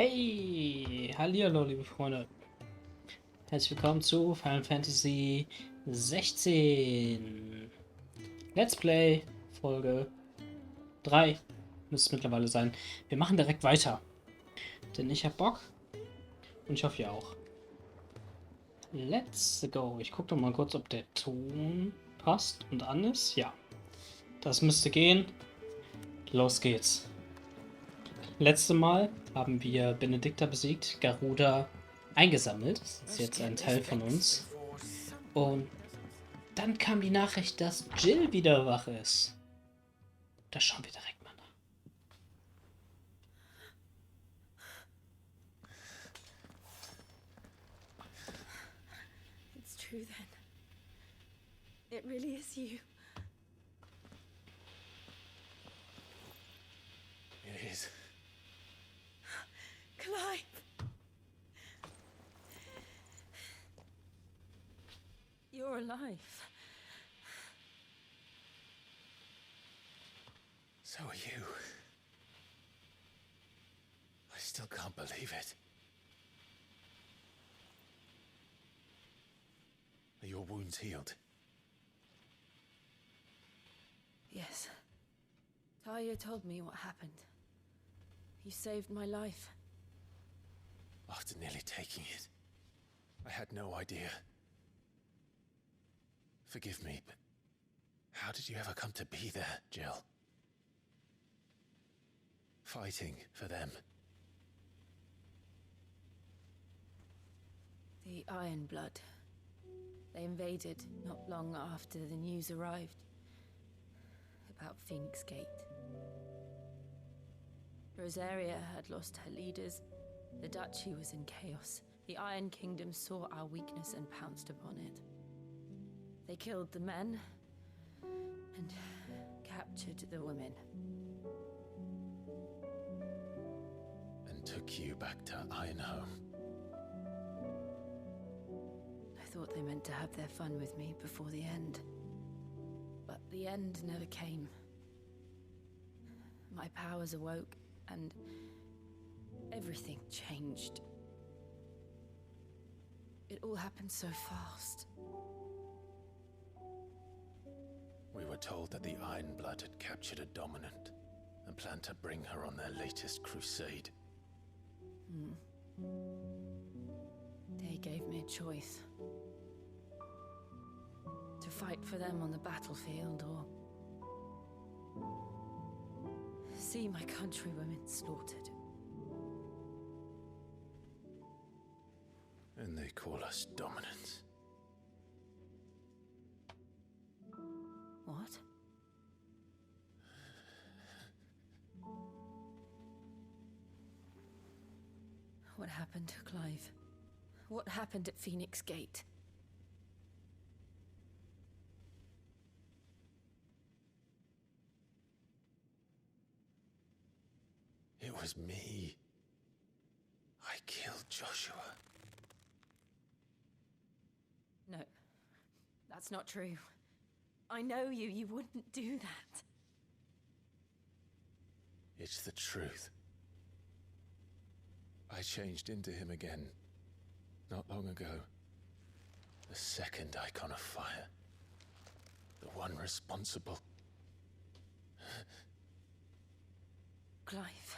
Hey, hallihallo, liebe Freunde. Herzlich willkommen zu Final Fantasy 16. Let's Play, Folge 3 müsste es mittlerweile sein. Wir machen direkt weiter, denn ich hab Bock und ich hoffe ihr auch. Let's go. Ich gucke doch mal kurz, ob der Ton passt und an ist. Ja, das müsste gehen. Los geht's. Letztes Mal haben wir Benedikta besiegt, Garuda eingesammelt. Das ist jetzt ein Teil von uns. Und dann kam die Nachricht, dass Jill wieder wach ist. Da schauen wir direkt mal nach. It's true then. It really is you. It is. Clive! You're alive. So are you. I still can't believe it. Are your wounds healed? Yes. Talia told me what happened. You saved my life. After nearly taking it, I had no idea. Forgive me, but how did you ever come to be there, Jill? Fighting for them. The Iron Blood. They invaded not long after the news arrived about Phoenix Gate. Rosaria had lost her leaders. The duchy was in chaos. The Iron Kingdom saw our weakness and pounced upon it. They killed the men and captured the women. And took you back to Ironhome. I thought they meant to have their fun with me before the end. But the end never came. My powers awoke and everything changed. It all happened so fast. We were told that the Iron Blood had captured a dominant and planned to bring her on their latest crusade. They gave me a choice. To fight for them on the battlefield or see my countrywomen slaughtered. And they call us dominants. What? What happened, Clive? What happened at Phoenix Gate? It was me. I killed Joshua. No, that's not true. I know you. You wouldn't do that. It's the truth. I changed into him again, not long ago. The second icon of fire. The one responsible. Clive.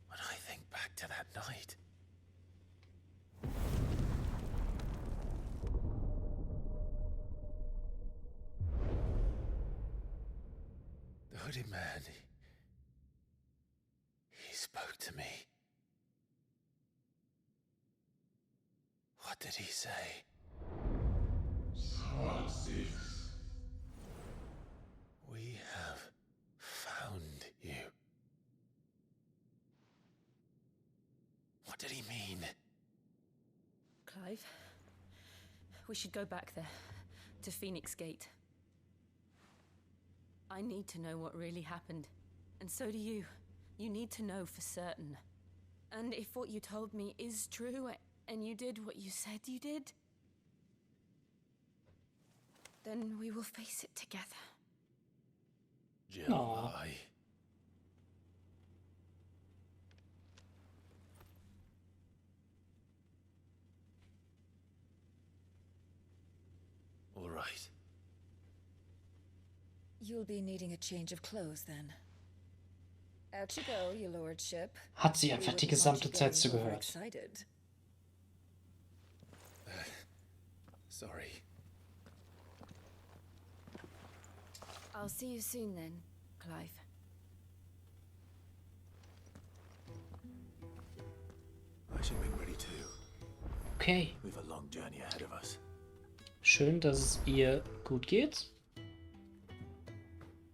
When I think back to that night, the hooded man, he spoke to me. What did he say? We have found you. What did he mean? Clive, we should go back there, to Phoenix Gate. I need to know what really happened, and so do you. You need to know for certain. And if what you told me is true, and you did what you said you did, then we will face it together. Jill, Aw. right. You'll be needing a change of clothes then. Out you go, your lordship. Hat sie einfach die gesamte Zeit zugehört. Sorry. I'll see you soon then, Clive. I should make ready too. Okay. We've a long journey ahead of us. Schön, dass es ihr gut geht.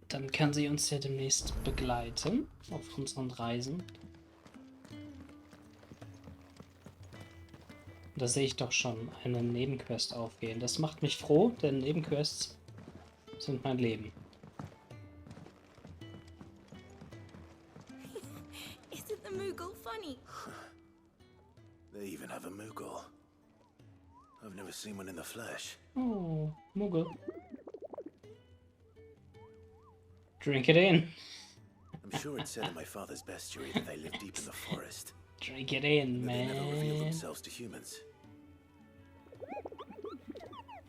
Dann kann sie uns ja demnächst begleiten auf unseren Reisen. Da sehe ich doch schon eine Nebenquest aufgehen. Das macht mich froh, denn Nebenquests sind mein Leben. Isn't the Moogle funny? They even have a Moogle. I've never seen one in the flesh. Oh, Muggel. Drink it in. I'm sure it said in my father's bestiary that they live deep in the forest. Drink it in, But they never reveal man. themselves to humans.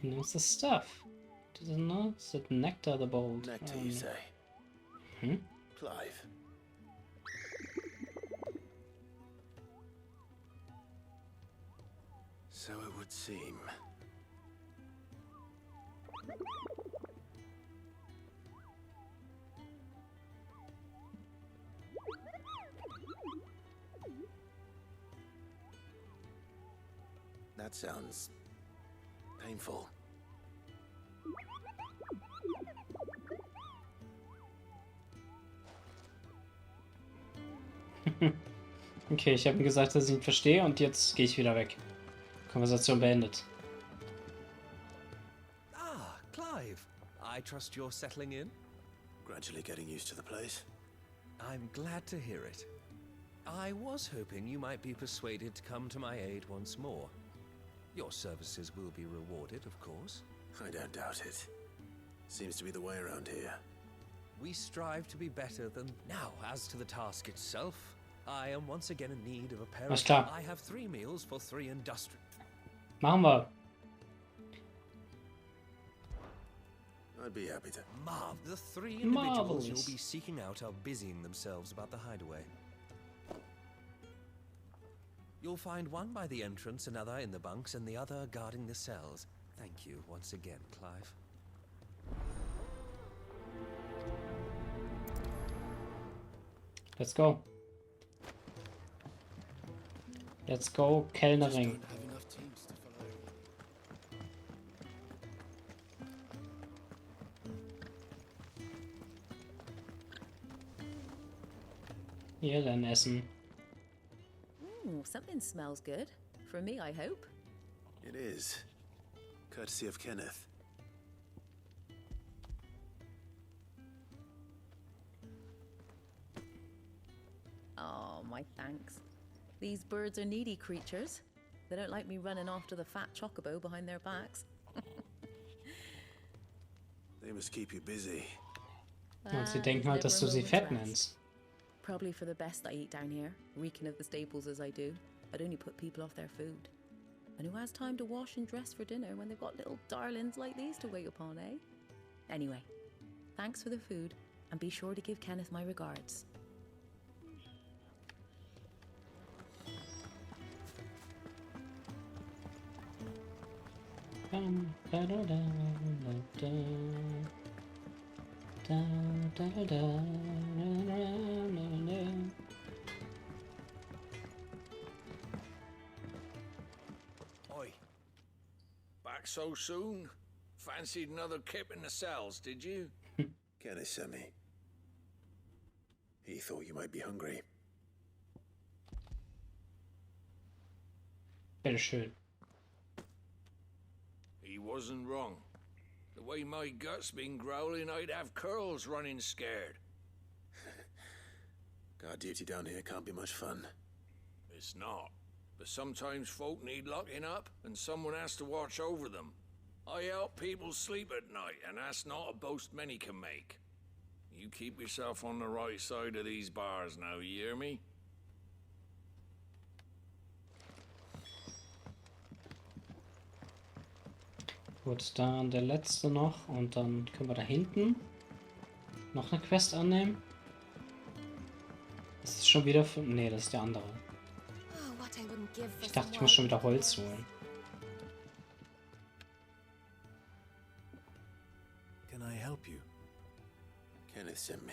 He knows the stuff. Does it not? Is it Nectar the Bold? Nectar, you say? Hmm? Clive. So it would seem. That sounds painful. Okay, ich habe ihm gesagt, dass ich ihn verstehe und jetzt gehe ich wieder weg. Konversation beendet. Ah, Clive. I trust you're settling in? Gradually getting used to the place. I'm glad to hear it. I was hoping you might be persuaded to come to my aid once more. Your services will be rewarded, of course. I don't doubt it. Seems to be the way around here. We strive to be better than... Now, as to the task itself, I am once again in need of a pair Alles of... klar. I have 3 meals for 3 industrial... Machen wir. I'd be happy to. The 3 individuals Marvelous. you'll be seeking out are busying themselves about the hideaway. You'll find one by the entrance, another in the bunks, and the other guarding the cells. Thank you once again, Clive. Let's go. Let's go, Kellnering. Don't have enough teams to follow. Hier, dann essen. Something smells good. For me, I hope. It is. Courtesy of Kenneth. Oh, my thanks. These birds are needy creatures. They don't like me running after the fat chocobo behind their backs. They must keep you busy. Und sie denken halt, dass du sie fett nennst. Probably for the best I eat down here, reeking of the staples as I do. I'd only put people off their food. And who has time to wash and dress for dinner when they've got little darlings like these to wait upon, eh? Anyway, thanks for the food, and be sure to give Kenneth my regards. Oi. Back so soon? Fancied another kip in the cells, did you? Kenneth sent me. He thought you might be hungry. Bitteschön. He wasn't wrong. The way my gut's been growling, I'd have curls running scared. Guard duty down here can't be much fun. It's not. But sometimes folk need locking up, and someone has to watch over them. I help people sleep at night, and that's not a boast many can make. You keep yourself on the right side of these bars now, you hear me? Gut, dann der letzte noch und dann können wir da hinten noch eine Quest annehmen. Das ist schon wieder für... Nee, das ist der andere. Ich dachte, ich muss schon wieder Holz holen. Can I help you? Kenneth sent me.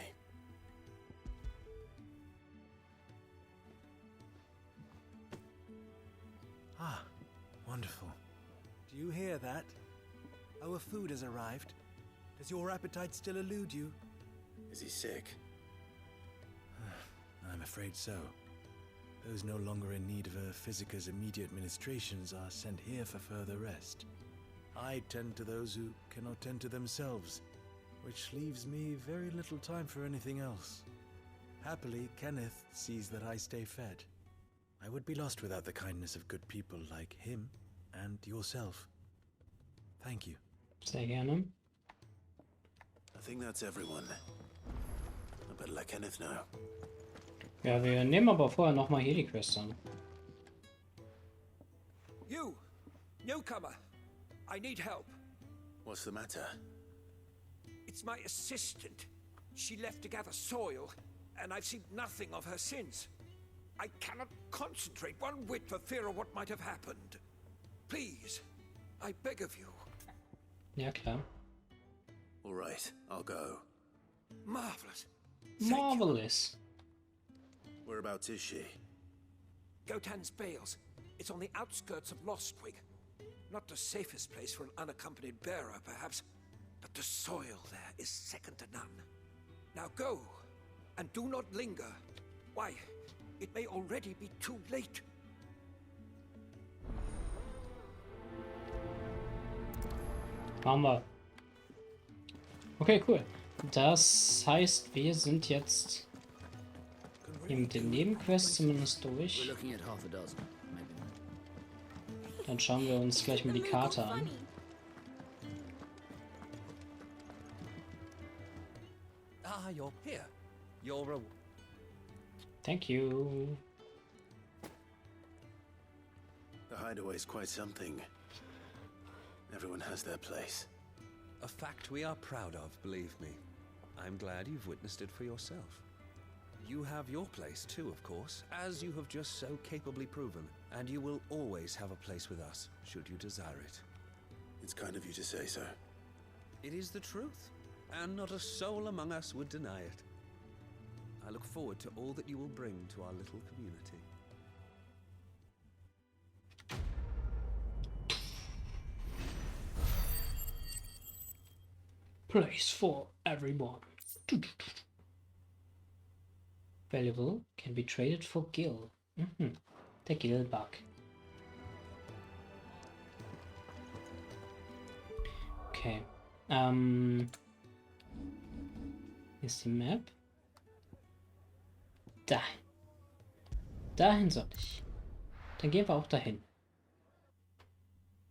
Ah, wonderful. Do you hear that? Our food has arrived. Does your appetite still elude you? Is he sick? I'm afraid so. Those no longer in need of a physicker's immediate ministrations are sent here for further rest. I tend to those who cannot tend to themselves, which leaves me very little time for anything else. Happily, Kenneth sees that I stay fed. I would be lost without the kindness of good people like him and yourself. Thank you. Sehr gerne. I think that's everyone. I better let Kenneth know. Ja, wir nehmen aber vorher nochmal hier die Quest an. You! Newcomer! I need help. What's the matter? It's my assistant. She left to gather soil, and I've seen nothing of her since. I cannot concentrate one whit for fear of what might have happened. Please, I beg of you. Ja, klar. All right, I'll go. Marvelous. Thank you. Marvelous. Whereabouts is she? Gotan's Bales. It's on the outskirts of Lostwig. Not the safest place for an unaccompanied bearer, perhaps, but the soil there is second to none. Now go, and do not linger. Why, it may already be too late. Machen wir. Okay, cool. Das heißt, wir sind jetzt hier mit den Nebenquests zumindest durch. Dann schauen wir uns gleich mal die Karte an. Ah, you're here. You're a... Thank you. The hideaway's quite something. Everyone has their place. A fact we are proud of, believe me. I'm glad you've witnessed it for yourself. You have your place too, of course, as you have just so capably proven, and you will always have a place with us, should you desire it. It's kind of you to say so. It is the truth, and not a soul among us would deny it. I look forward to all that you will bring to our little community. Place for everyone. Valuable can be traded for Gil. Der Gil-Bug. Okay. Hier ist die Map. Dahin. Dahin soll ich. Dann gehen wir auch dahin.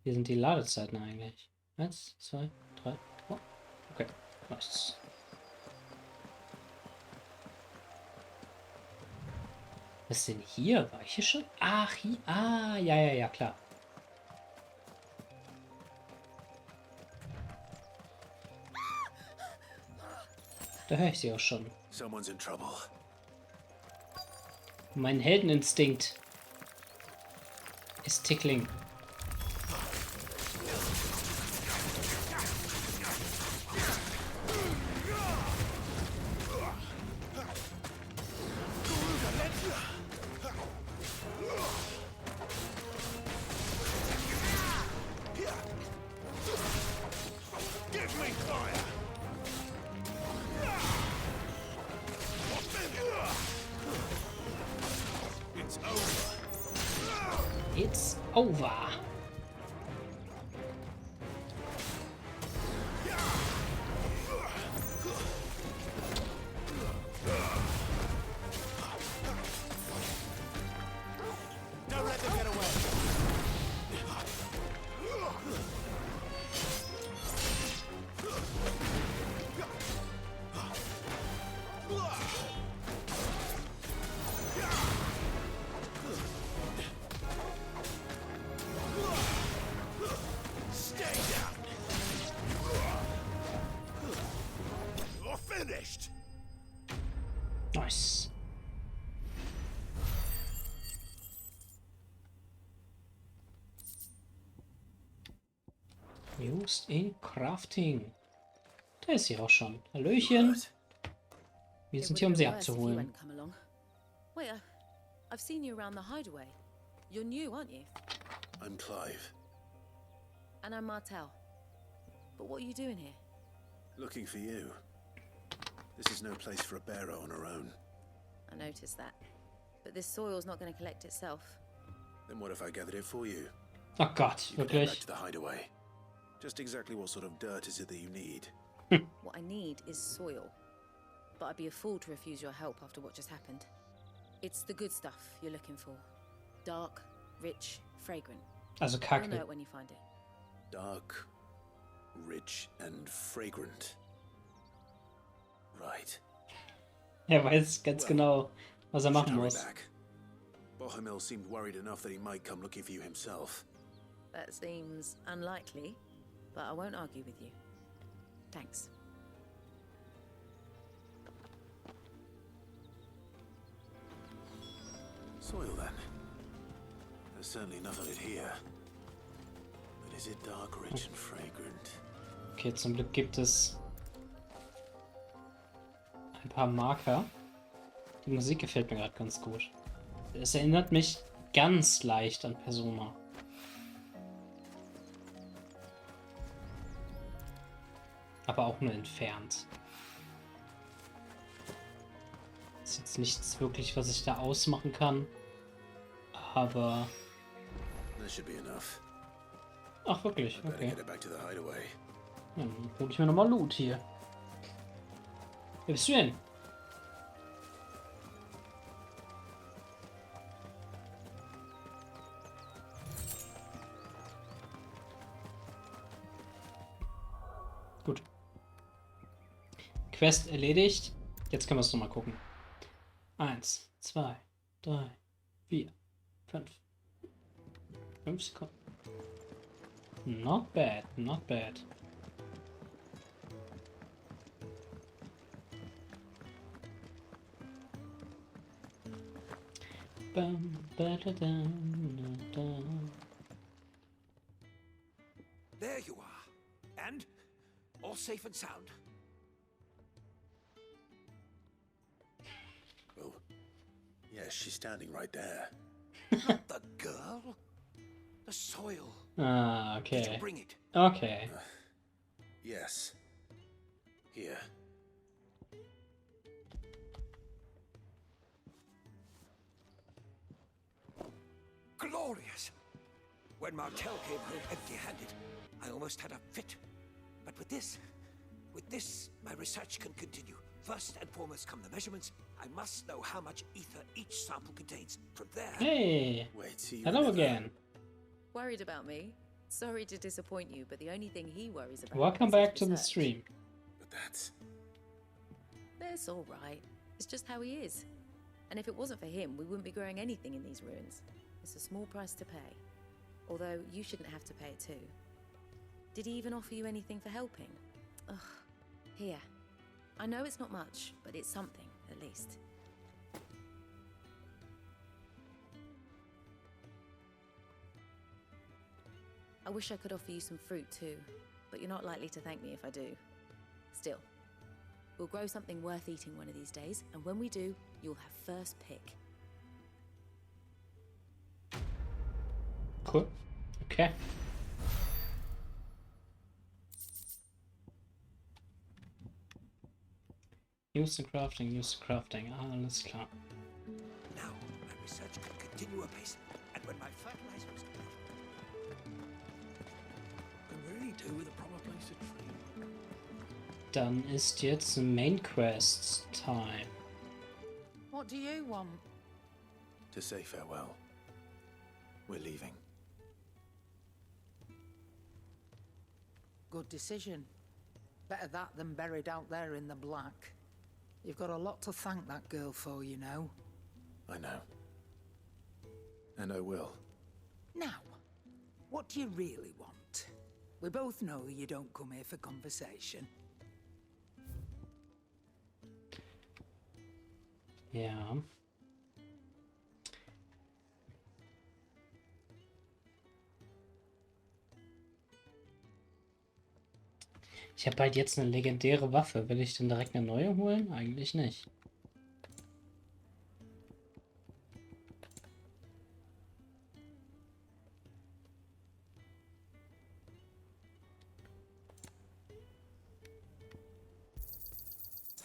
Hier sind die Ladezeiten eigentlich. 1, 2, 3. Oh. Okay. Nice. Was ist denn hier? War ich hier schon? Ach, hier. Ah, ja, klar. Da höre ich sie auch schon. Someone's in trouble. Mein Heldeninstinkt ist tickling. It's over. Don't let them get away. Nice. Used in Crafting. Da ist sie auch schon. Hallöchen. Wir sind hier, um sie abzuholen. Wait, I've seen you around the hideaway. You're new, aren't you? I'm Clive. And I'm Martel. But what are you doing here? Looking for you. This is no place for a bearer on her own. I noticed that. But this soil's not going to collect itself. Then what if I gathered it for you? Oh Gott, You can head back wirklich. to the hideaway. Just exactly what sort of dirt is it that you need? What I need is soil. But I'd be a fool to refuse your help after what just happened. It's the good stuff you're looking for. Dark, rich, fragrant. Also You'll know Kacke. it when you find it. Dark, rich, and fragrant. Right. Er weiß ganz genau, was er Should machen hurry muss. back. Bohemil seemed worried enough that he might come looking for you himself. That seems unlikely, but I won't argue with you. Thanks. Soil then. There's certainly enough of it here. But is it dark, rich, and fragrant? Okay, zum Glück gibt es ein paar Marker. Die Musik gefällt mir gerade ganz gut. Es erinnert mich ganz leicht an Persona. Aber auch nur entfernt. Ist jetzt nichts wirklich, was ich da ausmachen kann. Aber... That should be enough. Ach, wirklich? I better Okay. get it back to the hideaway. Dann hole ich mir nochmal Loot hier. Wer bist du denn? Gut. Quest erledigt. Jetzt können wir es nochmal gucken. 1, 2, 3, 4, 5. 5 Sekunden. Not bad, not bad. Bum, ba-da-dum, da-dum. There you are. And? All safe and sound? Well, yes, she's standing right there. Not the girl. The soil. Ah, Did you okay. bring it? Okay. Yes. Here. Glorious! When Martel came home empty-handed, I almost had a fit. But with this, my research can continue. First and foremost come the measurements. I must know how much ether each sample contains. From there... Hey, Wait, see you hello never- again. Worried about me? Sorry to disappoint you, but the only thing he worries about Welcome is back his to the research. stream. But that's... It's all right. It's just how he is. And if it wasn't for him, we wouldn't be growing anything in these ruins. It's a small price to pay. Although you shouldn't have to pay it too. Did he even offer you anything for helping? Ugh. Here. I know it's not much, but it's something, at least. I wish I could offer you some fruit too, but you're not likely to thank me if I do. Still, we'll grow something worth eating one of these days, and when we do, you'll have first pick. Cool. Okay. Use the crafting, use the crafting. Ah, alles klar. Now, my research can continue apace. And when my fertilizer is complete... I really do with a proper place to train. Dann ist jetzt Main Quest Time. What do you want? To say farewell. We're leaving. Good decision. Better that than buried out there in the black. You've got a lot to thank that girl for, you know. I know. And I will. Now, what do you really want? We both know you don't come here for conversation. Ja. Ich habe halt jetzt eine legendäre Waffe. Will ich denn direkt eine neue holen? Eigentlich nicht.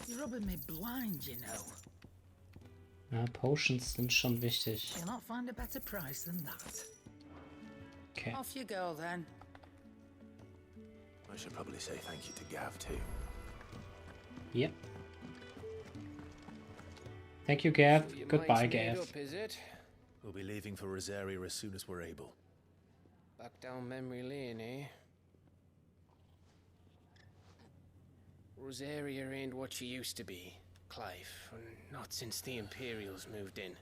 You're rubbing me blind, you know. Ja, Potions sind schon wichtig. You'll not find a better price than that. Okay. Off you go, then. I should probably say thank you to Gav too. Yep. Thank you, Gav. So your Goodbye, mind's made Gav. up, is it? We'll be leaving for Rosaria as soon as we're able. Back down memory lane, eh? Rosaria ain't what she used to be, Clive. Not since the Imperials moved in.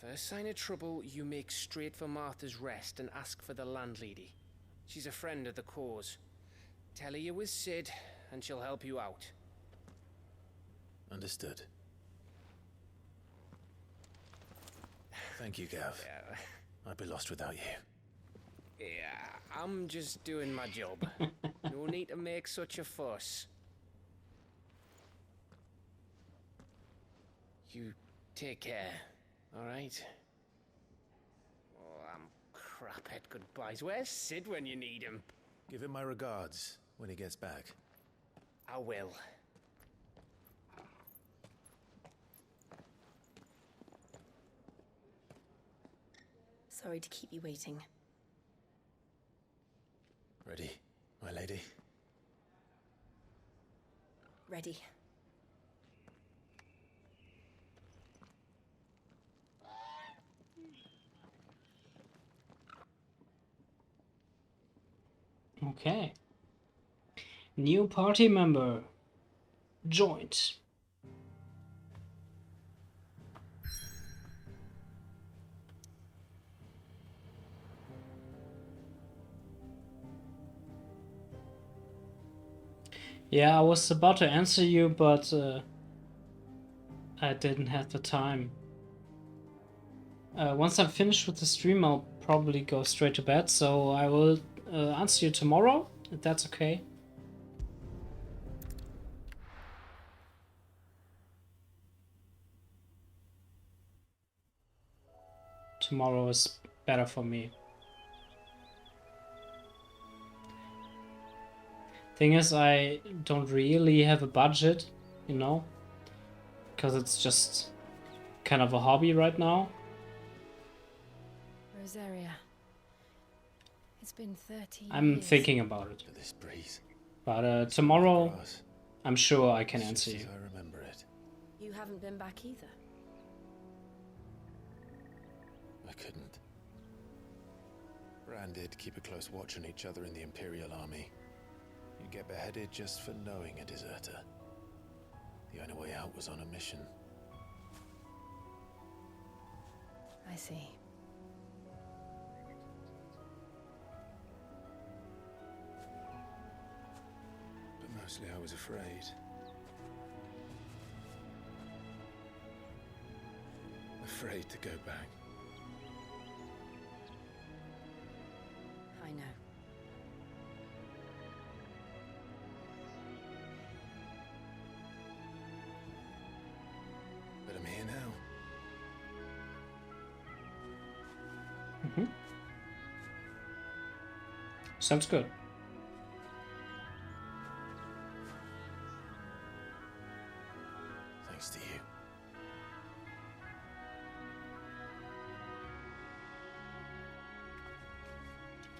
First sign of trouble, you make straight for Martha's Rest and ask for the landlady. She's a friend of the cause. Tell her you was Sid, and she'll help you out. Understood. Thank you, Gav. I'd be lost without you. Yeah, I'm just doing my job. No need to make such a fuss. You take care, alright? Oh, I'm crap at goodbyes. Where's Sid when you need him? Give him my regards when he gets back. I will. Sorry to keep you waiting. Ready, my lady? Ready. Okay. New party member joined. Yeah, I was about to answer you, but I didn't have the time. Once I'm finished with the stream, I'll probably go straight to bed, so I will answer you tomorrow, if that's okay. Tomorrow is better for me. Thing is, I don't really have a budget, you know, because it's just kind of a hobby right now. Rosaria. It's been 13 I'm years. thinking about it. To this breeze. But tomorrow, Grass. I'm sure I can It's answer just you. as I remember it. You haven't been back either. I couldn't. Bran did keep a close watch on each other in the Imperial Army. You'd get beheaded just for knowing a deserter. The only way out was on a mission. I see. But mostly I was afraid. Afraid to go back. I know. But I'm here now. Sounds good. Thanks to you.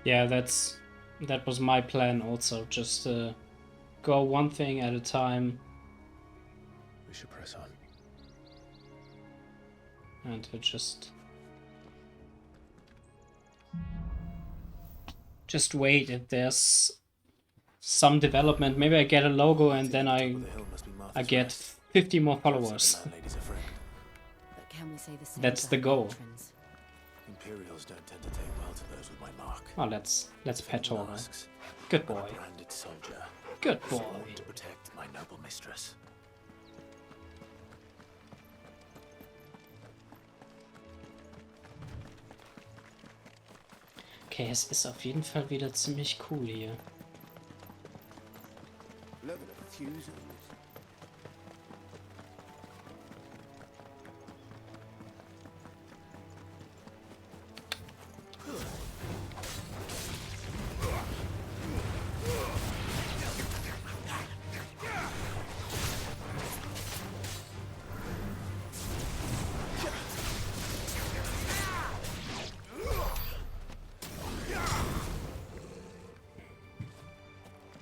Yeah, that was my plan also. Just go one thing at a time We should press on. and to just wait if there's some development. Maybe I get a logo and then I get 50 more followers. But can we say the same That's for the her goal. patrons? Imperials don't tend to take well to those with my mark. Oh, let's pet her. Masks. Good I'm a boy. branded soldier. Good boy. Sworn to protect my noble mistress. Okay, es ist auf jeden Fall wieder ziemlich cool hier. Look at the fuse on this.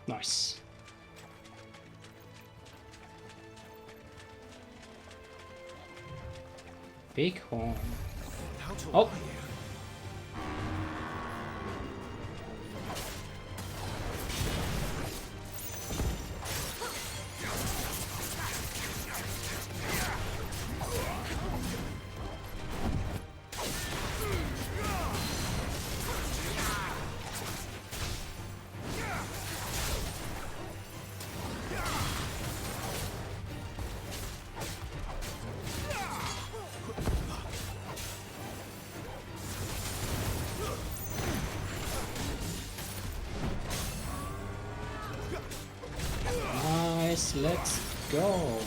Nice. Bighorn. Oh. Let's go.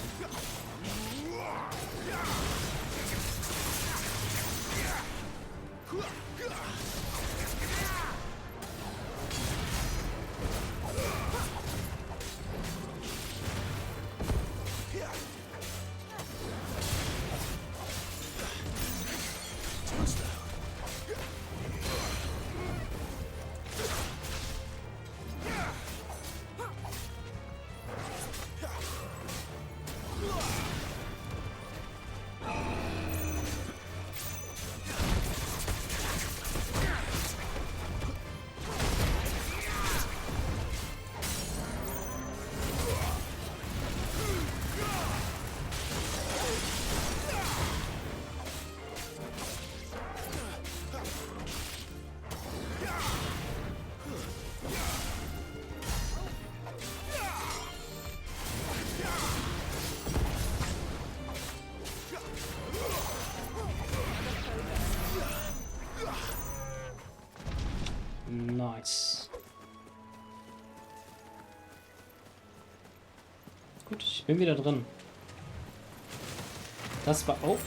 Nice. Gut, ich bin wieder drin. Das war... Oh.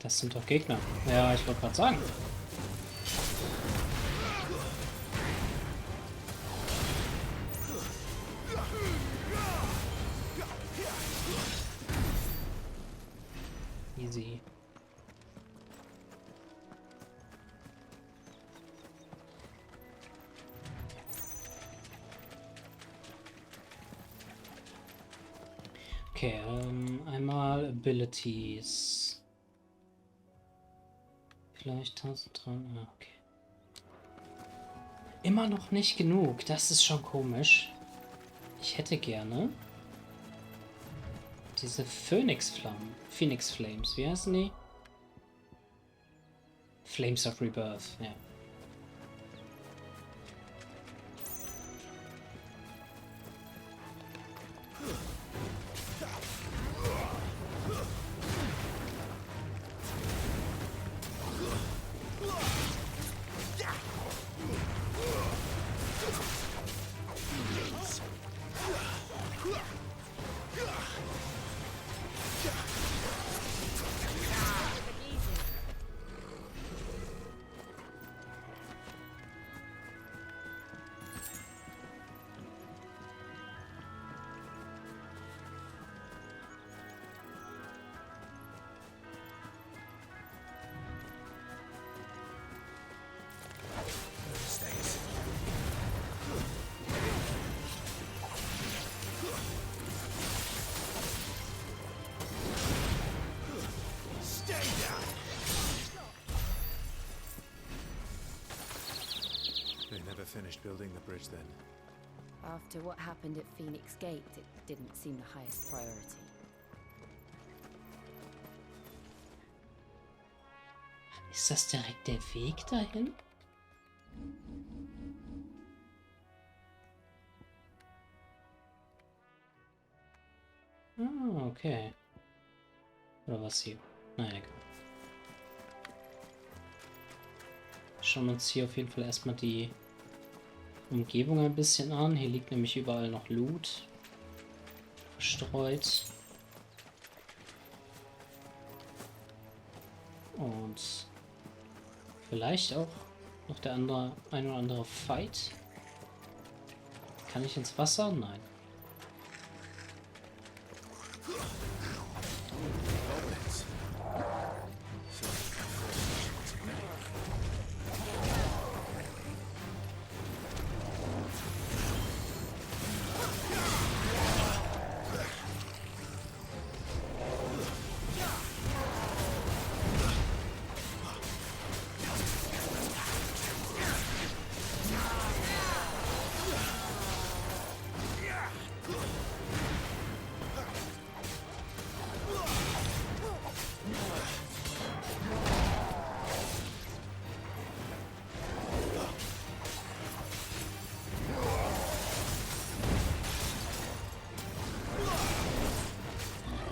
Das sind doch Gegner. Ja, ich wollte gerade sagen. Easy. Okay, einmal Abilities. Vielleicht 1300. Okay. Immer noch nicht genug. Das ist schon komisch. Ich hätte gerne diese Phönixflammen. Phoenix Flames. Wie heißen die? Flames of Rebirth. Ja. finished building the bridge then? After what happened at Phoenix Gate, it didn't seem the highest priority. Ist das direkt der Weg dahin? Ah, okay. Oder was hier? Naja, egal. Schauen wir uns hier auf jeden Fall erstmal die Umgebung ein bisschen an. Hier liegt nämlich überall noch Loot verstreut. Und vielleicht auch noch der ein oder andere Fight. Kann ich ins Wasser? Nein.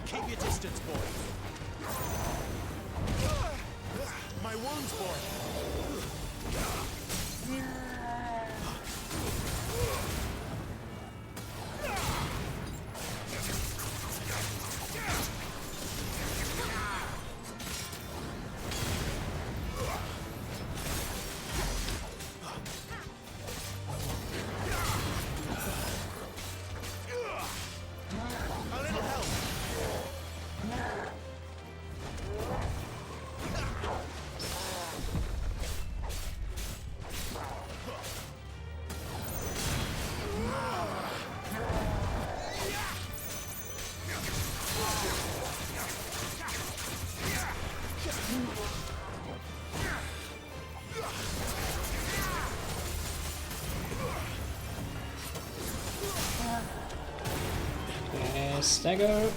Keep your distance, boy. My wounds, boy. Stagger.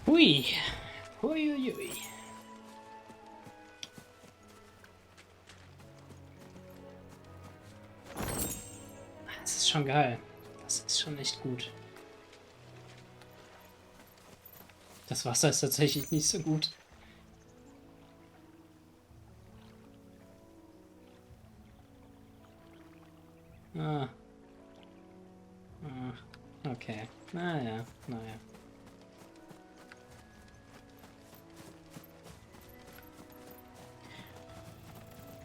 Hui. Hui, hui, hui. Das ist schon geil. Das ist schon echt gut. Das Wasser ist tatsächlich nicht so gut. Ah. Ah. Okay. Naja, naja.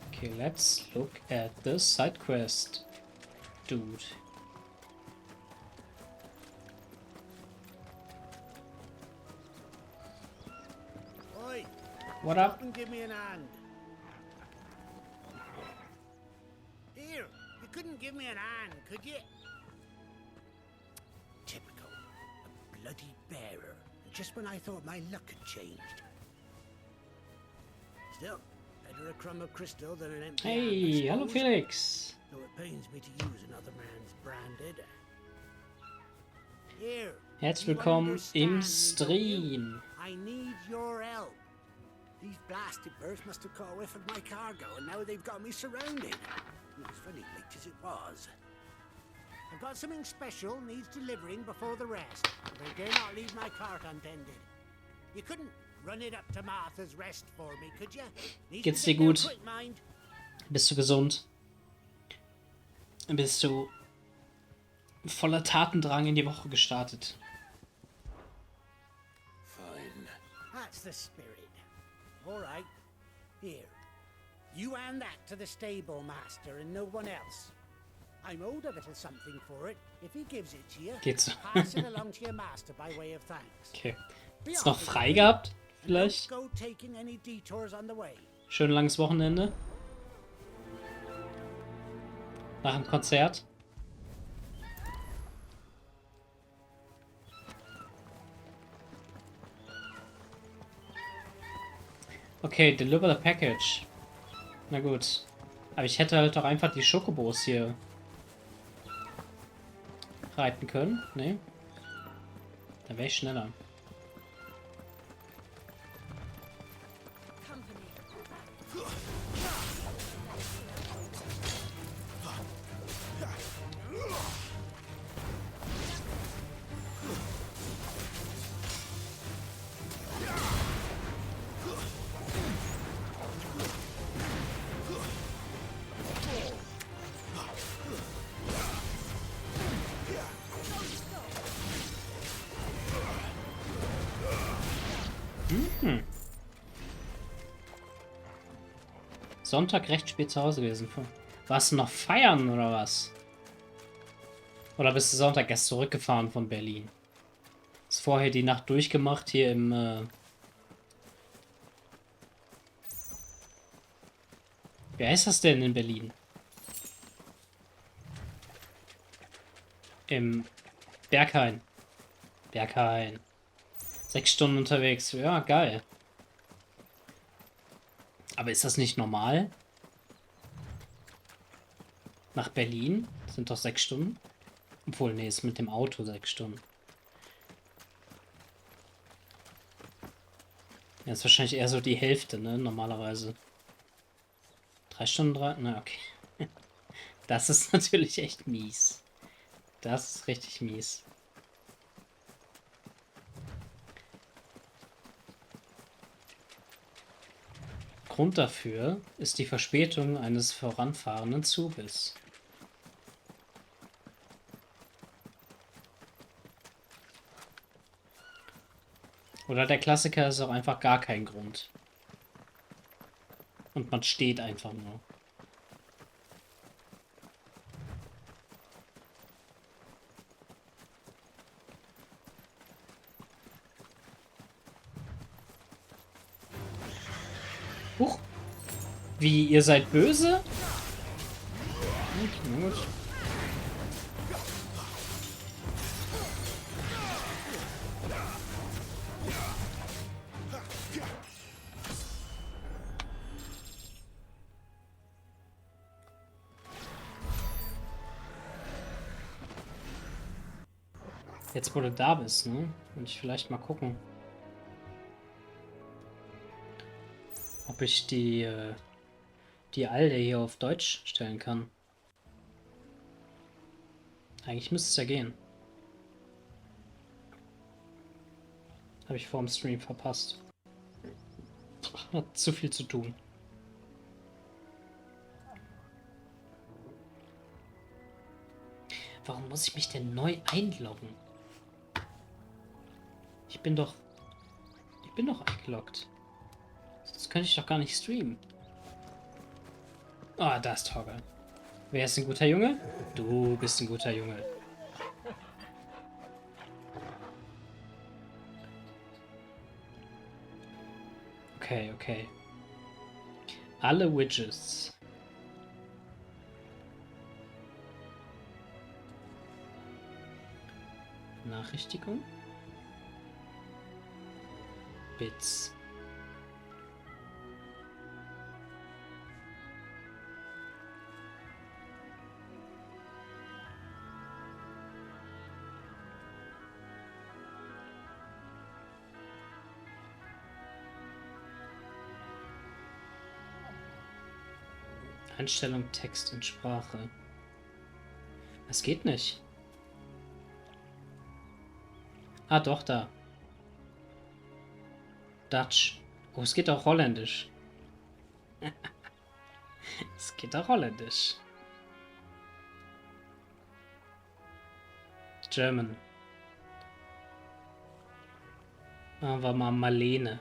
Okay, let's look at the side quest, dude. Oi, What up? give me an hand. Here, you couldn't give me an hand, could you? Typical. A bloody bearer. Just when I thought my luck had changed. Still, better a crumb of crystal than an empty hand, I Hey, hallo suppose. Felix. Though it pains me to use another man's branded. Here. Herzlich you willkommen im understand me, don't you? Stream. I need your help. These blasted birds must have caught a whiff of my cargo, and now they've got me surrounded. It was funny late as it was. I've got something special needs delivering before the rest, but I dare not leave my cart untended. You couldn't run it up to Martha's Rest for me, could you? Needs Geht's to dir get there gut? quick, mind. Bist du gesund? Bist du voller Tatendrang in die Woche gestartet? Fine. That's the spirit. All right. Here. You hand that to the stable master and no one else. I'm owed a little something for it. If he gives it to you, Geht's so? pass it along to your master by way of thanks. Okay. Be Ist noch off with frei you. gehabt? vielleicht. Don't go taking any detours on the way. Schön langes Wochenende. Nach dem Konzert. Okay, deliver the package. Na gut. Aber ich hätte halt doch einfach die Schokobos hier reiten können. Ne? Dann wäre ich schneller. Sonntag recht spät zu Hause gewesen. Warst du noch feiern oder was? Oder bist du Sonntag erst zurückgefahren von Berlin? Hast vorher die Nacht durchgemacht hier im... Wie heißt das denn in Berlin? Im Berghain. Berghain. 6 Stunden unterwegs. Ja, geil. Aber ist das nicht normal? Nach Berlin sind doch 6 Stunden. Obwohl, nee, ist mit dem Auto 6 Stunden. Ja, ist wahrscheinlich eher so die Hälfte, ne? Normalerweise. 3 Stunden, 3? Na, okay. Das ist natürlich echt mies. Das ist richtig mies. Grund dafür ist die Verspätung eines voranfahrenden Zuges. Oder der Klassiker ist auch einfach gar kein Grund. Und man steht einfach nur. Huch. Wie, ihr seid böse? Gut. Jetzt, wo du da bist, ne? Und ich vielleicht mal gucken, ob ich die Alte hier auf Deutsch stellen kann. Eigentlich müsste es ja gehen. Habe ich vor dem Stream verpasst. Hat zu viel zu tun. Warum muss ich mich denn neu einloggen? Ich bin doch eingeloggt. Sonst könnte ich doch gar nicht streamen. Ah, da ist Toggle. Wer ist ein guter Junge? Du bist ein guter Junge. Okay, okay. Alle Widgets. Benachrichtigung. Bits. Einstellung Text und Sprache. Das geht nicht. Ah, doch, da. Dutch. Oh, es geht auch Holländisch. Es geht auch Holländisch. German. Machen wir mal Marlene.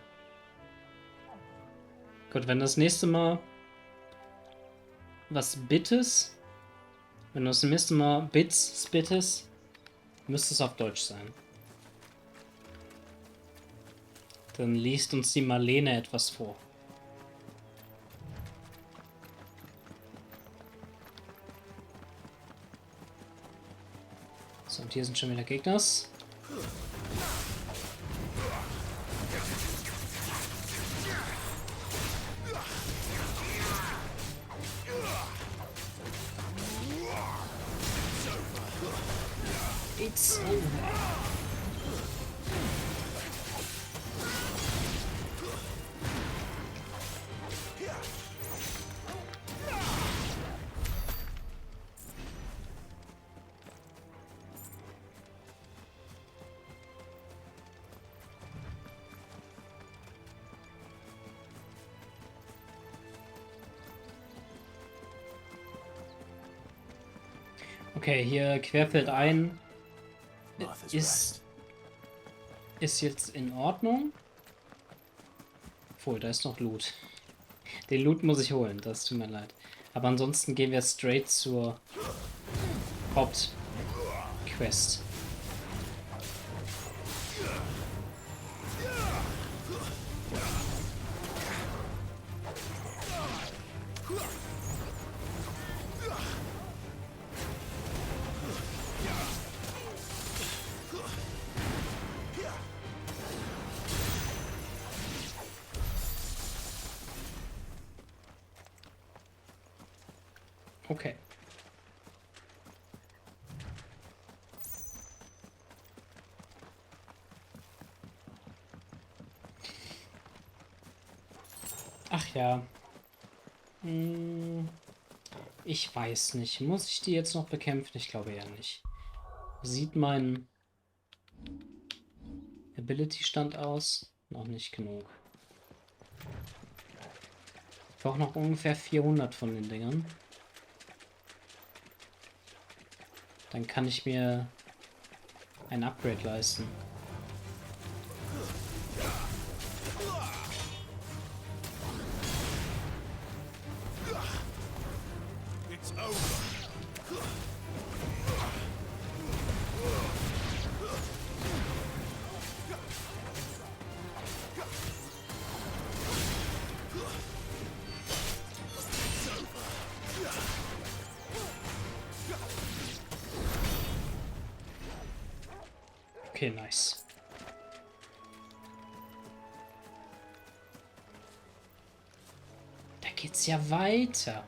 Gut, wenn das nächste Mal was bittest, wenn du das nächste Mal Bits bittest, müsste es auf Deutsch sein. Dann liest uns die Marlene etwas vor. So, und hier sind schon wieder Gegners. It's over. Okay, hier querfeld ein. Ist jetzt in Ordnung. Obwohl, da ist noch Loot. Den Loot muss ich holen, das tut mir leid. Aber ansonsten gehen wir straight zur Hauptquest. Okay. Ach ja. Ich weiß nicht. Muss ich die jetzt noch bekämpfen? Ich glaube eher nicht. Sieht mein Ability-Stand aus? Noch nicht genug. Ich brauche noch ungefähr 400 von den Dingern. Dann kann ich mir ein Upgrade leisten. Okay, nice. Da geht's ja weiter.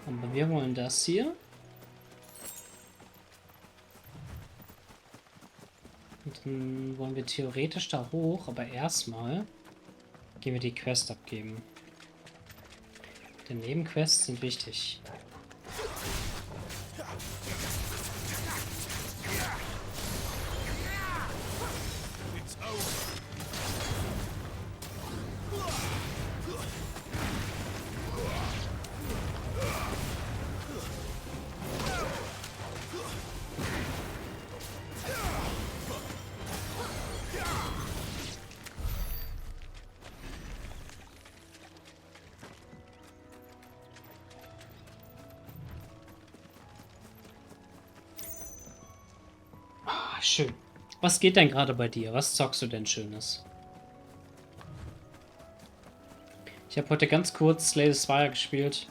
Aber wir wollen das hier. Und dann wollen wir theoretisch da hoch, aber erstmal gehen wir die Quest abgeben. Denn Nebenquests sind wichtig. Schön. Was geht denn gerade bei dir? Was zockst du denn Schönes? Ich habe heute ganz kurz Slay the Spire gespielt.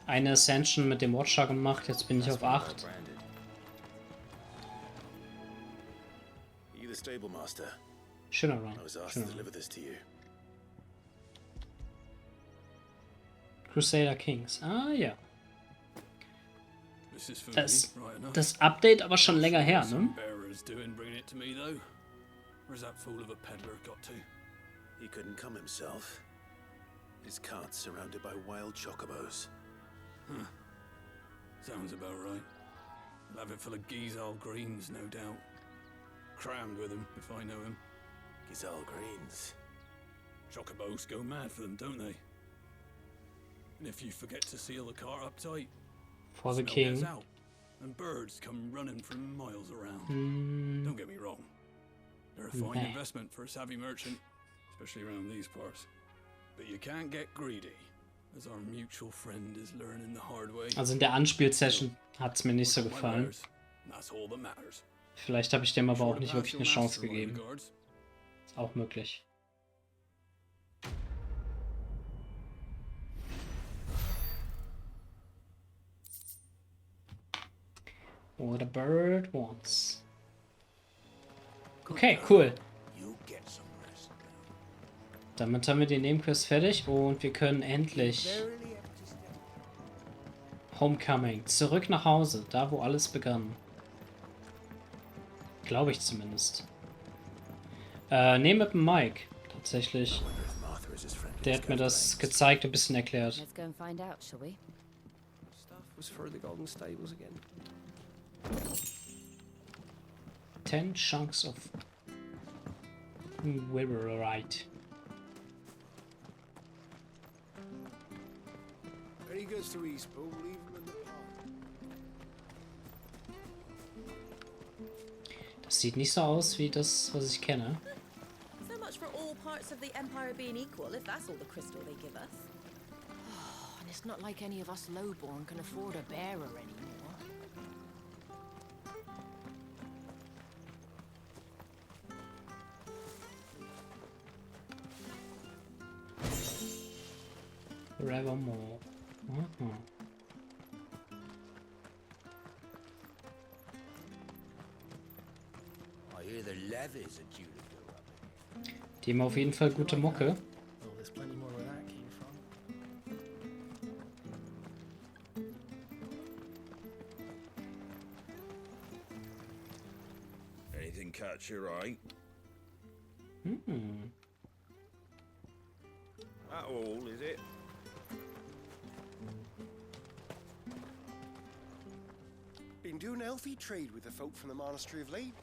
Eine Ascension mit dem Watcher gemacht. Jetzt bin ich auf 8. Schöner Run. Crusader Kings. Ah ja. Das Update aber schon länger her, ne? He couldn't come himself. His cart's surrounded by wild chocobos. Huh. Sounds about right. I'll have it full of Gizal greens, no doubt. Crammed with them, if I know him. Gizal greens? Chocobos go mad for them, don't they? And if you forget to seal the cart up tight, for the king. Out, and birds come running from miles around. Don't get me wrong. They're a fine investment for a savvy merchant, especially around these parts. But you can't get greedy, as our mutual friend is learning the hard way. Also in der Anspielsession hat's mir nicht so gefallen. That's all that matters. Vielleicht habe ich dem aber auch nicht wirklich eine Chance gegeben. Ist auch möglich. What a bird wants. Okay, cool. Damit haben wir die Nebenquest fertig und wir können endlich Homecoming, zurück nach Hause, da wo alles begann. Glaube ich zumindest. Nee, mit dem Mike, tatsächlich. Der hat mir das gezeigt, ein bisschen erklärt. Let's go and find out, shall we? Stuff was for the golden stables again. 10 chunks of Weberite. When he goes to Eastpool, leave him in the park. Das sieht nicht so aus wie das, was ich kenne. So much for all parts of the Empire being equal, if that's all the crystal they give us. Oh, and it's not like any of us lowborn can afford a bearer anymore. Forevermore. Mhm. I hear the levies are due to go up. Die haben auf jeden Fall gute Mucke. Oh, there's plenty more where that came from. Anything catch your eye? Hmm. That all, is it? Been doing elfie trade with the folk from the monastery of late.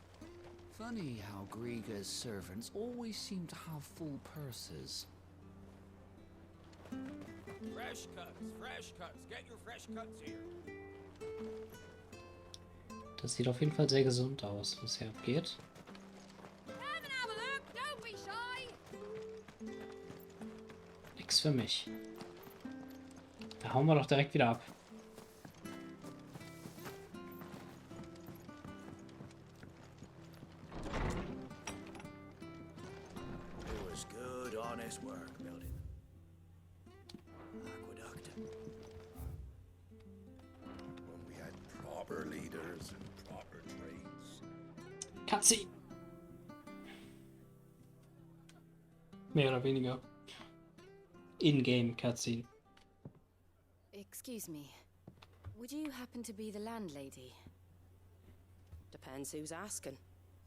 Funny how Griga's servants always seem to have full purses. Fresh cuts. Get your fresh cuts here. Das sieht auf jeden Fall sehr gesund aus, was hier abgeht. Nix für mich. Da hauen wir doch direkt wieder ab. It was good, honest work building. Aqueduct. When we had proper leaders and proper trades. Cutscene! Mehr oder weniger. In-game Cutscene. Excuse me. Would you happen to be the landlady? Depends who's asking,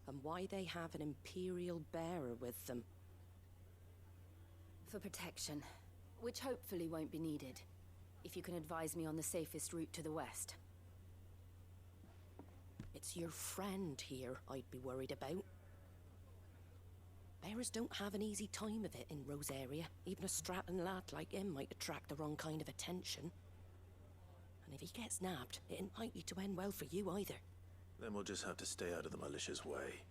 and why they have an imperial bearer with them. For protection, which hopefully won't be needed. If you can advise me on the safest route to the west. It's your friend here I'd be worried about. Bearers don't have an easy time of it in Rose area. Even a Stratton lad like him might attract the wrong kind of attention. And if he gets nabbed, it ain't likely to end well for you either. Then we'll just have to stay out of the malicious way.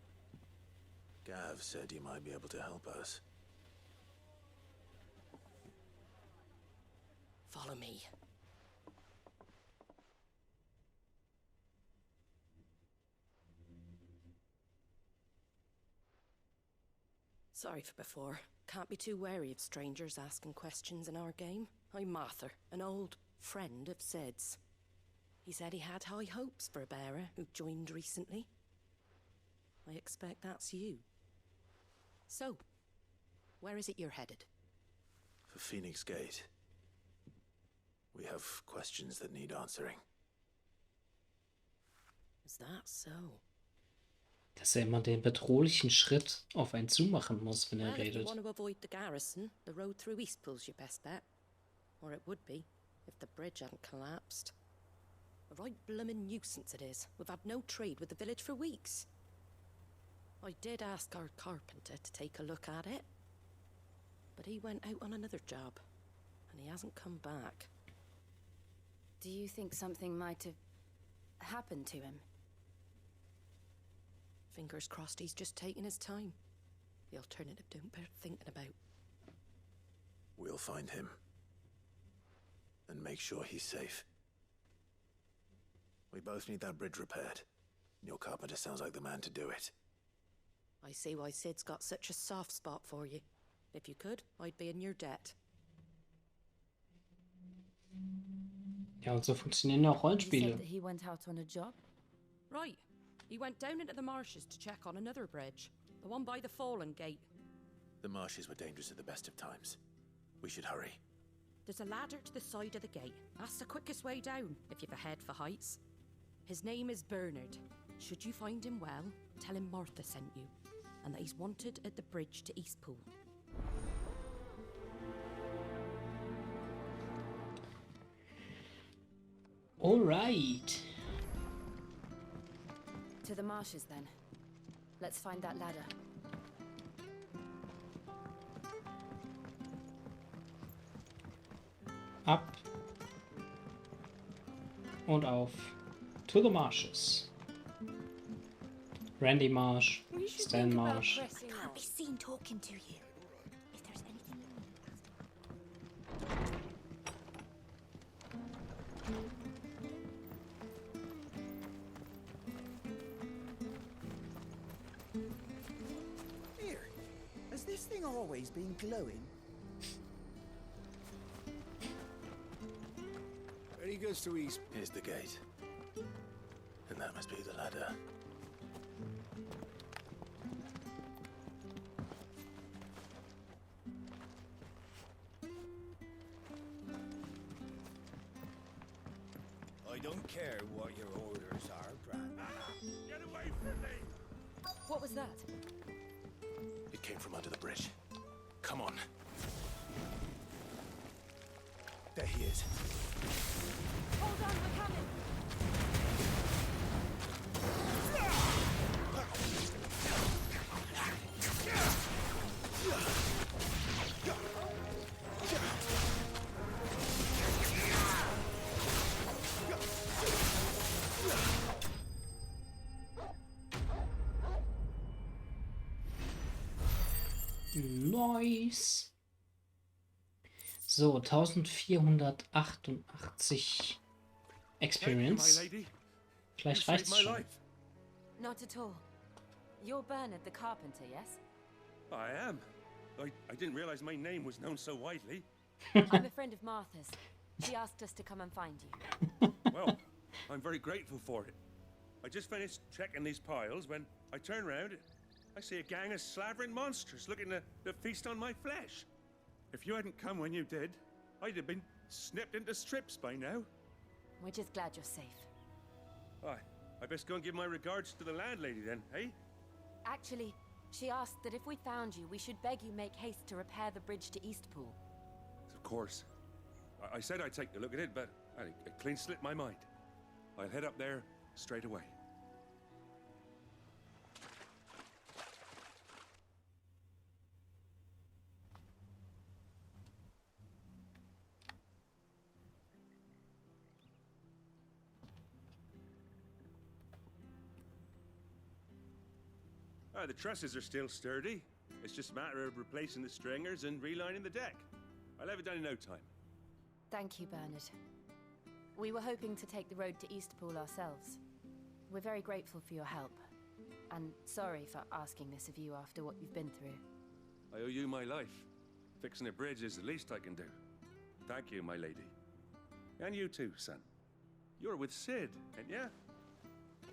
Gav said he might be able to help us. Follow me. Sorry for before. Can't be too wary of strangers asking questions in our game. I'm Martha, an old friend of Sid's. He said he had high hopes for a bearer who joined recently. I expect that's you. So, where is it you're headed? For Phoenix Gate. We have questions that need answering. Is that so? Dass er immer den bedrohlichen Schritt auf einen zumachen muss, wenn er Well, if you redet. want to avoid the garrison, the road through Eastpool's your best bet. Or it would be, if the bridge hadn't collapsed. A right bloomin' nuisance it is. We've had no trade with the village for weeks. I did ask our carpenter to take a look at it, but he went out on another job, and he hasn't come back. Do you think something might have happened to him? Fingers crossed he's just taking his time. The alternative don't bear thinking about. We'll find him. And make sure he's safe. We both need that bridge repaired. Your carpenter sounds like the man to do it. I see why Sid's got such a soft spot for you. If you could, I'd be in your debt. Ja, und so funktionieren ja auch You said Rollenspiele. that he went out on a job? Right. He went down into the marshes to check on another bridge. The one by the Fallen Gate. The marshes were dangerous at the best of times. We should hurry. There's a ladder to the side of the gate. That's the quickest way down, if you've a head for heights. His name is Bernard. Should you find him well, tell him Martha sent you, and that he's wanted at the bridge to Eastpool. Alright. To the marshes, then. Let's find that ladder. Ab und auf. To the marshes. Randy Marsh, Stan Marsh. Can't be seen talking to you. If there's anything Here, has this thing always been glowing? Ready goes to east. Here's the gate. And that must be the ladder. I don't care what your orders are, Brand. Get away from me! What was that? It came from under the bridge. Come on. There he is. Hold on, we're coming! Nice. So, 1488 Experience. Vielleicht reicht's schon. Not at all. You're Bernard the carpenter, yes? I am. I didn't realize my name was known so widely. I'm a friend of Martha's. She asked us to come and find you. Well, I'm very grateful for it. I just finished checking these piles when I turn around. I see a gang of slavering monsters looking to feast on my flesh. If you hadn't come when you did, I'd have been snipped into strips by now. We're just glad you're safe. I best go and give my regards to the landlady then, eh? Actually, she asked that if we found you, we should beg you make haste to repair the bridge to Eastpool. Of course. I said I'd take a look at it, but it clean slipped my mind. I'll head up there straight away. The trusses are still sturdy. It's just a matter of replacing the stringers and relining the deck. I'll have it done in no time. Thank you, Bernard. We were hoping to take the road to Eastpool ourselves. We're very grateful for your help. And sorry for asking this of you after what you've been through. I owe you my life. Fixing a bridge is the least I can do. Thank you, my lady. And you too, son. You're with Sid, ain't ya?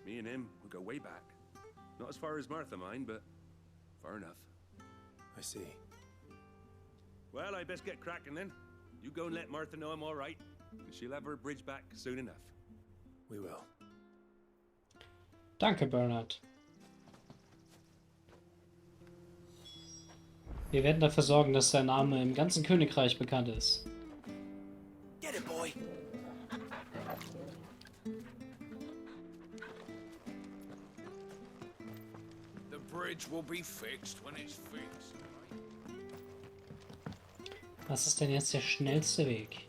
Me and him, we go way back. Not as far as Martha, mind, but far enough. I see. Well, I best get cracking then. You go and let Martha know I'm all right, and she'll have her bridge back soon enough. We will. Danke, Bernard. Wir werden dafür sorgen, dass dein Name im ganzen Königreich bekannt ist. Get it, boy. The bridge will be fixed when it's fixed. Was ist denn jetzt der schnellste Weg?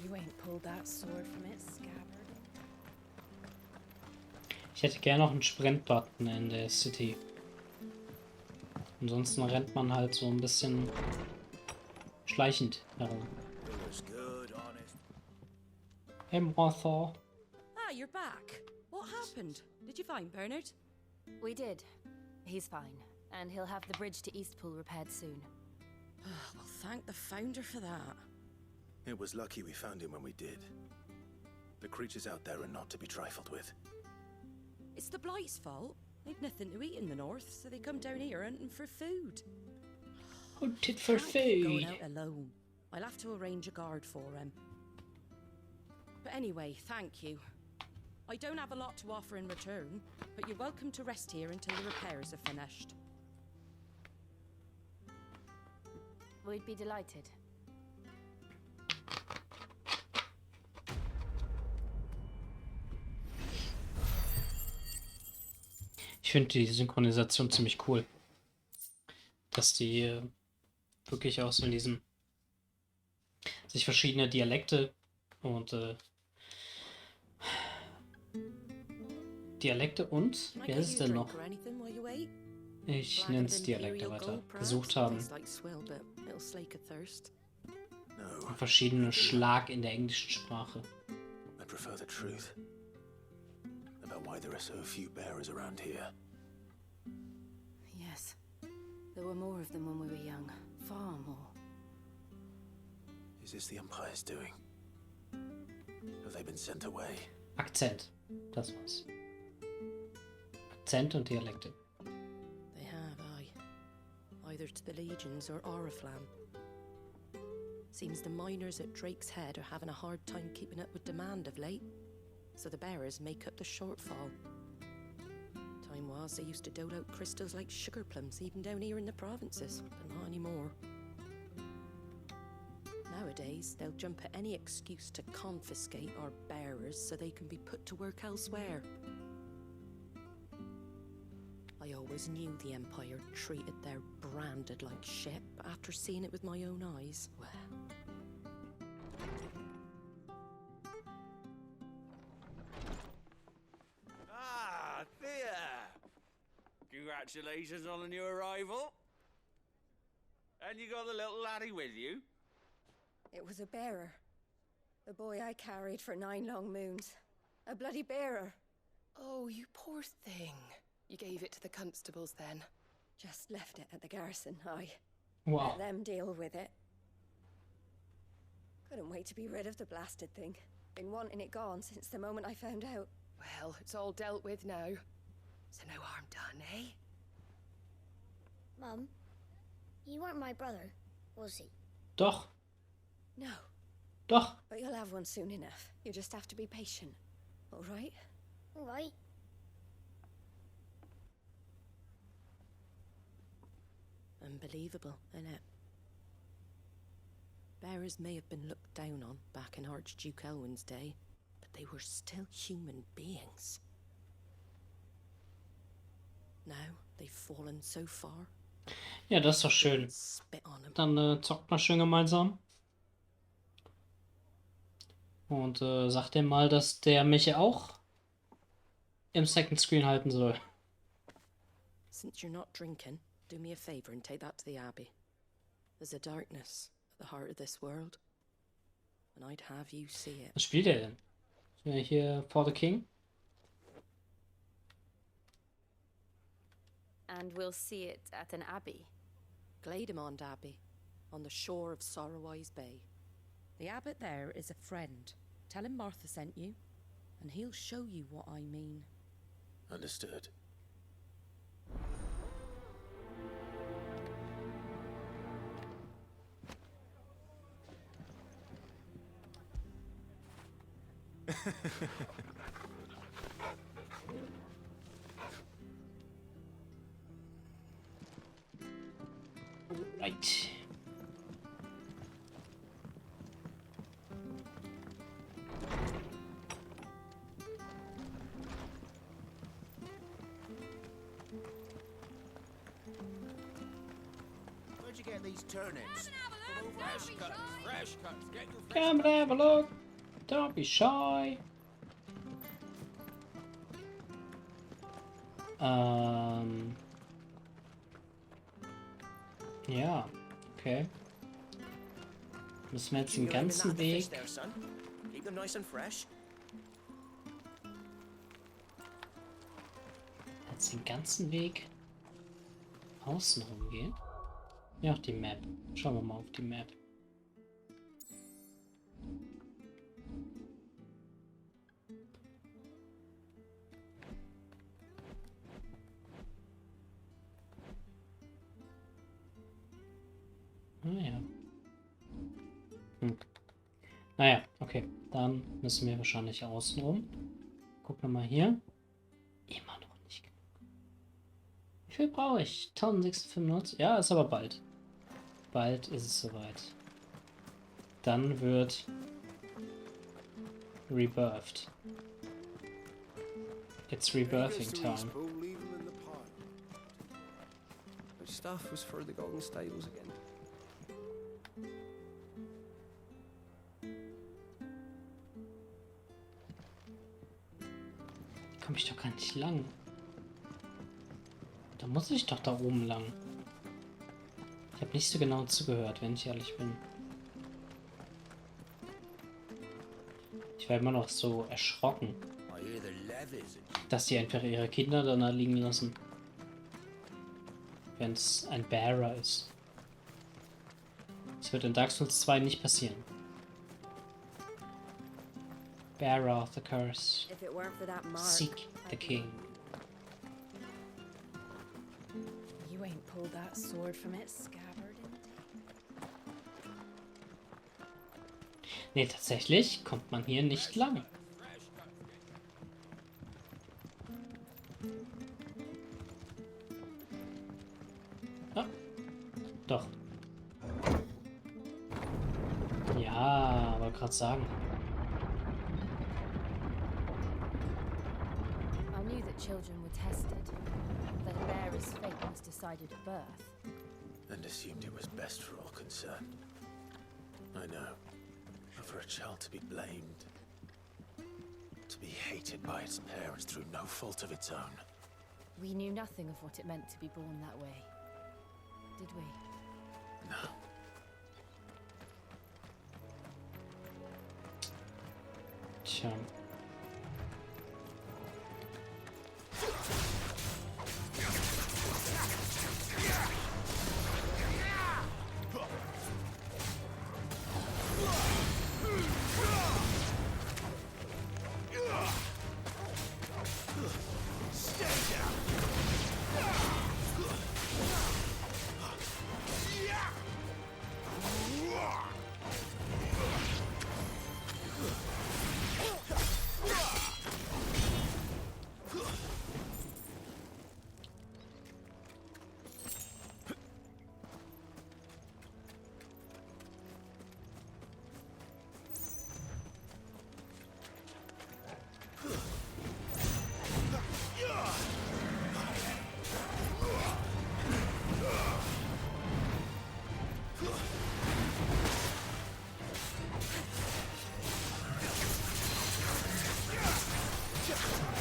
You ain't pulled that sword from its scabbard. Ich hätte gerne noch einen Sprint-Button in der City. Ansonsten rennt man halt so ein bisschen schleichend herum. It was good, honest. Hey, Martha. Ah, you're back. What happened? Did you find Bernard? We did. He's fine, and he'll have the bridge to Eastpool repaired soon. Well, thank the founder for that. It was lucky we found him when we did. The creatures out there are not to be trifled with. It's the Blight's fault. They've nothing to eat in the north, so they come down here hunting for food. Hunted for Can't keep food. going out alone. I'll have to arrange a guard for him. But anyway, thank you. I don't have a lot to offer in return, but you're welcome to rest here until the repairs are finished. We'd be delighted. Ich finde die Synchronisation ziemlich cool. Dass die wirklich auch so in diesem sich verschiedene Dialekte und wie heißt es denn noch? Ich nenne es Dialekte weiter. Gesucht haben. Und verschiedene Schlag in der englischen Sprache. I prefer the truth. About why there are so few bearers around here. Yes. There were more of them when we were young. Far more. Is this the Empire's doing? Have they been sent away? Akzent. Das war's. Akzent und Dialekte. They have, aye. Either to the legions or Oriflamme. Seems the miners at Drake's Head are having a hard time keeping up with demand of late, so the bearers make up the shortfall. Time was they used to dole out crystals like sugar plums even down here in the provinces, but not anymore. Nowadays, they'll jump at any excuse to confiscate our bearers so they can be put to work elsewhere. I always knew the Empire treated their branded like shit, but after seeing it with my own eyes, well... Ah, Thea! Congratulations on the new arrival. And you got the little laddie with you? It was a bearer. The boy I carried for 9 long moons. A bloody bearer. Oh, you poor thing. You gave it to the constables then? Just left it at the garrison, aye. Wow. Let them deal with it. Couldn't wait to be rid of the blasted thing. Been wanting it gone since the moment I found out. Well, it's all dealt with now. So no harm done, eh? Mum, he weren't my brother, was he? Doch. No. Doch. But you'll have one soon enough. You just have to be patient. All right? All right. Unbelievable, innit? Bearers may have been looked down on back in Archduke Elwin's day, but they were still human beings. Now they've fallen so far. Ja, das ist doch schön. Dann zockt mal schön gemeinsam. Und sagt dem mal, dass der mich auch im Second Screen halten soll. Since you're not drinking, do me a favor and take that to the Abbey. There's a darkness at the heart of this world, and I'd have you see it. Was spielt er denn? Ist er hier For the King? And we'll see it at an abbey. Glademond Abbey, on the shore of Sorrowwise Bay. The abbot there is a friend. Tell him Martha sent you, and he'll show you what I mean. Understood. Right. Where'd you get these turnips? Fresh cuts, fresh cuts. Get your fresh Come and have a look. Don't be shy. Ja, okay. Müssen wir jetzt den ganzen Weg... Keep them nice and fresh. Jetzt den ganzen Weg außen rumgehen? Ja, die Map. Schauen wir mal auf die Map. Naja. Naja, okay. Dann müssen wir wahrscheinlich außen rum. Gucken wir mal hier. Immer noch nicht genug. Wie viel brauche ich? 1695? Ja, ist aber bald. Bald ist es soweit. Dann wird rebirthed. It's rebirthing time. Which stuff was for the golden stables again? Komme ich doch gar nicht lang. Da muss ich doch da oben lang. Ich habe nicht so genau zugehört, wenn ich ehrlich bin. Ich war immer noch so erschrocken, dass sie einfach ihre Kinder da liegen lassen. Wenn es ein Bearer ist. Das wird in Dark Souls 2 nicht passieren. Bearer of the curse. Seek the king. You ain't pulled that sword from its scabbard. Nee, tatsächlich kommt man hier nicht lang. Ah, doch. Ja, wollte gerade sagen. I knew that children were tested, that a bearer's fate was decided at birth. And assumed it was best for all concerned. I know. But for a child to be blamed, to be hated by its parents through no fault of its own. We knew nothing of what it meant to be born that way, did we? No. Tja.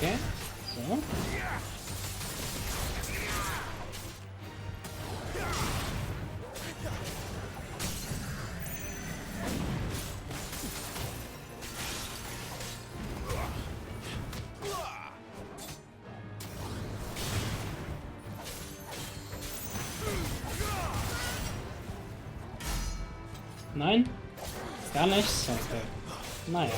Okay, so. Nein? Gar nichts? Okay. Naja.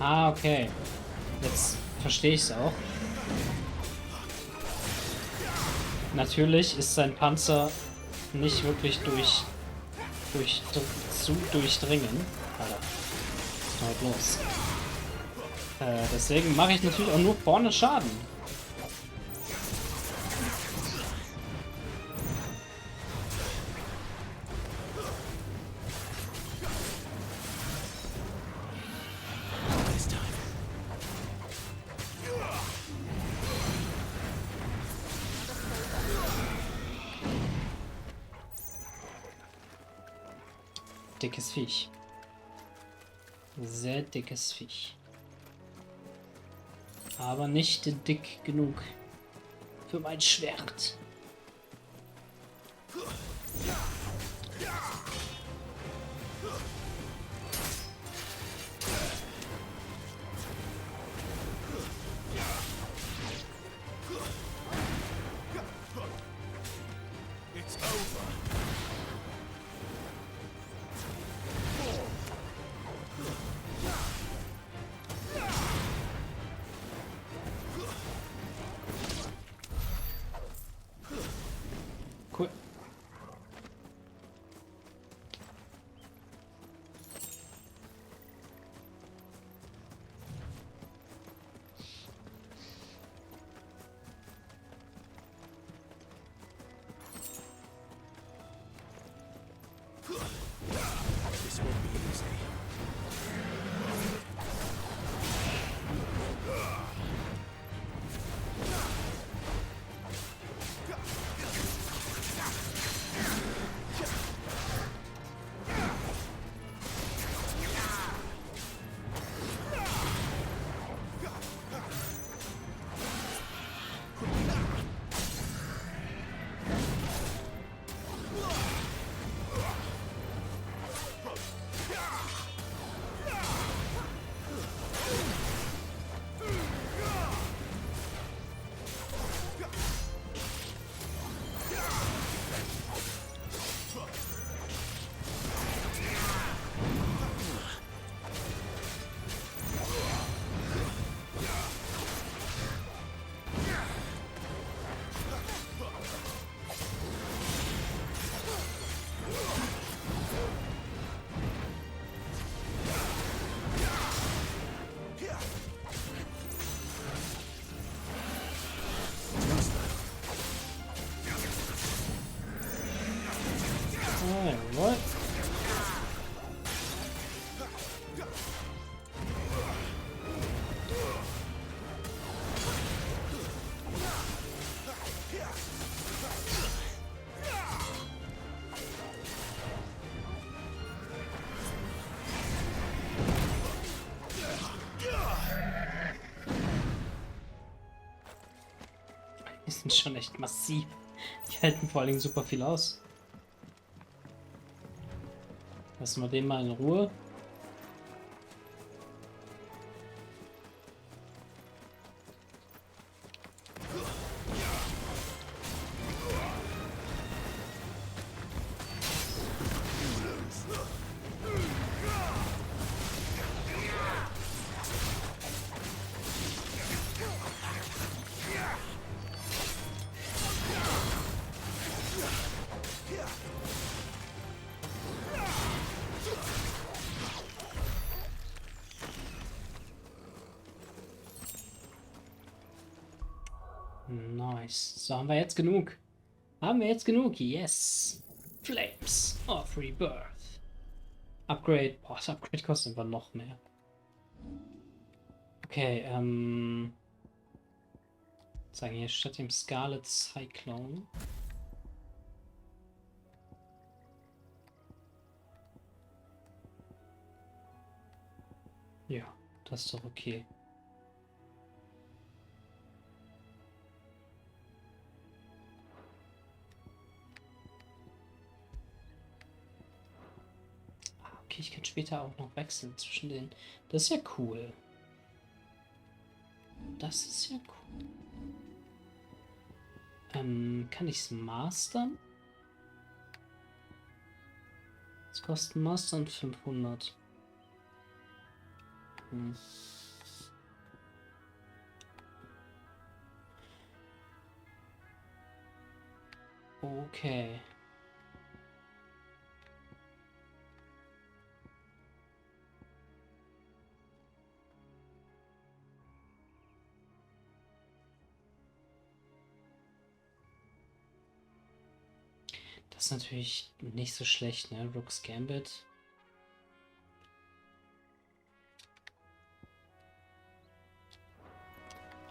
Ah, okay. Jetzt verstehe ich es auch. Natürlich ist sein Panzer nicht wirklich zu durchdringen. Alter, was ist denn heute los? Deswegen mache ich natürlich auch nur vorne Schaden. Dickes Viech. Sehr dickes Viech. Aber nicht dick genug für mein Schwert. It's over. Cool. This won't be easy. What? Die sind schon echt massiv. Die halten vor allen Dingen super viel aus. Lassen wir den mal in Ruhe. Nice. So, haben wir jetzt genug. Haben wir jetzt genug? Yes. Flames of Rebirth. Upgrade. Boah, das Upgrade kostet einfach noch mehr. Okay, sagen hier statt dem Scarlet Cyclone. Ja, das ist doch okay. Okay, ich kann später auch noch wechseln zwischen den. Das ist ja cool. Das ist ja cool. Kann ich es mastern? Es kostet Mastern 500. Okay. ist natürlich nicht so schlecht, ne? Rook's Gambit.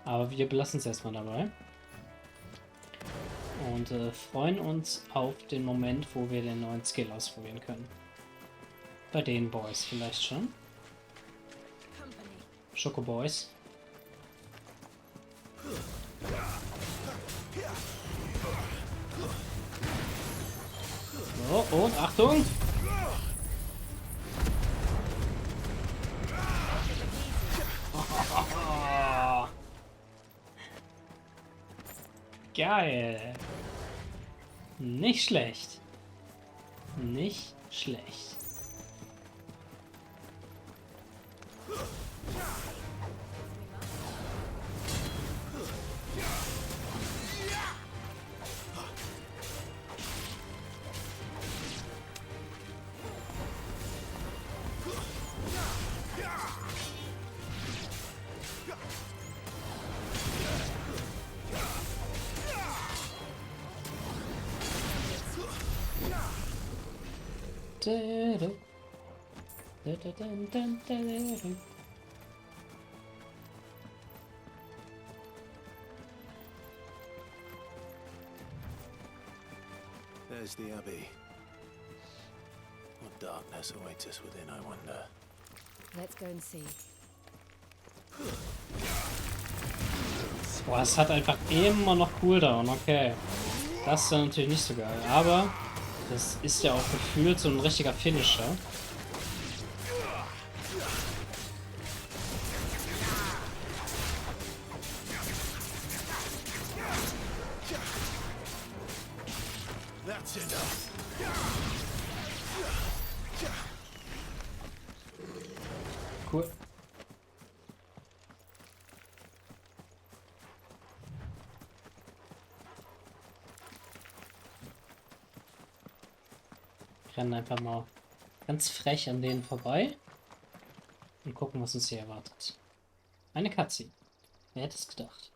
Aber wir belassen es erstmal dabei. Und freuen uns auf den Moment, wo wir den neuen Skill ausprobieren können. Bei den Boys vielleicht schon. Schoko Boys. So, und Achtung! Geil! Nicht schlecht. Nicht schlecht. There's the Abbey. What darkness awaits us within, I wonder. Let's go and see. Boah, es hat einfach immer noch Cooldown, okay. Das ist dann natürlich nicht so geil, aber das ist ja auch gefühlt so ein richtiger Finisher. Cool. Rennen einfach mal ganz frech an denen vorbei und gucken, was uns hier erwartet. Eine Cutscene. Wer hätte es gedacht?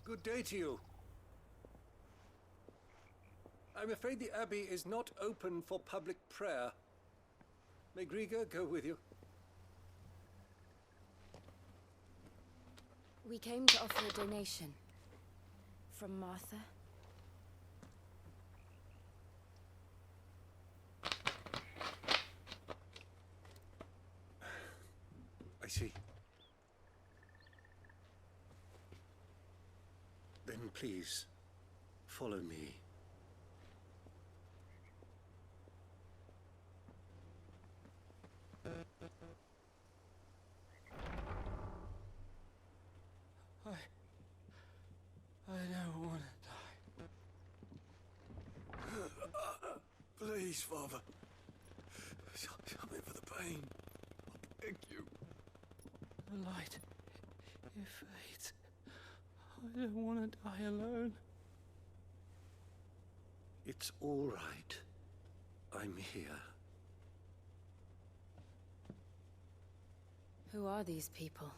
Good day to you. I'm afraid the Abbey is not open for public prayer. May Griga go with you? We came to offer a donation. From Martha. I see. Then please, follow me. I don't want to die. Please, Father. Help me for the pain. I beg you. The light, it fades. I don't want to die alone. It's all right. I'm here. Who are these people?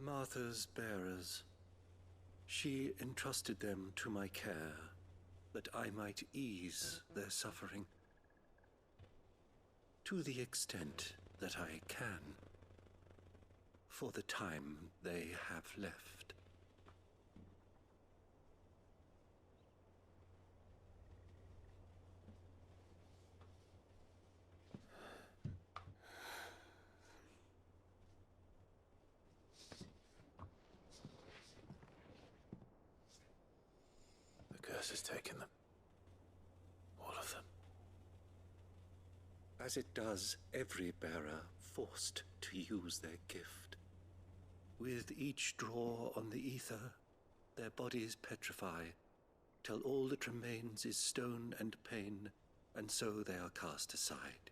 Martha's bearers. She entrusted them to my care, that I might ease their suffering. To the extent that I can. For the time they have left. The curse has taken them. All of them. As it does every bearer forced to use their gift. With each draw on the ether, their bodies petrify, till all that remains is stone and pain, and so they are cast aside.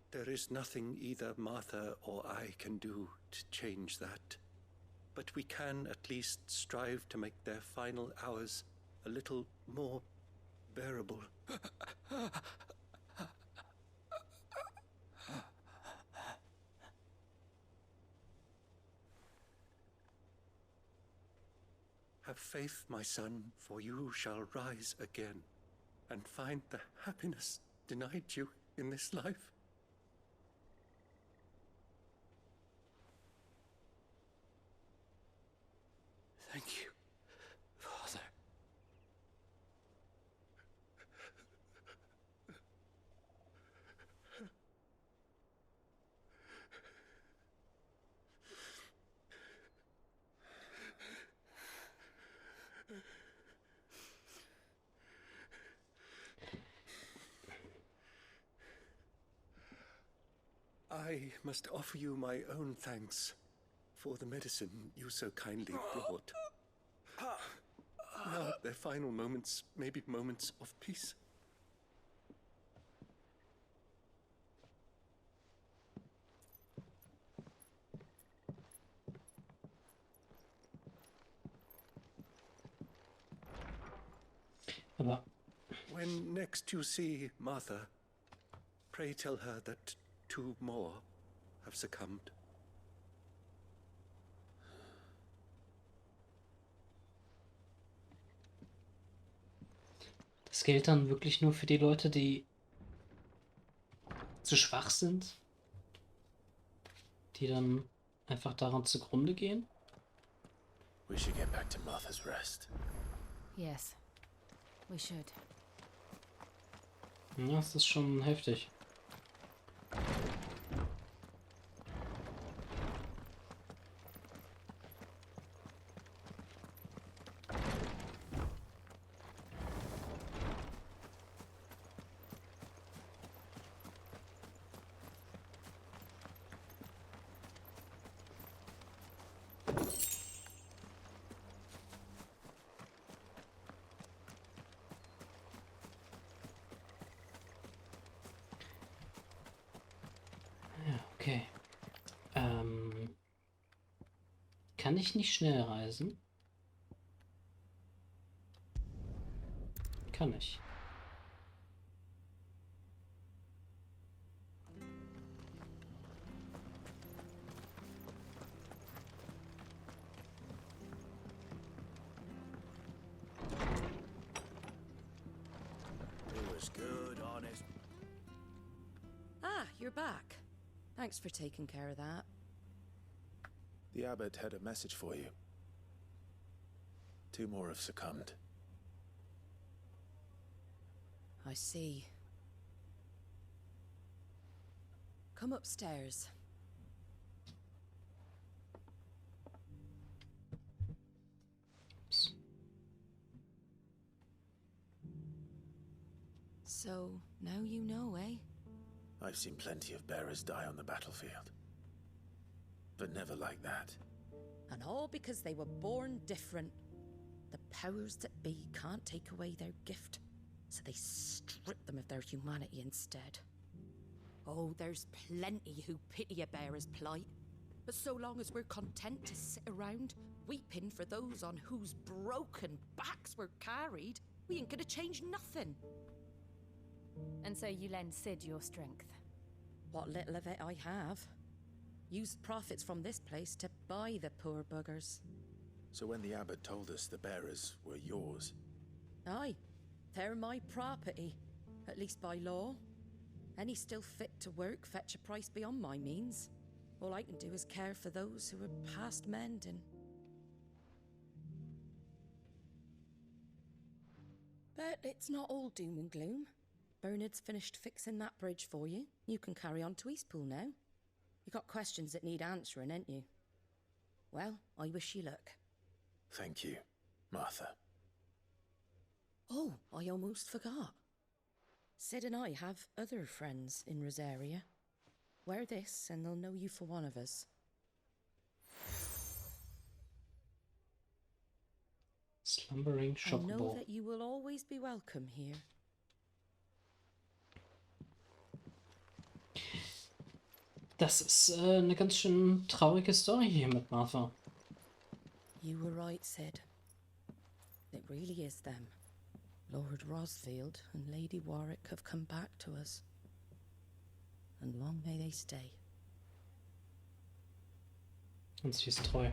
There is nothing either Martha or I can do to change that, but we can at least strive to make their final hours a little more bearable. Have faith, my son, for you shall rise again and find the happiness denied you in this life. Thank you, Father. I must offer you my own thanks for the medicine you so kindly brought. Now, their final moments may be moments of peace. Aber when next you see Martha, pray tell her that 2 more have succumbed. das gilt dann wirklich nur für die Leute, die zu schwach sind, die dann einfach daran zugrunde gehen. We should get back to Martha's rest. Yes, we should. Ja, das ist schon heftig. Okay. Kann ich nicht schnell reisen? Kann ich. It was good, honest. Ah, you're back. Thanks for taking care of that. The abbot had a message for you. 2 more have succumbed. I see. Come upstairs. So, now you know, eh? I've seen plenty of bearers die on the battlefield. But never like that. And all because they were born different. The powers that be can't take away their gift, so they strip them of their humanity instead. Oh, there's plenty who pity a bearer's plight. But so long as we're content to sit around, weeping for those on whose broken backs we're carried, we ain't gonna change nothing. And so you lend Sid your strength? What little of it I have. Used profits from this place to buy the poor buggers. So when the abbot told us the bearers were yours... Aye, they're my property, at least by law. Any still fit to work fetch a price beyond my means. All I can do is care for those who are past mending. But it's not all doom and gloom. Bernard's finished fixing that bridge for you. You can carry on to Eastpool now. You got questions that need answering, ain't you? Well, I wish you luck. Thank you, Martha. Oh, I almost forgot. Sid and I have other friends in Rosaria. Wear this and they'll know you for one of us. Slumbering I know Chocobo. that you will always be welcome here. Das ist eine ganz schön traurige Story hier mit Martha. You were right, Sid. It really is them. Lord Rosfield and Lady Warwick have come back to us. And long may they stay. Und sie ist treu.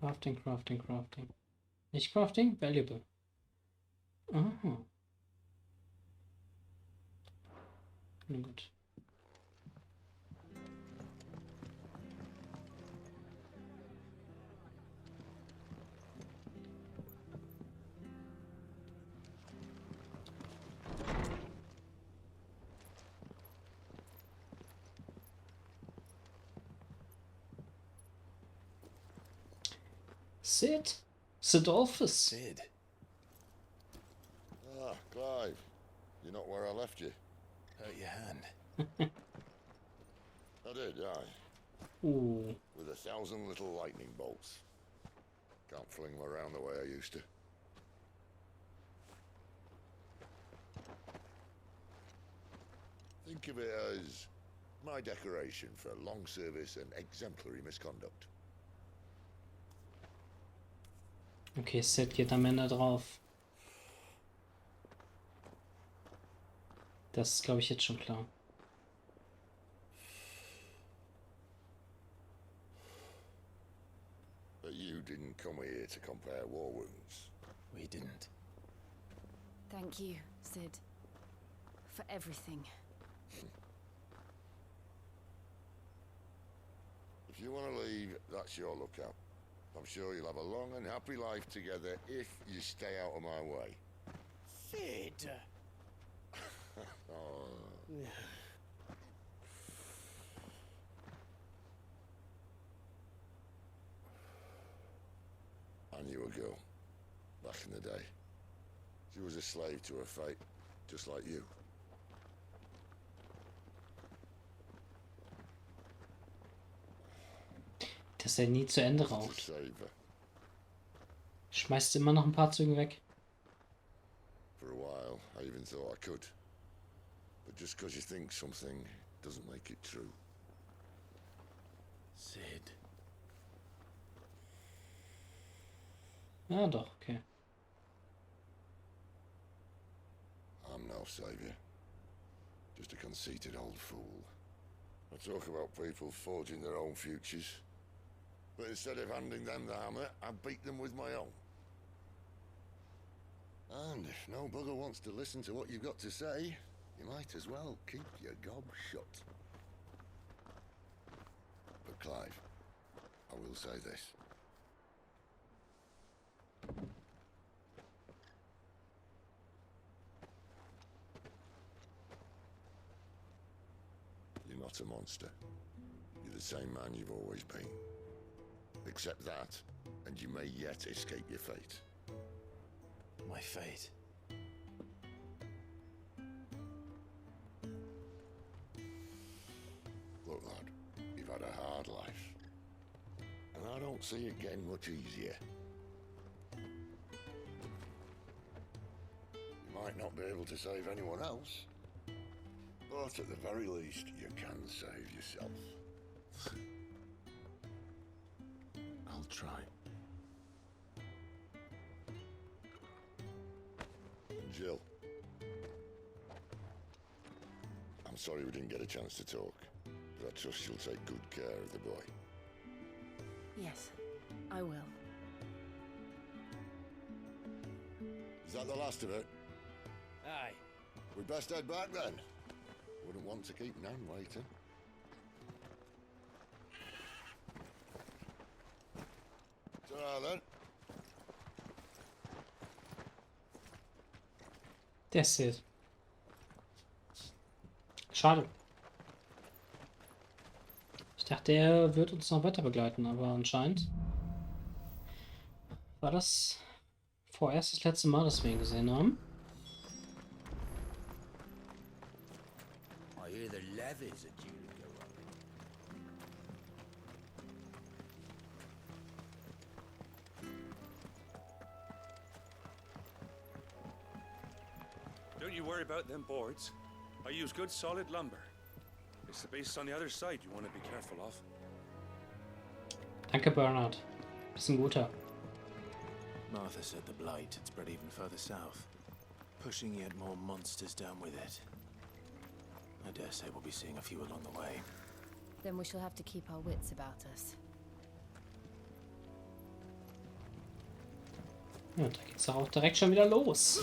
Crafting, Crafting, Crafting. Nicht Crafting? Valuable. Aha. Na gut. Sid? Sidolphus? Sid? Ah, Clive. You're not where I left you. Hurt your hand. I did, aye. Ooh. With 1,000 little lightning bolts. Can't fling them around the way I used to. Think of it as my decoration for long service and exemplary misconduct. Okay, Sid geht am Ende drauf. Das ist, glaube ich, jetzt schon klar. But you didn't come here to compare war wounds. We didn't. Thank you, Sid. For everything. If you want to leave, that's your lookout. I'm sure you'll have a long and happy life together if you stay out of my way. Sid! Oh. I knew a girl, back in the day. She was a slave to her fate, just like you. Dass er nie zu Ende raucht. Schmeißt immer noch ein paar Züge weg. For a while, I even thought I could. But just because you think something doesn't make it true. Sid. Ja, doch, okay. I'm no savior. Just a conceited old fool. I talk about people forging their own futures. But instead of handing them the hammer, I beat them with my own. And if no bugger wants to listen to what you've got to say, you might as well keep your gob shut. But Clive, I will say this. You're not a monster. You're the same man you've always been. Accept that, and you may yet escape your fate. My fate. Look, lad, you've had a hard life. And I don't see it getting much easier. You might not be able to save anyone else, but at the very least, you can save yourself. I'll try. And Jill, I'm sorry we didn't get a chance to talk, but I trust she'll take good care of the boy. Yes, I will. Is that the last of it? Aye. We'd best head back then. Wouldn't want to keep Nan waiting. Ta-ra then. Der Sid. Schade. Ich dachte, er wird uns noch weiter begleiten, aber anscheinend war das vorerst das letzte Mal, dass wir ihn gesehen haben. I hear the levies are due to go up. Don't you worry about them boards. I use good solid lumber. It's the base on the other side you want to be careful of. Danke, Bernard. Bist ein guter. Martha said the blight had spread even further south, pushing yet more monsters down with it. I dare say we'll be seeing a few along the way. Then we shall have to keep our wits about us. Ja, da geht's auch direkt schon wieder los.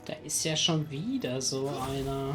Da ist ja schon wieder so einer.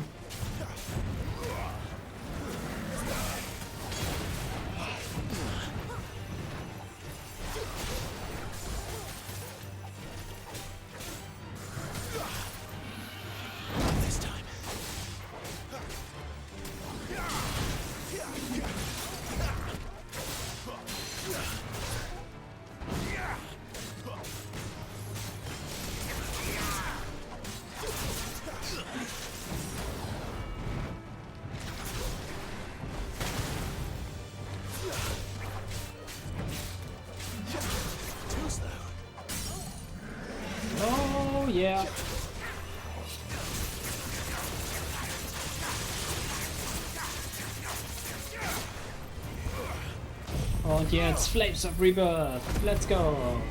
Oh yeah. Und jetzt Flames of Rebirth. Let's go.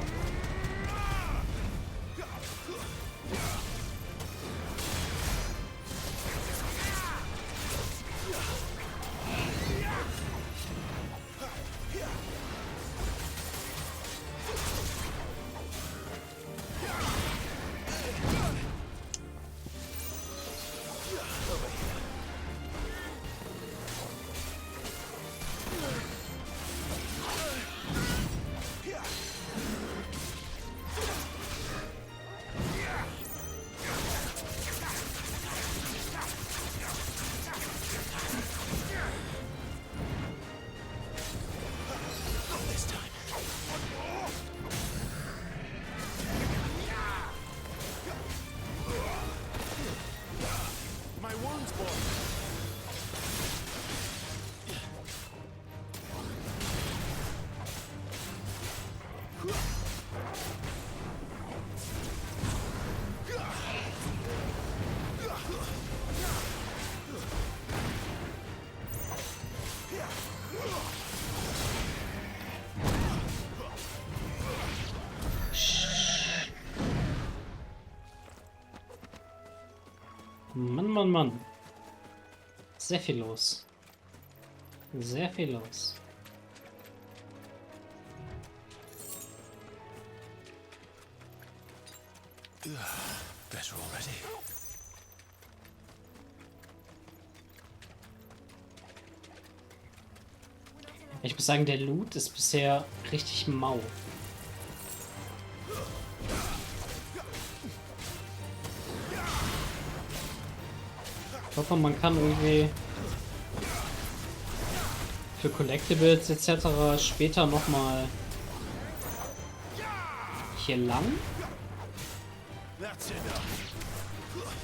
Mann, Mann, Mann. Sehr viel los. Sehr viel los. Better already. Ich muss sagen, der Loot ist bisher richtig mau. Ich hoffe, man kann irgendwie für Collectibles etc. später nochmal hier lang.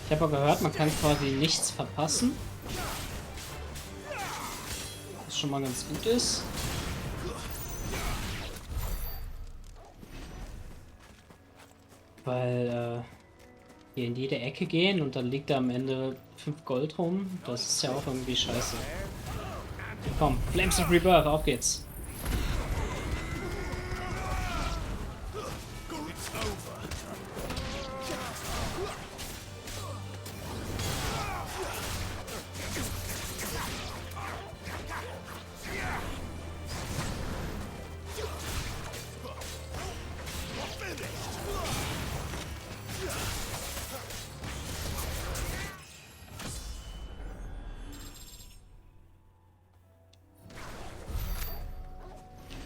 Ich habe aber gehört, man kann quasi nichts verpassen. Was schon mal ganz gut ist. Weil hier in jede Ecke gehen und dann liegt da am Ende 5 Gold rum. Das ist ja auch irgendwie scheiße. Komm, Flames of Rebirth, auf geht's.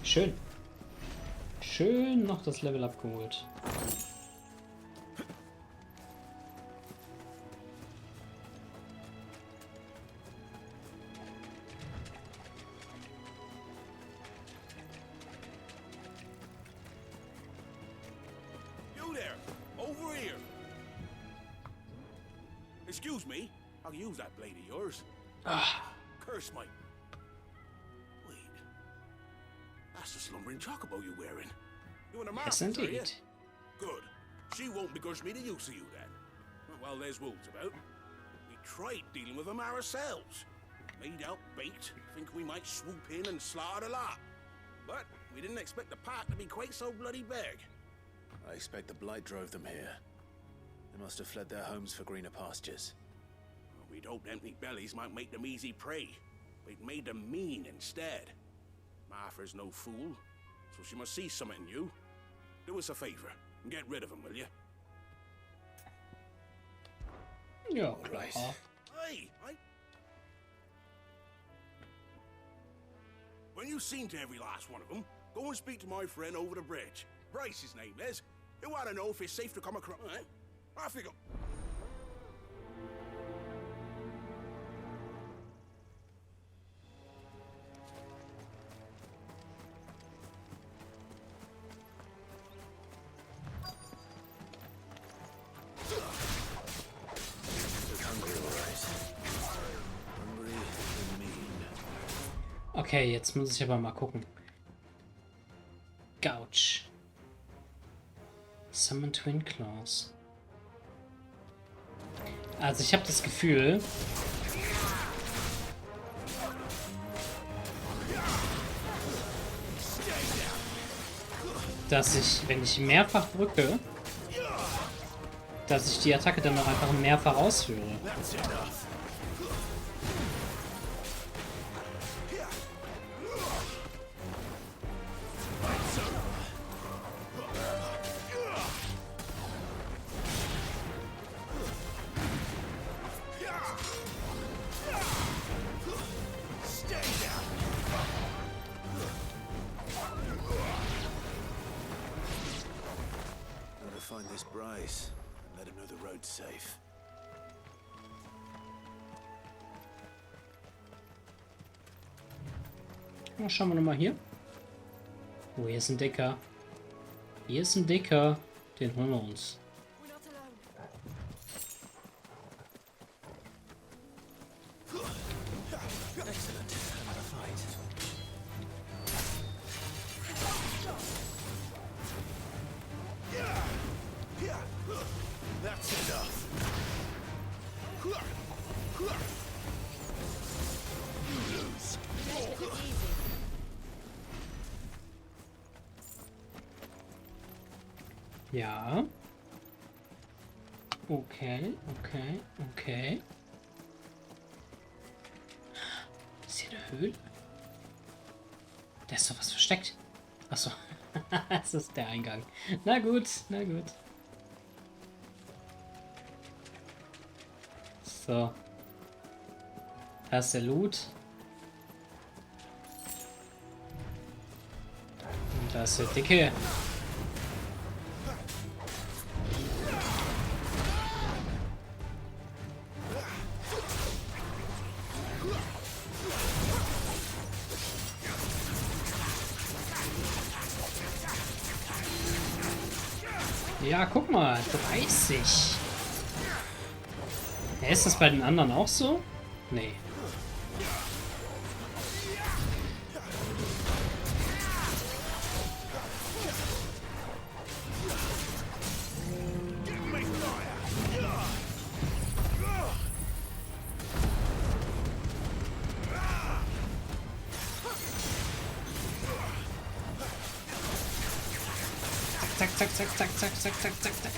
Schön. Schön noch das Level abgeholt. there! Over here! Excuse me, I can use that blade of yours. Curse my... Wait. That's the slumbering chocobo you're wearing. You and the Yes, Martins, are you? indeed. Good. She won't begrudge me the use of you then. Well, there's wolves about. We tried dealing with them ourselves. Made out bait, think we might swoop in and slaughter the lot. But we didn't expect the pack to be quite so bloody big. I expect the blight drove them here. They must have fled their homes for greener pastures. Well, we'd hoped empty bellies might make them easy prey. But it made them mean instead. Martha's no fool, so she must see something in you. Do us a favor and get rid of them, will you? Yeah, right. Hey, when you've seen to every last one of them, go and speak to my friend over the bridge. Bryce, his name is. He'll want to know if it's safe to come across. Right? Off you go. Okay, jetzt muss ich aber mal gucken. Gouch. Summon Twin Claws. Also ich habe das Gefühl, dass ich, wenn ich mehrfach drücke, dass ich die Attacke dann noch einfach mehrfach ausführe. Find this Bryce and let him know the road's safe. Na, schauen wir nochmal hier. Oh, hier ist ein Dicker. Hier ist ein Dicker. Den holen wir uns. Ja. Okay, okay, okay. Ist hier eine Höhle? Da ist doch was versteckt. Achso. Das ist der Eingang. Na gut, na gut. So. Da ist der Loot. Und da ist der Dicke. Ja, guck mal, 30. Ja, ist das bei den anderen auch so? Nee. Zack, zack, zack, zack, zack, zack, zack, zack, zack.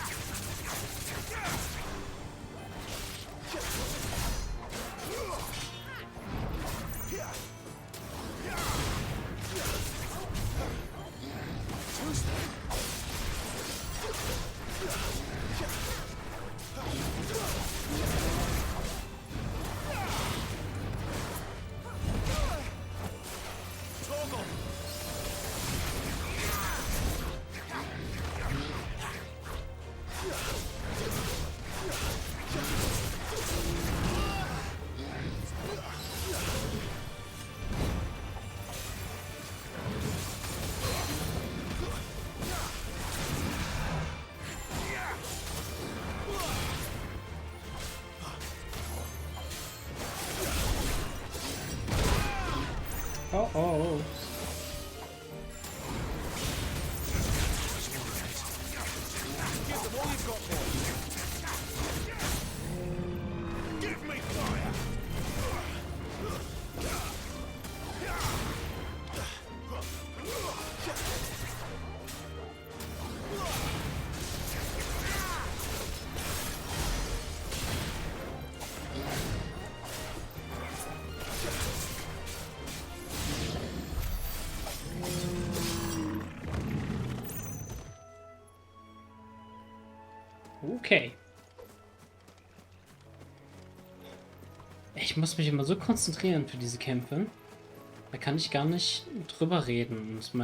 Okay. Ich muss mich immer so konzentrieren für diese Kämpfe. Da kann ich gar nicht drüber reden und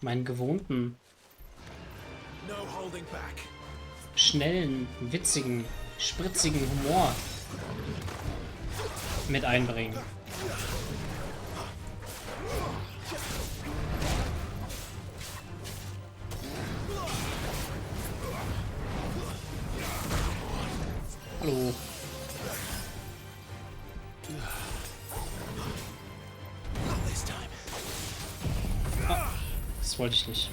meinen gewohnten, schnellen, witzigen, spritzigen Humor mit einbringen. Hallo. Ah, das wollte ich nicht.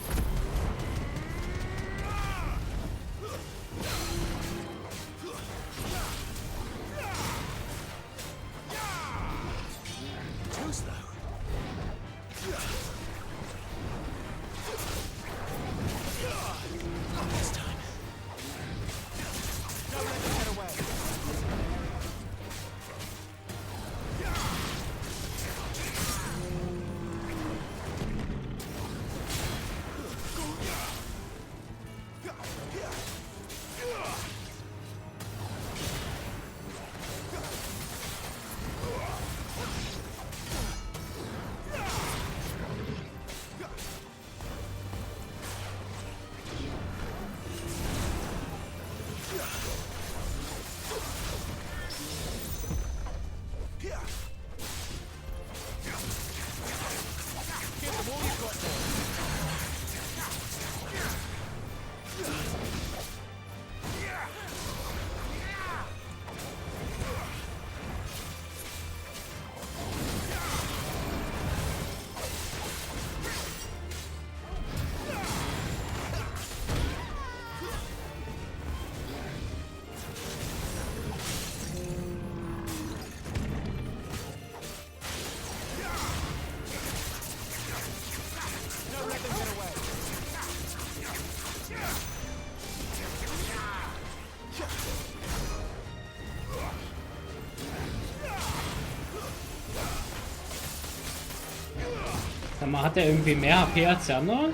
Sag mal, hat der irgendwie mehr HP als der andere?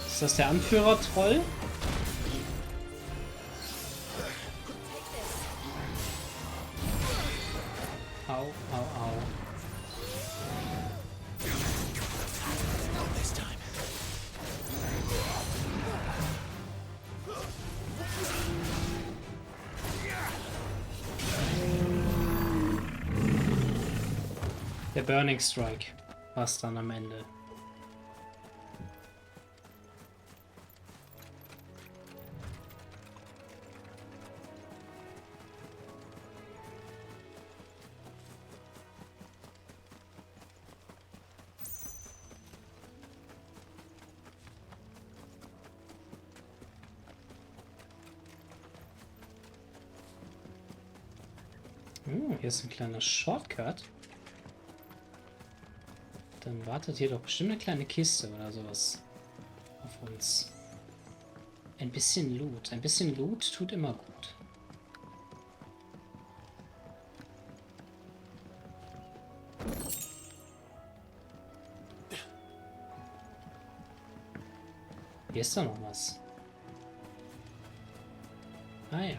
Ist das der Anführer-Troll? Au, au, au. Der Burning Strike war's dann am Ende. Hier ist ein kleiner Shortcut. Dann wartet hier doch bestimmt eine kleine Kiste oder sowas auf uns. Ein bisschen Loot. Ein bisschen Loot tut immer gut. Hier ist doch noch was. Ah ja.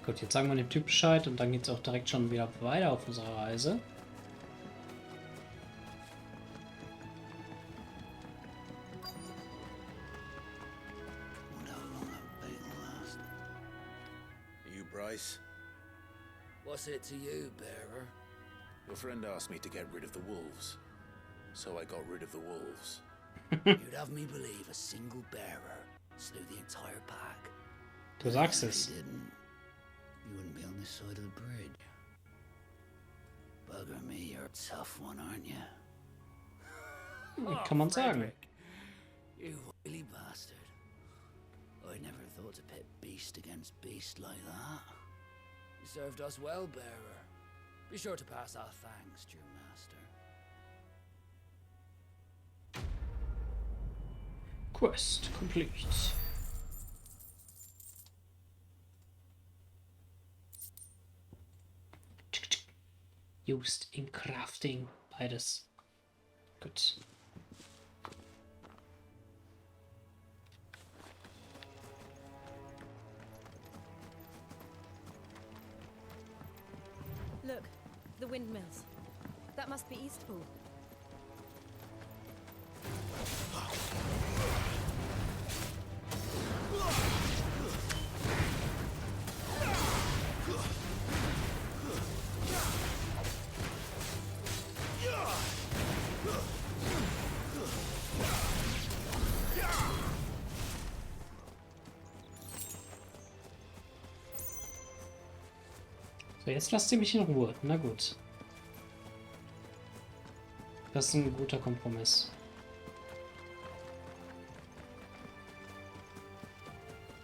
Gut, jetzt sagen wir dem Typ Bescheid und dann geht es auch direkt schon wieder weiter auf unserer Reise. You, Bryce? What's it to you, bearer? Your friend asked me to get rid of the wolves, so I got rid of the wolves. You'd have me believe a single bearer slew the entire pack. Du sagst es. You wouldn't be on this side of the bridge. Bugger me, you're a tough one, aren't you? Kann man sagen. You wily bastard. I never thought to pit beast against beast like that. You served us well, bearer. Be sure to pass our thanks to your master. Quest complete. Used in Crafting. Beides. Gut. Look, the windmills. That must be Eastpool. So, jetzt lasst ihr mich in Ruhe. Na gut. Das ist ein guter Kompromiss.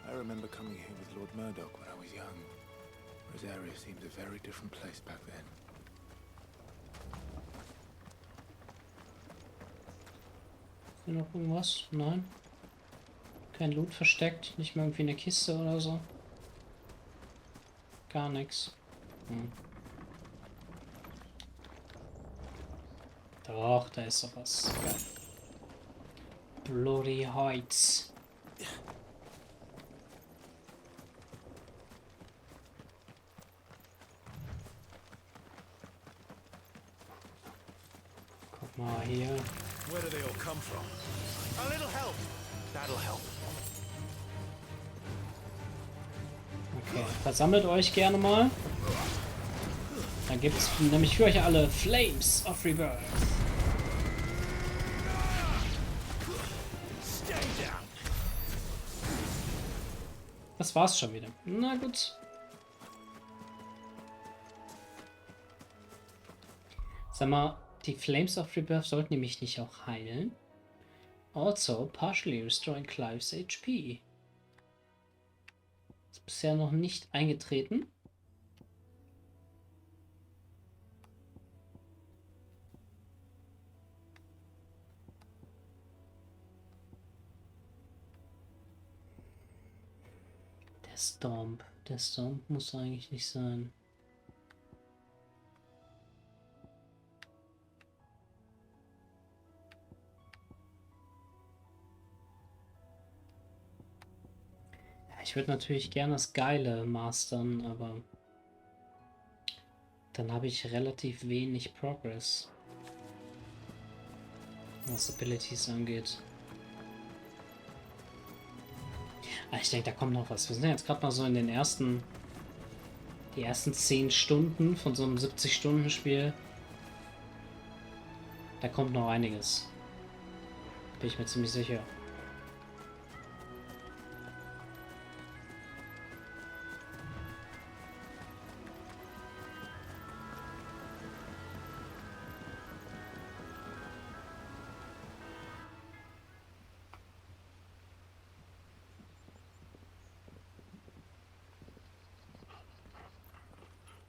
I remember coming here with Lord Murdoch when I was young. Rosaria seemed a very different place back then. Ist hier noch irgendwas? Nein. Kein Loot versteckt. Nicht mal irgendwie eine Kiste oder so. Gar nichts. Doch, da ist doch was. Geil. Bloody Heights. Guck mal hier. Where do they all come from? A little help. That'll help. Okay, versammelt euch gerne mal. Dann gibt es nämlich für euch alle Flames of Rebirth. Das war's schon wieder. Na gut. Sag mal, die Flames of Rebirth sollten nämlich nicht auch heilen. Also partially restoring Clive's HP. Ist bisher noch nicht eingetreten. Der Stomp muss eigentlich nicht sein. Ja, ich würde natürlich gerne das Geile mastern, aber dann habe ich relativ wenig Progress, was Abilities angeht. Ich denke, da kommt noch was. Wir sind jetzt gerade mal so in den die ersten 10 Stunden von so einem 70-Stunden-Spiel. Da kommt noch einiges. Bin ich mir ziemlich sicher.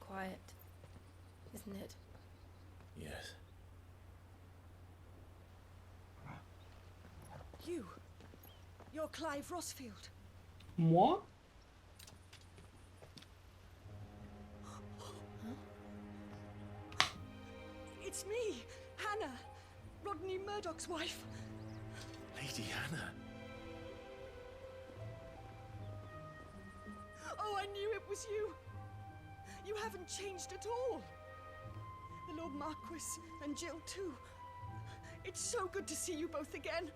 Quiet, isn't it? Yes. You're Clive Rossfield. Moi? It's me, Hannah, Rodney Murdoch's wife. Lady Hannah. Oh, I knew it was you. You haven't changed at all. The Lord Marquis and Jill too. It's so good to see you both again.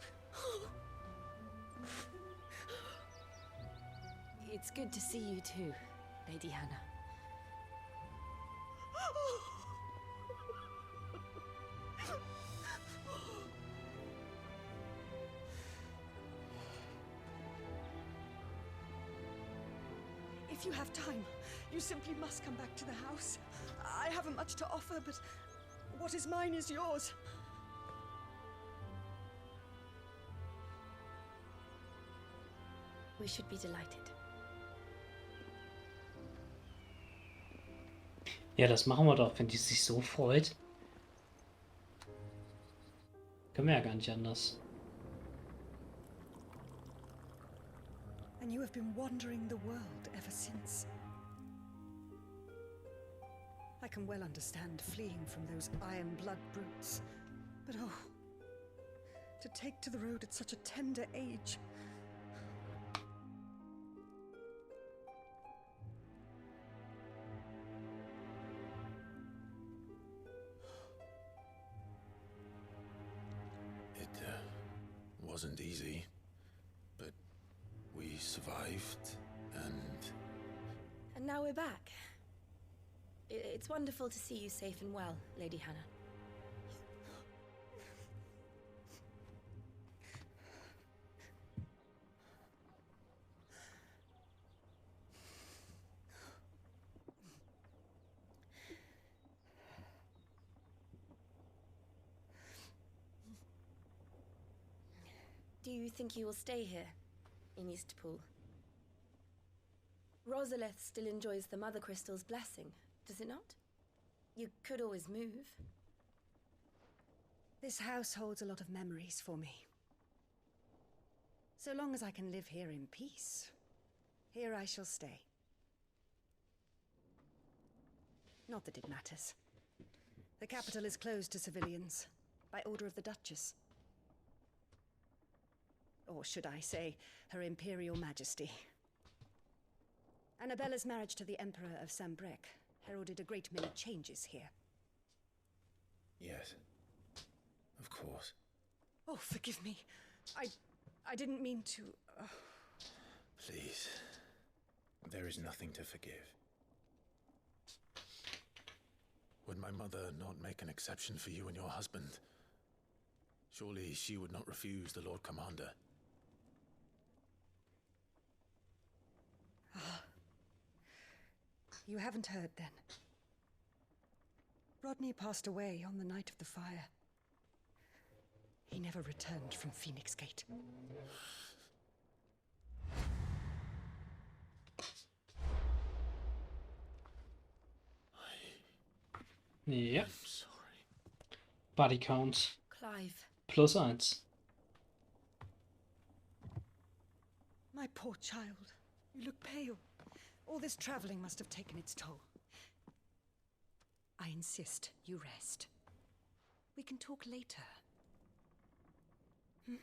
It's good to see you too, Lady Hannah. If you have time, you simply must come back to the house. I haven't much to offer, but what is mine is yours. We should be delighted. Ja, das machen wir doch, wenn die sich so freut. Können wir ja gar nicht anders. And you have been wandering the world ever since. I can well understand fleeing from those iron blood brutes. But oh, to take to the road at such a tender age. wasn't easy, but we survived, and... And now we're back. It's wonderful to see you safe and well, Lady Hannah. Do you think you will stay here, in Eastpool? Rosalith still enjoys the Mother Crystal's blessing, does it not? You could always move. This house holds a lot of memories for me. So long as I can live here in peace, here I shall stay. Not that it matters. The capital is closed to civilians, by order of the Duchess. Or should I say, Her Imperial Majesty. Annabella's marriage to the Emperor of Sambrec heralded a great many changes here. Yes, of course. Oh, forgive me. I didn't mean to... Please, there is nothing to forgive. Would my mother not make an exception for you and your husband? Surely she would not refuse the Lord Commander. You haven't heard, then. Rodney passed away on the night of the fire. He never returned from Phoenix Gate. Ja. Body Count. Clive. +1. My poor child. You look pale. All this traveling must have taken its toll. I insist you rest. We can talk later. Hmm?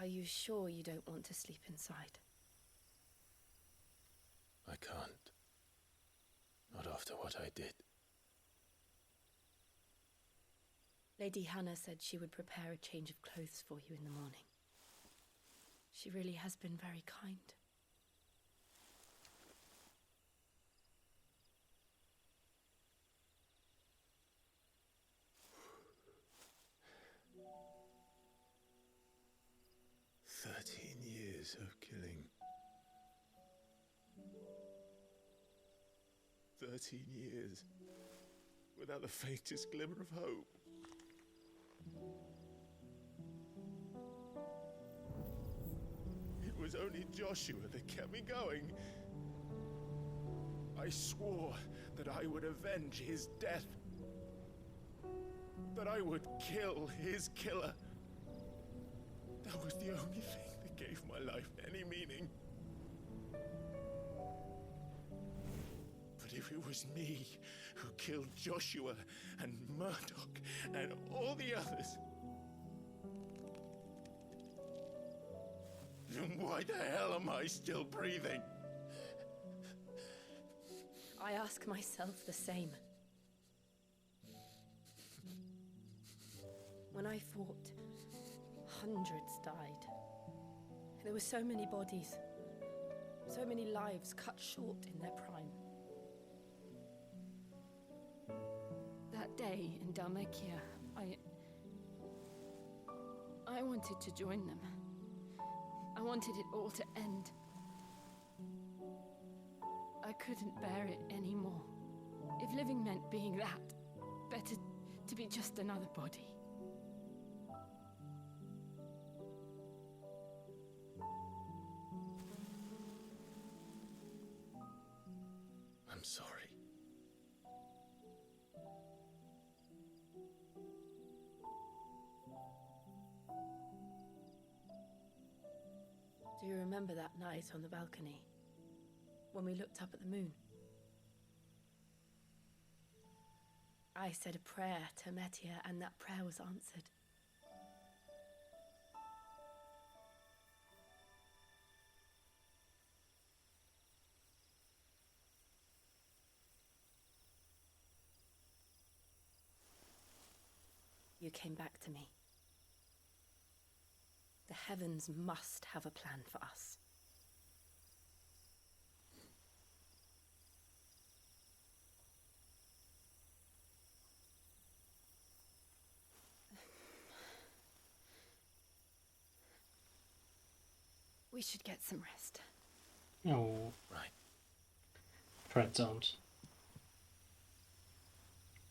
Are you sure you don't want to sleep inside? I can't. Not after what I did. Lady Hannah said she would prepare a change of clothes for you in the morning. She really has been very kind. Years of killing. 13 years without the faintest glimmer of hope. It was only Joshua that kept me going. I swore that I would avenge his death. That I would kill his killer. That was the only thing that gave my life any meaning. But if it was me who killed Joshua and Murdoch and all the others, then why the hell am I still breathing? I ask myself the same. When I fought, hundreds died. There were so many bodies, so many lives cut short in their prime. That day in Dalmekia, I wanted to join them. I wanted it all to end. I couldn't bear it anymore. If living meant being that, better to be just another body. I'm sorry. Do you remember that night on the balcony, when we looked up at the moon? I said a prayer to Metia, and that prayer was answered. you came back to me. The heavens must have a plan for us. We should get some rest. Oh. Right. Fred don't.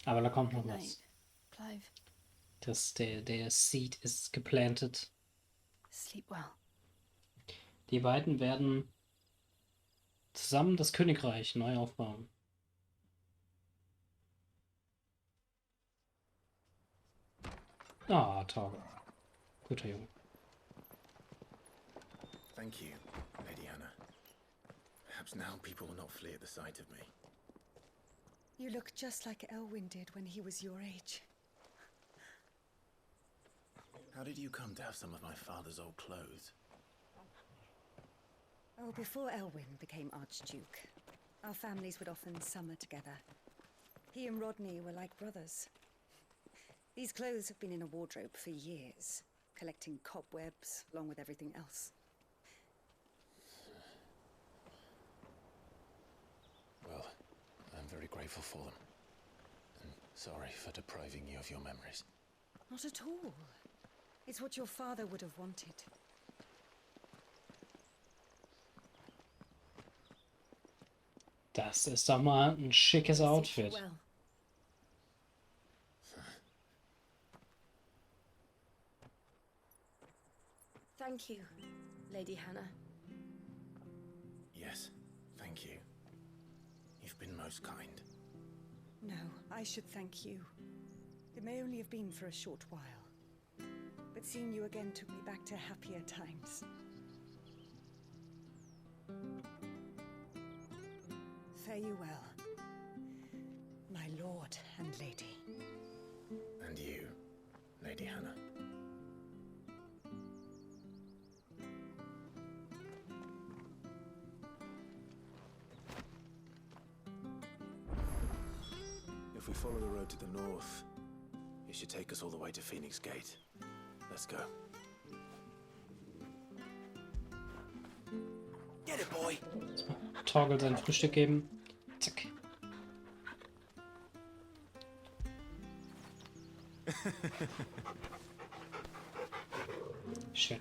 Aber da kommt noch Good was. night, Clive. Der Seed ist geplantet. Sleep well. Die beiden werden zusammen das Königreich neu aufbauen. Ah, Torge. Guter Junge. Thank you, Lady Hannah. Perhaps now people will not flee at the sight of me. You look just like Elwyn did when he was your age. How did you come to have some of my father's old clothes? Oh, before Elwyn became Archduke, our families would often summer together. He and Rodney were like brothers. These clothes have been in a wardrobe for years, collecting cobwebs along with everything else. Well, I'm very grateful for them. And sorry for depriving you of your memories. Not at all. It's what your father would have wanted. Das ist doch mal ein schickes Outfit. Well. Thank you, Lady Hannah. Yes, thank you. You've been most kind. No, I should thank you. It may only have been for a short while, but seeing you again took me back to happier times. Fare you well, my lord and lady. And you, Lady Hannah. If we follow the road to the north, it should take us all the way to Phoenix Gate. Let's go. Get it, boy. Torgel sein Frühstück geben. Zack. Schön.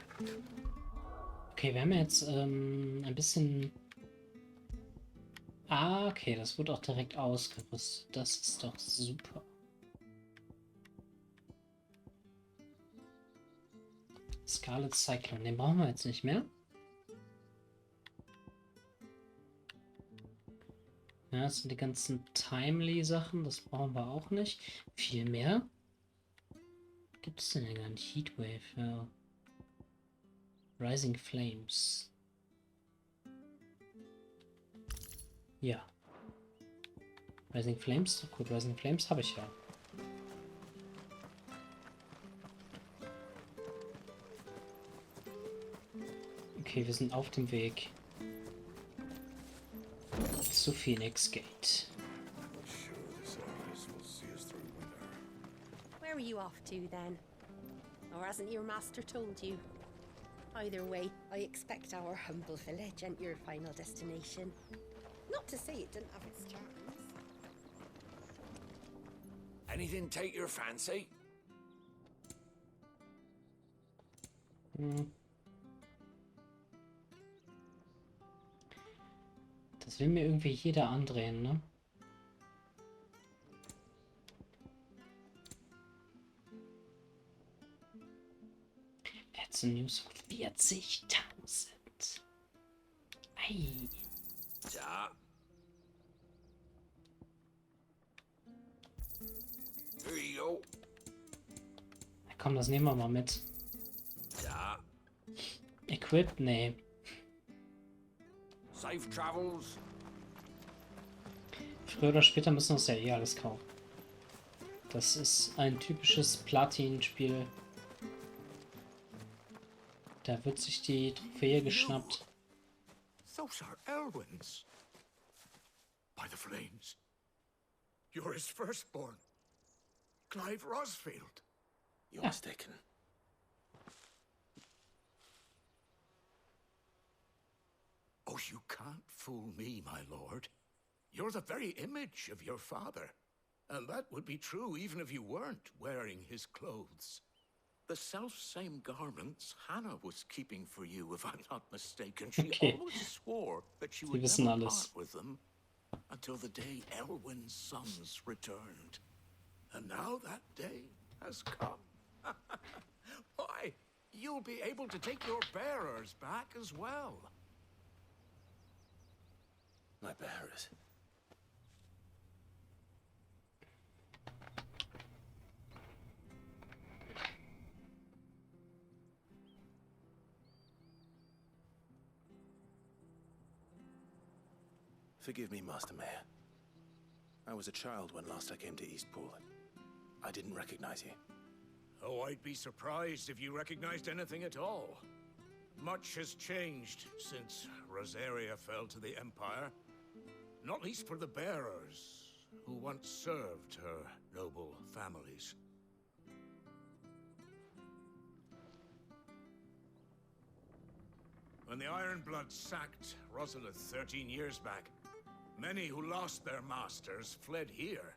Okay, wir haben jetzt ein bisschen... Ah, okay, das wurde auch direkt ausgerüstet. Das ist doch super. Scarlet Cyclone, den brauchen wir jetzt nicht mehr. Ja, das sind die ganzen Timely-Sachen, das brauchen wir auch nicht. Viel mehr gibt es denn ja gar nicht. Heatwave, ja. Rising Flames. Ja. Rising Flames, gut, Rising Flames habe ich ja. Okay, wir sind auf dem Weg zu Phoenix Gate. Where are you off to then? Or hasn't your master told you? Either way, I expect our humble village ain't your final destination. Not to say it didn't have its charms. Anything take your fancy? Das will mir irgendwie jeder andrehen, ne? Jetzt ein News von 40.000. Ei. Ja. Here you go. Komm, das nehmen wir mal mit. Ja. Equip? Nee. Safe travels. Früher oder später müssen wir uns ja eh alles kaufen. Das ist ein typisches Platin-Spiel. Da wird sich die Trophäe geschnappt. Those are Elwyn's. By the flames. You're his firstborn. Clive Rosfield. You're mistaken. Oh, you can't fool me, my lord. You're the very image of your father. And that would be true even if you weren't wearing his clothes. The self-same garments Hannah was keeping for you, if I'm not mistaken. She always swore that she would never part with them until the day Elwyn's sons returned. And now that day has come. Why, you'll be able to take your bearers back as well. My bearers? Forgive me, Master Mayor. I was a child when last I came to Eastpool. I didn't recognize you. Oh, I'd be surprised if you recognized anything at all. Much has changed since Rosaria fell to the Empire. Not least for the bearers, who once served her noble families. When the Ironbloods sacked Rosalith 13 years back, many who lost their masters fled here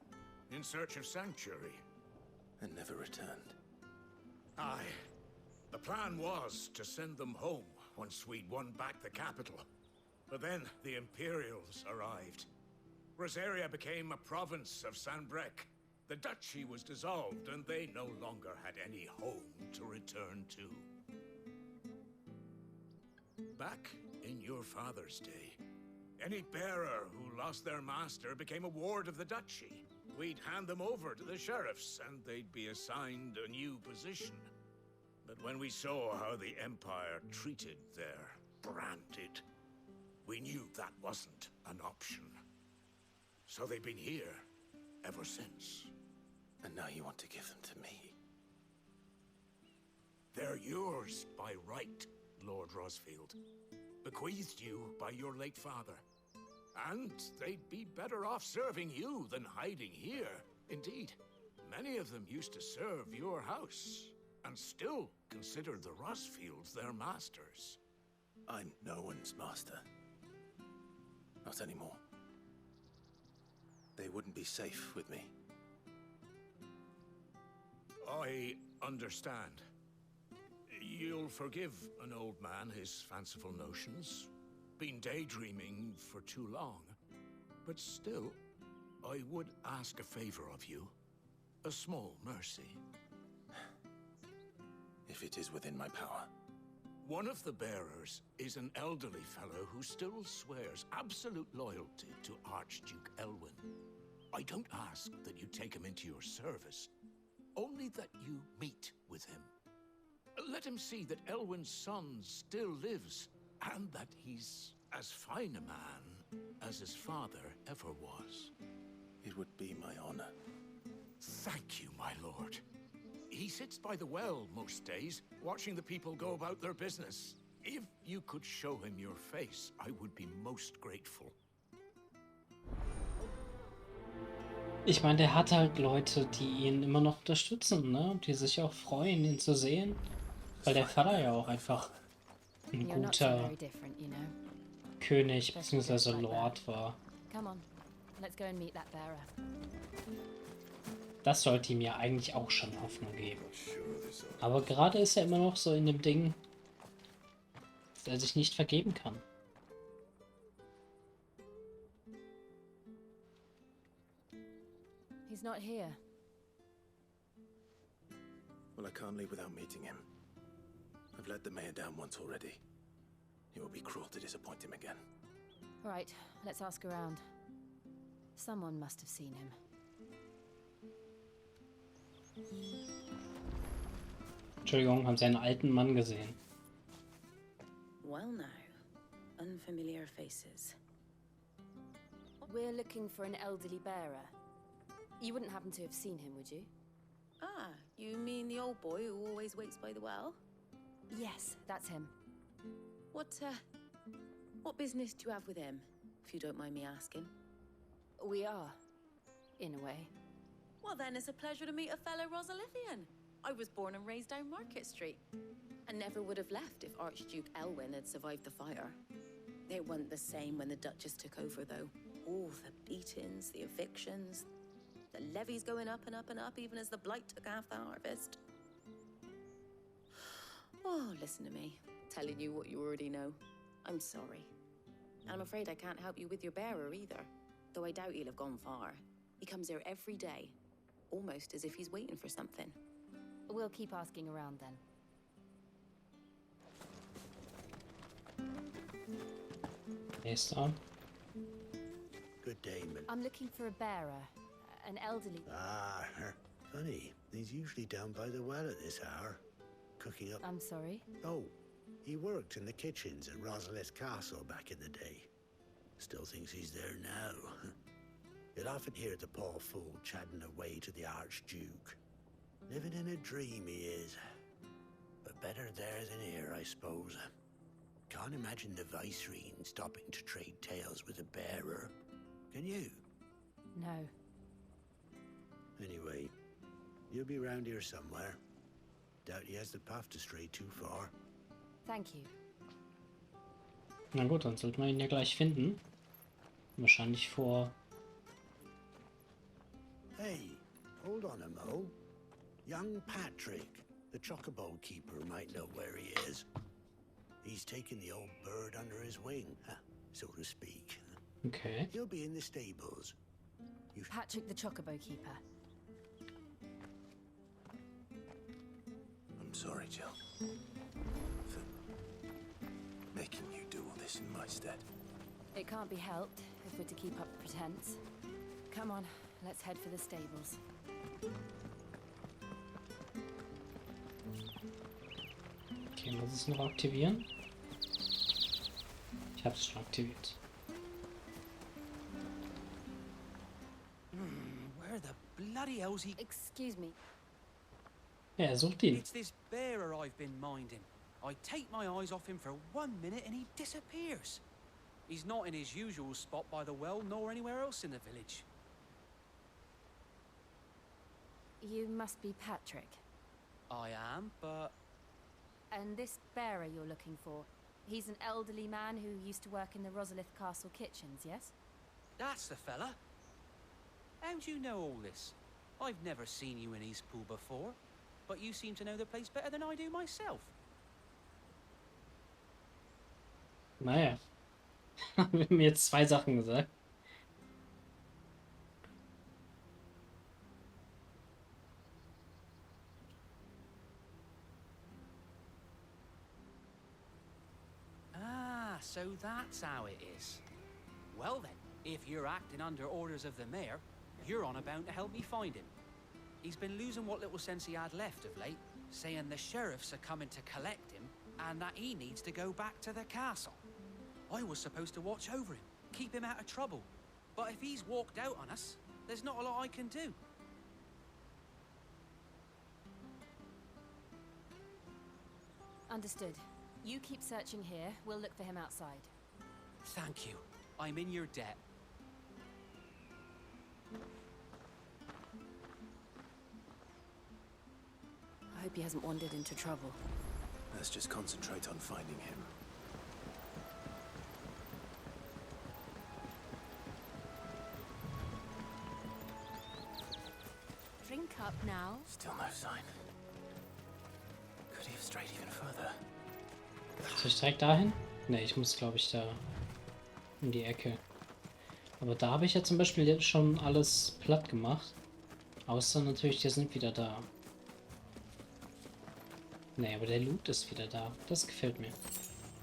in search of sanctuary. And never returned. Aye. The plan was to send them home once we'd won back the capital. But then the Imperials arrived. Rosaria became a province of Sanbreque. The duchy was dissolved, and they no longer had any home to return to. Back in your father's day, any bearer who lost their master became a ward of the duchy. We'd hand them over to the sheriffs, and they'd be assigned a new position. But when we saw how the Empire treated their branded, we knew that wasn't an option. So they've been here ever since. And now you want to give them to me? They're yours by right, Lord Rosfield. Bequeathed you by your late father. And they'd be better off serving you than hiding here. Indeed, many of them used to serve your house, and still consider the Rosfields their masters. I'm no one's master. Not anymore. They wouldn't be safe with me. I understand. You'll forgive an old man his fanciful notions. Been daydreaming for too long. But still, I would ask a favor of you. A small mercy. If it is within my power. One of the bearers is an elderly fellow who still swears absolute loyalty to Archduke Elwyn. I don't ask that you take him into your service, only that you meet with him. Let him see that Elwyn's son still lives, and that he's as fine a man as his father ever was. It would be my honor. Thank you, my lord. He sits by the well most days, watching the people go about their business. If you could show him your face, I would be most grateful. Ich meine, der hat halt Leute, die ihn immer noch unterstützen, ne? Und die sich auch freuen, ihn zu sehen. Weil der Vater ja auch einfach ein guter König bzw. Lord war. Das sollte ihm ja eigentlich auch schon Hoffnung geben. Aber gerade ist er immer noch so in dem Ding, dass er sich nicht vergeben kann. He's not here. Well, I can't leave without meeting him. I've let the mayor down once already. It would be cruel to disappoint him again. Right, let's ask around. Someone must have seen him. Entschuldigung, haben Sie einen alten Mann gesehen? Well now, unfamiliar faces. We're looking for an elderly bearer. You wouldn't happen to have seen him, would you? Ah, you mean the old boy who always waits by the well? Yes, that's him. What business do you have with him, if you don't mind me asking? We are, in a way. Well then, it's a pleasure to meet a fellow Rosalithian. I was born and raised down Market Street. And never would have left if Archduke Elwyn had survived the fire. It wasn't the same when the Duchess took over, though. All the beatings, the evictions, the levies going up and up and up, even as the blight took half the harvest. Oh, listen to me, telling you what you already know. I'm sorry. And I'm afraid I can't help you with your bearer either, though I doubt he'll have gone far. He comes here every day, almost as if he's waiting for something. We'll keep asking around then. Nächster. Good day, man. I'm looking for a bearer, an elderly... Ah, funny. He's usually down by the well at this hour, cooking up... I'm sorry? Oh, he worked in the kitchens at Rosalith Castle back in the day. Still thinks he's there now. You'll often hear the poor fool chatting away to the Archduke. Living in a dream he is. But better there than here, I suppose. Can't imagine the Viceroy stopping to trade tales with a bearer. Can you? No. Anyway, you'll be round here somewhere. Doubt he has the path to stray too far. Thank you. Na gut, dann sollten wir ihn ja gleich finden. Wahrscheinlich vor... Hey, hold on a mo. Young Patrick, the chocobo keeper, might know where he is. He's taken the old bird under his wing, so to speak. Okay. He'll be in the stables. Patrick the chocobo keeper. I'm sorry, Jill, for making you do all this in my stead. It can't be helped if we're to keep up pretense. Come on, let's head for the stables. Okay, muss ich es noch aktivieren? Ich habe es schon aktiviert. Where the bloody hell's he? Excuse me. Ja, er sucht ihn. It's this bearer I've been minding. I take my eyes off him for 1 minute and he disappears. He's not in his usual spot by the well, nor anywhere else in the village. You must be Patrick. I am, but... And this bearer you're looking for, he's an elderly man who used to work in the Rosalith Castle kitchens, yes? That's the fella. How do you know all this? I've never seen you in Eastpool before, but you seem to know the place better than I do myself. Naja. Haben mir jetzt 2 Sachen gesagt. So that's how it is. Well then, if you're acting under orders of the mayor, you're on about to help me find him. He's been losing what little sense he had left of late, saying the sheriffs are coming to collect him, and that he needs to go back to the castle. I was supposed to watch over him, keep him out of trouble. But if he's walked out on us, there's not a lot I can do. Understood. You keep searching here, we'll look for him outside. Thank you. I'm in your debt. I hope he hasn't wandered into trouble. Let's just concentrate on finding him. Drink up now. Still no sign. Could he have strayed even further? Soll ich direkt dahin? Ne, ich muss, glaube ich, da um die Ecke. Aber da habe ich ja zum Beispiel jetzt schon alles platt gemacht. Außer natürlich, die sind wieder da. Ne, aber der Loot ist wieder da. Das gefällt mir.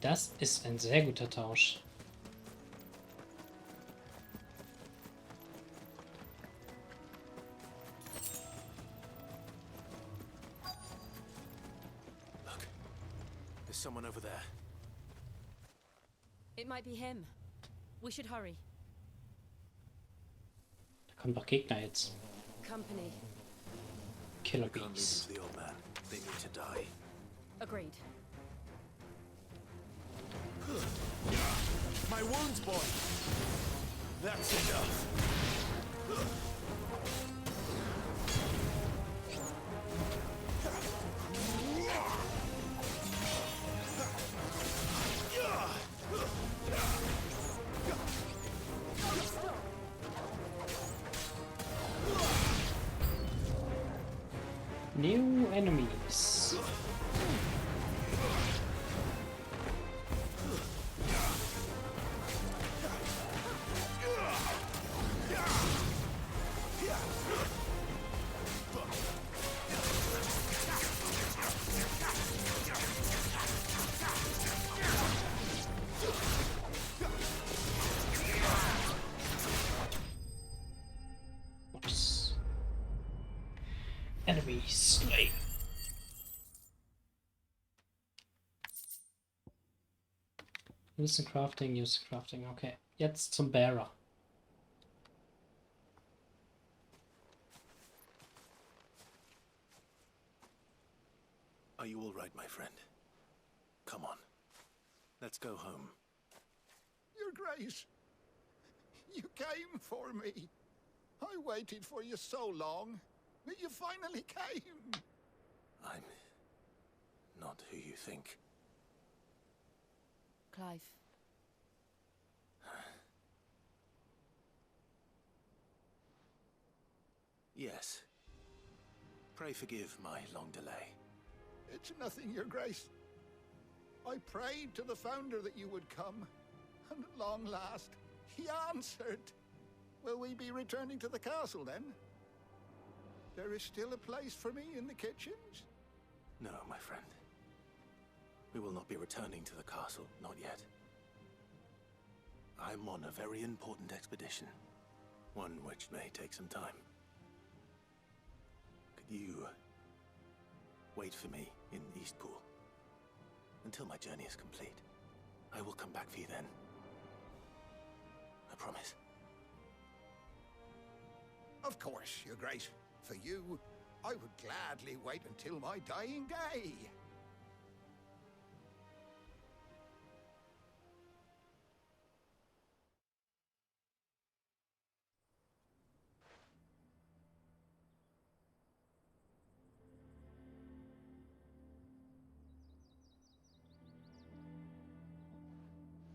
Das ist ein sehr guter Tausch. Someone over there. It might be him. We should hurry. Da kommen doch Gegner jetzt. Company. Killer Bees. The old man. They need to die. Agreed. My wounds, boy. That's enough. New enemies. Enemy slain. Use crafting, okay. Jetzt zum Bearer. Are you all right, my friend? Come on. Let's go home. Your Grace, you came for me. I waited for you so long. You finally came. I'm not who you think. Clive. Yes. Pray forgive my long delay. It's nothing, Your Grace. I prayed to the Founder that you would come, and at long last, he answered. Will we be returning to the castle, then? There is still a place for me in the kitchens? No, my friend. We will not be returning to the castle, not yet. I'm on a very important expedition, one which may take some time. Could you wait for me in Eastpool until my journey is complete? I will come back for you then. I promise. Of course, Your Grace. For you, I would gladly wait until my dying day.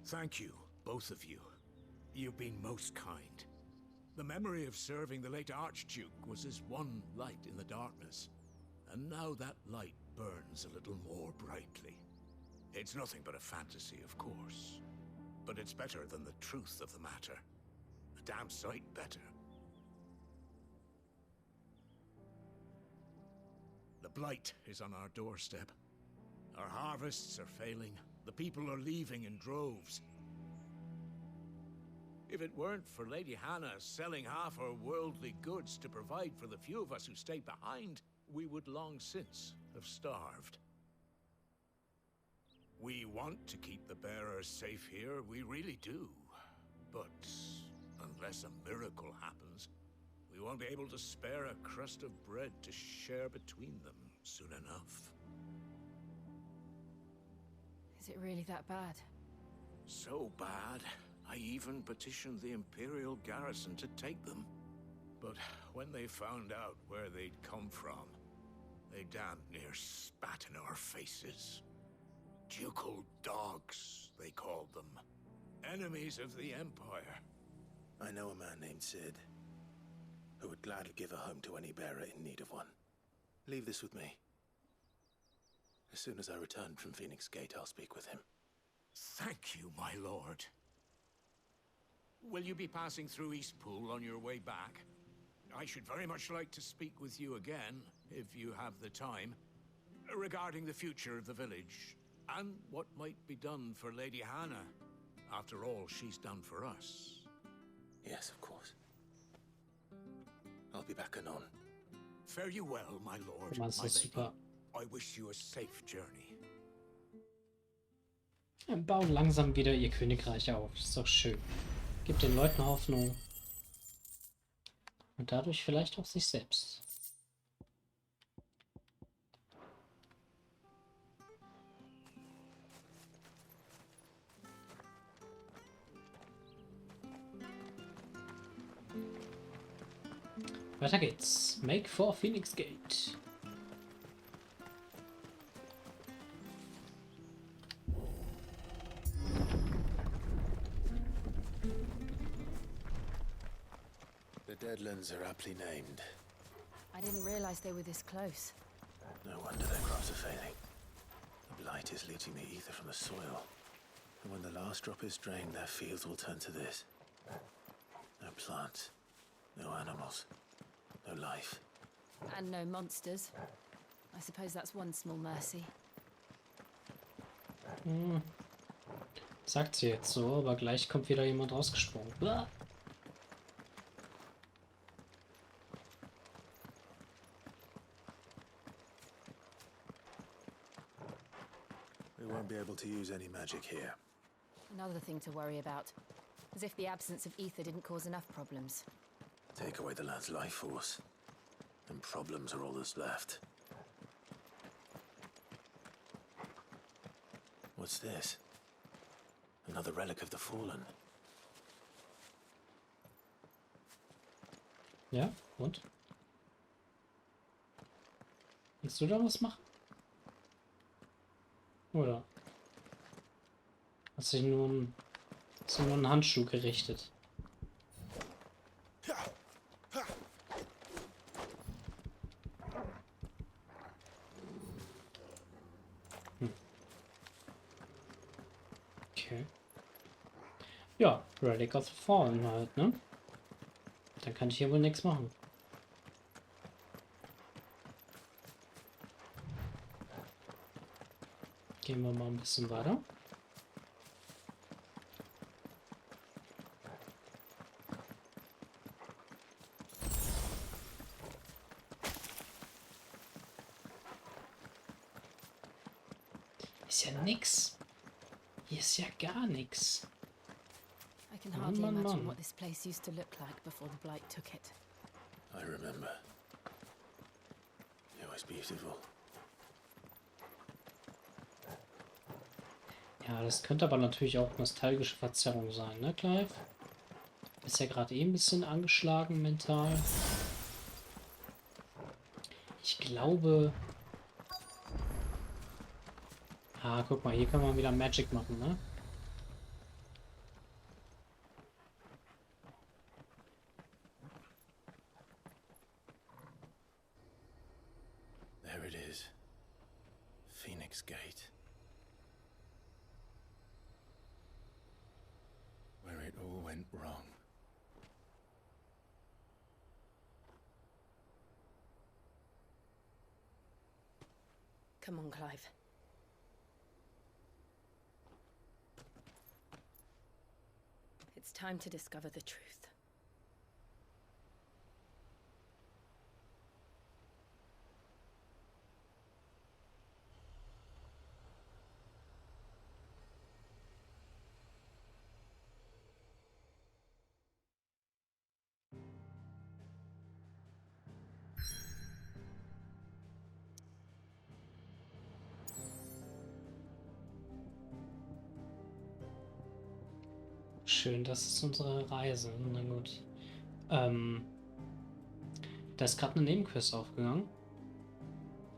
Thank you, both of you. You've been most kind. The memory of serving the late Archduke was as one light in the darkness, and now that light burns a little more brightly. It's nothing but a fantasy, of course, but it's better than the truth of the matter. A damn sight better. The blight is on our doorstep. Our harvests are failing. The people are leaving in droves. If it weren't for Lady Hannah selling half her worldly goods to provide for the few of us who stayed behind, we would long since have starved. We want to keep the bearers safe here, we really do. But unless a miracle happens, we won't be able to spare a crust of bread to share between them soon enough. Is it really that bad? So bad, I even petitioned the Imperial garrison to take them. But when they found out where they'd come from, they damn near spat in our faces. Ducal dogs, they called them. Enemies of the Empire. I know a man named Sid, who would gladly give a home to any bearer in need of one. Leave this with me. As soon as I return from Phoenix Gate, I'll speak with him. Thank you, my lord. Will you be passing through Eastpool on your way back? I should very much like to speak with you again, if you have the time, regarding the future of the village, and what might be done for Lady Hannah, after all she's done for us. Yes, of course. I'll be back anon. Fare you well, my lord, Das my ist lady. super. I wish you a safe journey. Bauen langsam wieder ihr Königreich auf. Das ist doch schön. Gibt den Leuten Hoffnung. Und dadurch vielleicht auch sich selbst. Weiter geht's. Make for Phoenix Gate. The Deadlands are aptly named. I didn't realize they were this close. No wonder their crops are failing. The blight is leaching the ether from the soil. And when the last drop is drained, their fields will turn to this. No plants, no animals, no life. And no monsters. I suppose that's one small mercy. Sagt sie jetzt so, aber gleich kommt wieder jemand rausgesprungen. Blah. We won't be able to use any magic here. Another thing to worry about. As if the absence of ether didn't cause enough problems. Take away the lad's life force, and problems are all that's left. What's this? Another relic of the fallen. Ja, und? Willst du da was machen? Oder? Hast sich nur einen Handschuh gerichtet? Okay. Ja, Relic of the Fallen halt, ne? Dann kann ich hier wohl nichts machen. Gehen wir mal ein bisschen weiter. Ist ja nix. Hier ist ja gar nichts. I can hardly imagine what this place used to look like before the blight took it. I remember. It was beautiful. Ja, das könnte aber natürlich auch nostalgische Verzerrung sein, ne, Clive? Ist ja gerade ein bisschen angeschlagen mental. Ich glaube... Ah, guck mal, hier kann man wieder Magic machen, ne? There it is. Phoenix Gate. Where it all went wrong. Come on, Clive. It's time to discover the truth. Schön, das ist unsere Reise. Na gut. Da ist gerade eine Nebenquest aufgegangen.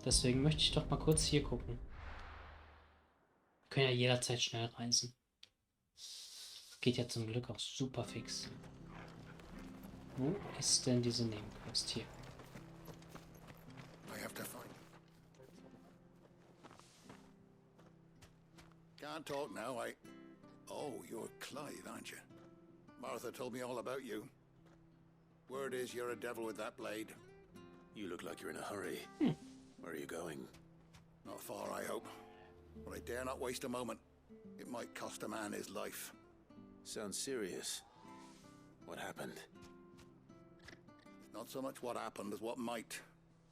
Deswegen möchte ich doch mal kurz hier gucken. Wir können ja jederzeit schnell reisen. Geht ja zum Glück auch super fix. Wo ist denn diese Nebenquest hier? I have to find. Can't talk now. Oh, you're Clive, aren't you? Martha told me all about you. Word is you're a devil with that blade. You look like you're in a hurry. Where are you going? Not far, I hope. But I dare not waste a moment. It might cost a man his life. Sounds serious. What happened? It's not so much what happened as what might.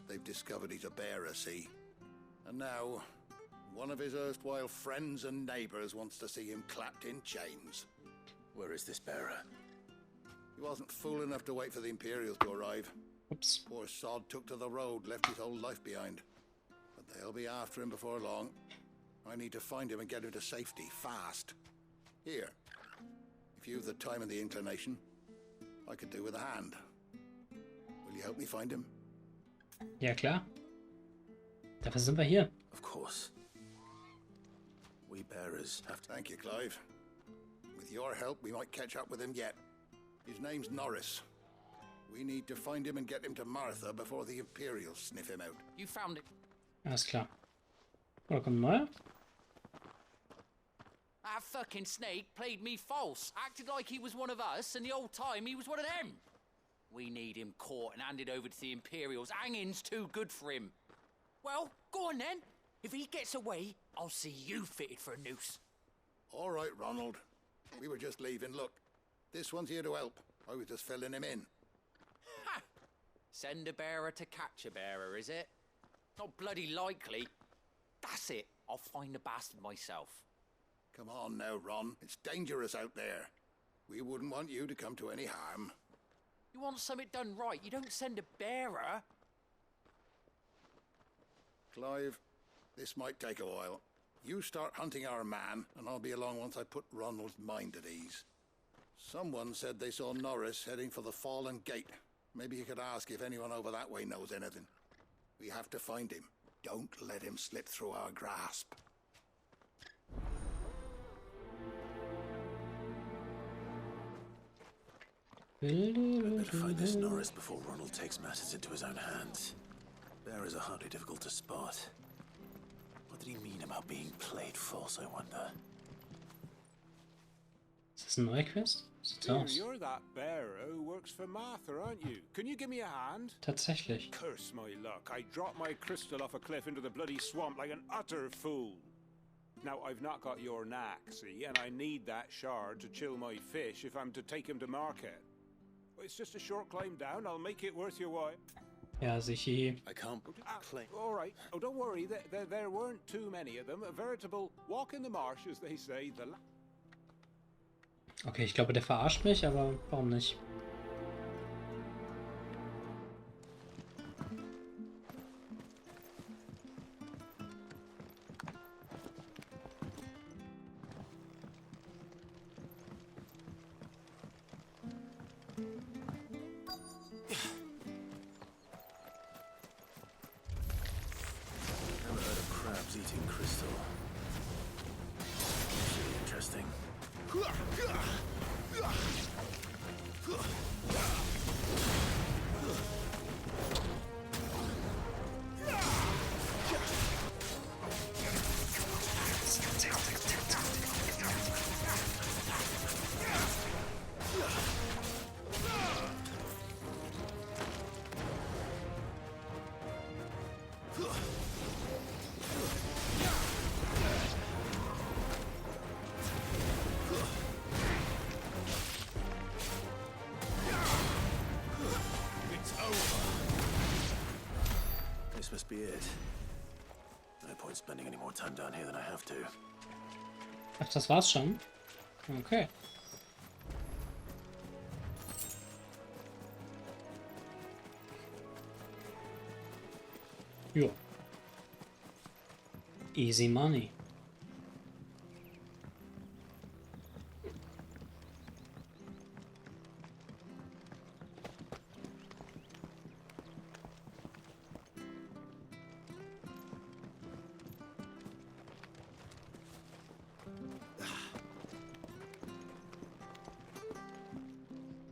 They've discovered he's a bearer, see? And now, one of his erstwhile friends and neighbors wants to see him clapped in chains. Where is this bearer? He wasn't fool enough to wait for the Imperials to arrive. Oops. Poor sod took to the road, left his whole life behind. But they'll be after him before long. I need to find him and get him to safety, fast. Here, if you've the time and the inclination, I could do with a hand. Will you help me find him? Ja, klar. Dafür sind wir hier. Of course. We bearers have to... Thank you, Clive. With your help, we might catch up with him yet. His name's Norris. We need to find him and get him to Martha before the Imperials sniff him out. You found it. Alles klar. Oder kommt ein neuer? That fucking snake played me false, acted like he was one of us, and the whole time he was one of them. We need him caught and handed over to the Imperials. Hanging's too good for him. Well, go on then. If he gets away, I'll see you fitted for a noose. All right, Ronald. We were just leaving. Look, this one's here to help. I was just filling him in. Ha! Send a bearer to catch a bearer, is it? Not bloody likely. That's it. I'll find the bastard myself. Come on now, Ron. It's dangerous out there. We wouldn't want you to come to any harm. You want something done right, you don't send a bearer. Clive, this might take a while. You start hunting our man, and I'll be along once I put Ronald's mind at ease. Someone said they saw Norris heading for the Fallen Gate. Maybe you could ask if anyone over that way knows anything. We have to find him. Don't let him slip through our grasp. I'd better find this Norris before Ronald takes matters into his own hands. Bearers are hardly difficult to spot. What did he mean about being played false, I wonder? Ist das eine neue Quest? Sieht's aus. You're that bearer who works for Martha, aren't you? Can you give me a hand? Tatsächlich. Curse my luck. I dropped my crystal off a cliff into the bloody swamp like an utter fool. Now, I've not got your knack, see, and I need that shard to chill my fish if I'm to take him to market. It's just a short climb down. I'll make it worth your while. Ja, sicher. I can't claim. All right. Oh, don't worry. There weren't too many of them. A veritable walk in the marsh, as they say. Okay, ich glaube, der verarscht mich, aber warum nicht? Eating crystal. Really interesting. This must be it. No point spending any more time down here than I have to. Ach, das war's schon? Okay. Jo. Easy money.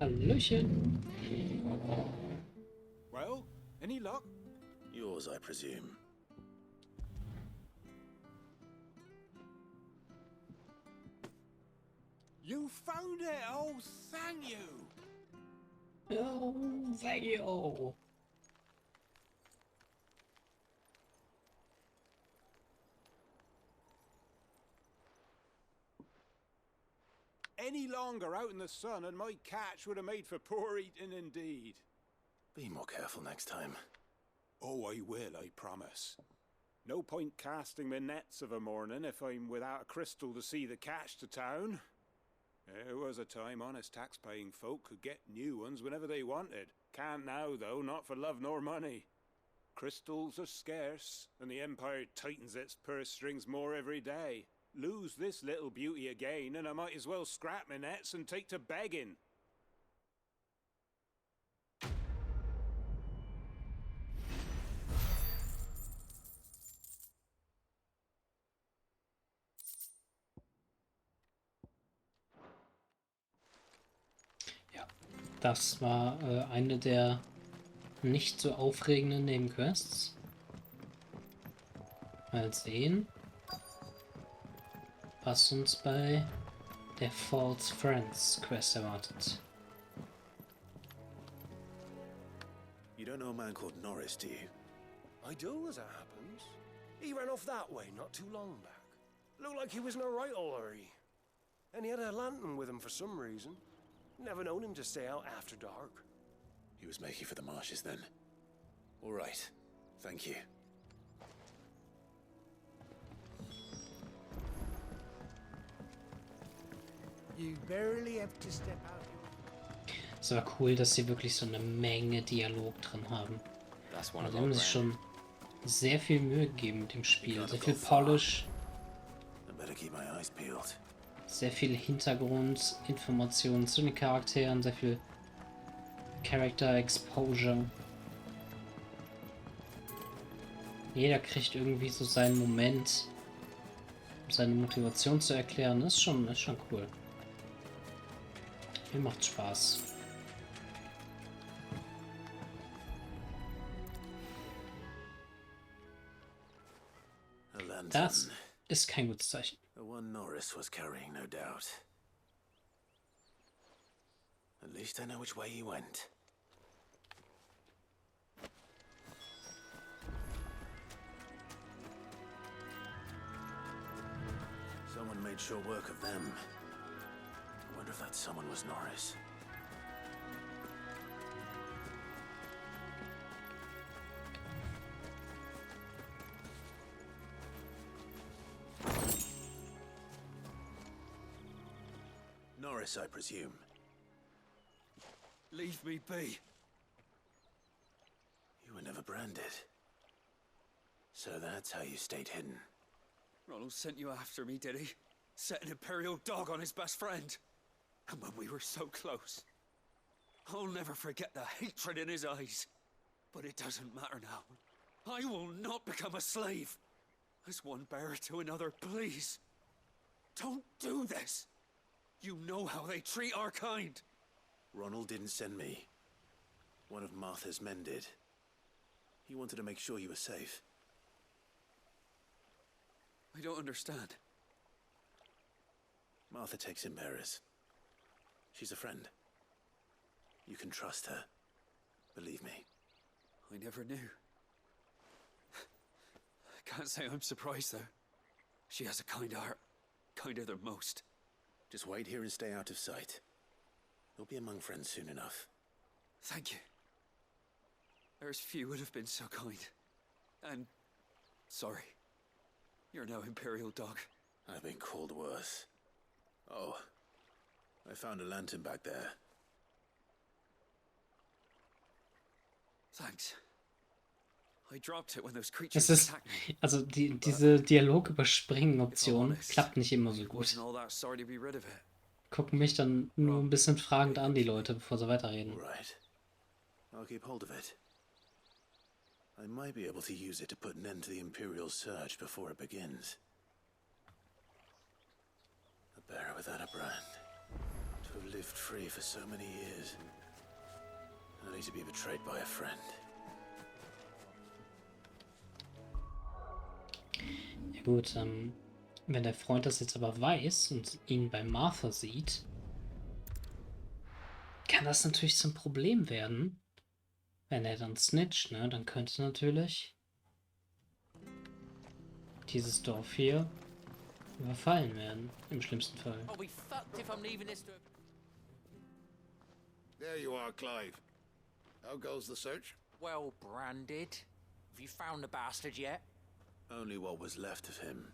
Hallöchen. Well, any luck? Yours, I presume. You found it! Oh, thank you! Oh, thank you. Any longer out in the sun and my catch would have made for poor eating indeed. Be more careful next time. Oh, I will, I promise. No point casting my nets of a morning if I'm without a crystal to see the catch to town. There was a time honest tax-paying folk could get new ones whenever they wanted. Can't now, though, not for love nor money. Crystals are scarce, and the Empire tightens its purse strings more every day. Lose this little beauty again, and I might as well scrap my nets and take to begging. Das war eine der nicht so aufregenden Nebenquests. Mal sehen, was uns bei der False Friends Quest erwartet. You don't know a man called Norris, do you? I do, as it happens. He ran off that way not too long back. Looked like he was in a right old hurry. And he had a lantern with him for some reason. Never known him to stay out after dark. He was making for the marshes then. All right. Thank you. You barely have to step out. Es war cool, dass sie wirklich so eine Menge Dialog drin haben. Also die haben sich schon sehr viel Mühe gegeben mit dem Spiel. Sehr viel Polish. Sehr viel Hintergrundinformationen zu den Charakteren. Sehr viel Character Exposure. Jeder kriegt irgendwie so seinen Moment, um seine Motivation zu erklären. Ist schon cool. Mir macht Spaß. Das ist kein gutes Zeichen. The one Norris was carrying, no doubt. At least I know which way he went. Someone made sure work of them. I wonder if that someone was Norris. Norris, I presume. Leave me be. You were never branded. So that's how you stayed hidden. Ronald sent you after me, did he? Set an Imperial dog on his best friend. And when we were so close. I'll never forget the hatred in his eyes. But it doesn't matter now. I will not become a slave. As one bearer to another, please. Don't do this. You know how they treat our kind. Ronald didn't send me. One of Martha's men did. He wanted to make sure you were safe. I don't understand. Martha takes in bearers. She's a friend. You can trust her. Believe me. I never knew. I can't say I'm surprised, though. She has a kind heart. Kinder than most. Just wait here and stay out of sight. You'll be among friends soon enough. Thank you. There's few would have been so kind. And sorry. You're no Imperial dog. I've been called worse. Oh, I found a lantern back there. Thanks. I dropped it when those creatures Es ist, attacked me. also diese Dialog-Überspringen-Option klappt nicht immer so gut. Wasn't all that sorry to be rid of it. Gucken mich dann nur ein bisschen fragend an, die Leute, bevor sie weiterreden. Right. I'll keep hold of it. I might be able to use it to put an end to the Imperial surge before it begins. A bearer without a brand. To have lived free for so many years. Only to be betrayed by a friend. Ja gut, wenn der Freund das jetzt aber weiß und ihn bei Martha sieht, kann das natürlich zum Problem werden. Wenn er dann snitcht, ne, dann könnte natürlich dieses Dorf hier überfallen werden, im schlimmsten Fall. I'll be fucked if I'm leaving this to... There you are, Clive. How goes the search? Well branded. Have you found the bastard yet? Only what was left of him.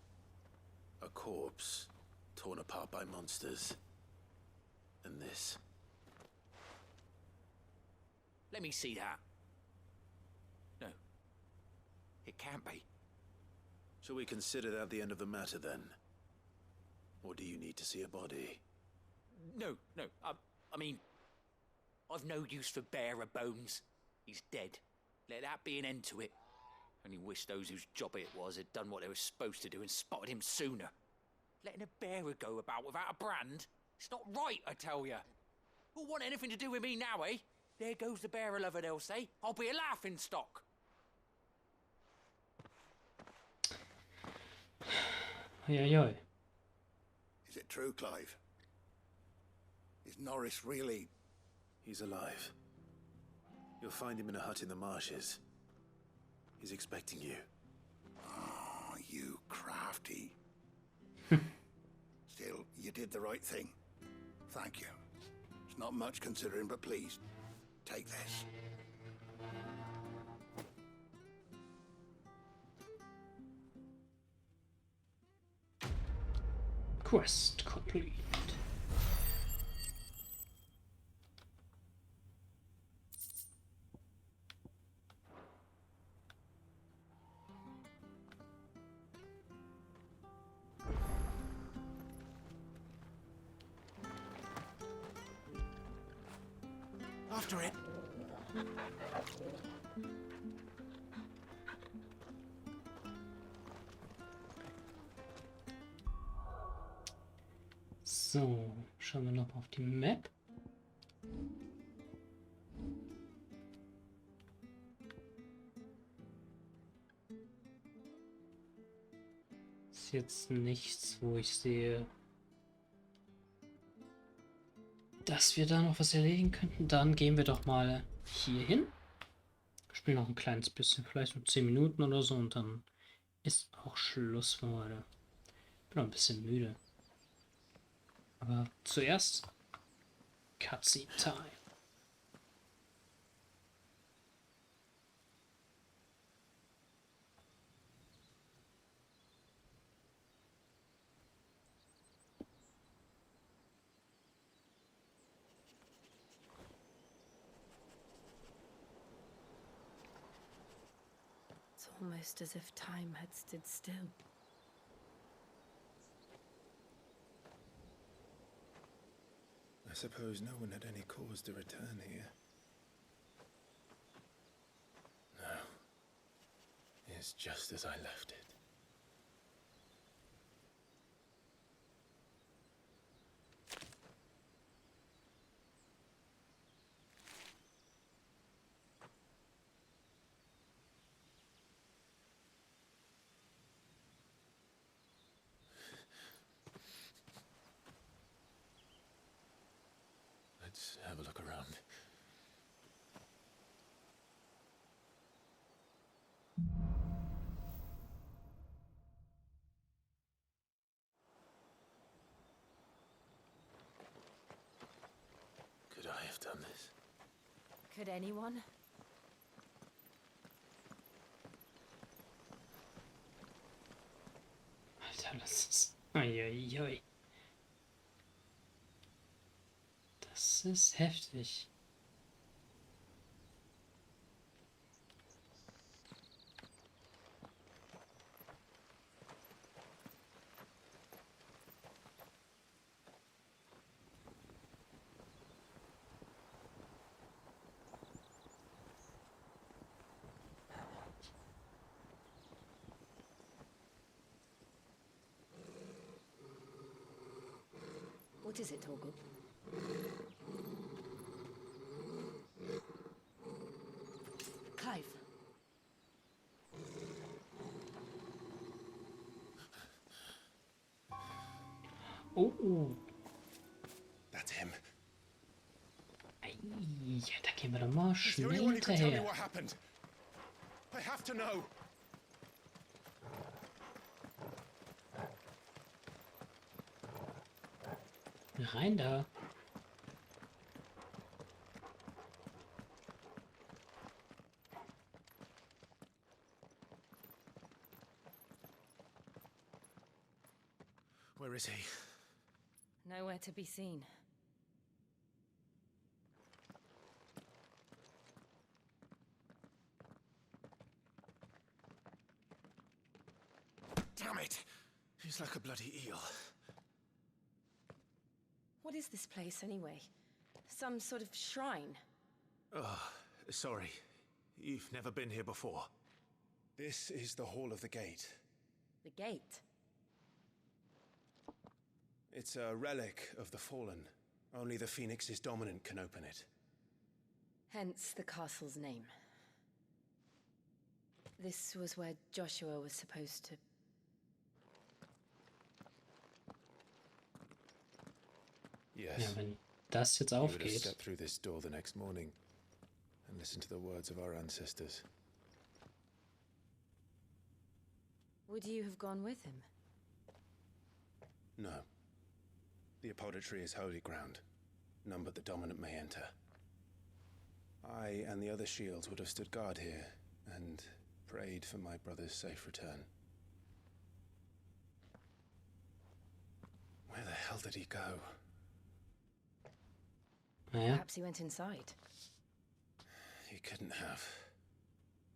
A corpse, torn apart by monsters. And this. Let me see that. No. It can't be. Shall we consider that the end of the matter then? Or do you need to see a body? No. I mean, I've no use for bearer bones. He's dead. Let that be an end to it. Only wish those whose job it was had done what they were supposed to do and spotted him sooner. Letting a bearer go about without a brand? It's not right, I tell you. Who'll want anything to do with me now, eh? There goes the bearer lover, they'll say. I'll be a laughing stock. Oi. Is it true, Clive? Is Norris really... He's alive. You'll find him in a hut in the marshes. He's expecting you. Oh, you crafty. Still, you did the right thing. Thank you. It's not much considering, but please, take this. Quest complete. After it. So, schauen wir noch auf die Map. Ist jetzt nichts, wo ich sehe, dass wir da noch was erledigen könnten. Dann gehen wir doch mal hier hin. Spielen noch ein kleines bisschen, vielleicht so 10 Minuten oder so, und dann ist auch Schluss für heute. Bin noch ein bisschen müde. Aber zuerst Cutscene Time. It's almost as if time had stood still. I suppose no one had any cause to return here. No. It's just as I left it. Let's have a look around. Could I have done this? Could anyone? Alter, das ist... Uiuiui. Das ist heftig. What is it, Torgal? Clive. Oh. That's him. Ja, da gehen wir doch mal schnell hinterher. I have to know. Rein da. Where is he? Nowhere to be seen. Damn it! He's like a bloody eel. What is this place, anyway? Some sort of shrine? Oh, sorry. You've never been here before. This is the Hall of the Gate. The gate? It's a relic of the Fallen. Only the Phoenix's dominant can open it. Hence the castle's name. This was where Joshua was supposed to... Yes. Ja, wenn das jetzt He would have aufgeht. stepped through this door the next morning and listened to the words of our ancestors. Would you have gone with him? No. The apodatory is holy ground. None but the dominant may enter. I and the other shields would have stood guard here and prayed for my brother's safe return. Where the hell did he go? Perhaps he went inside. He couldn't have.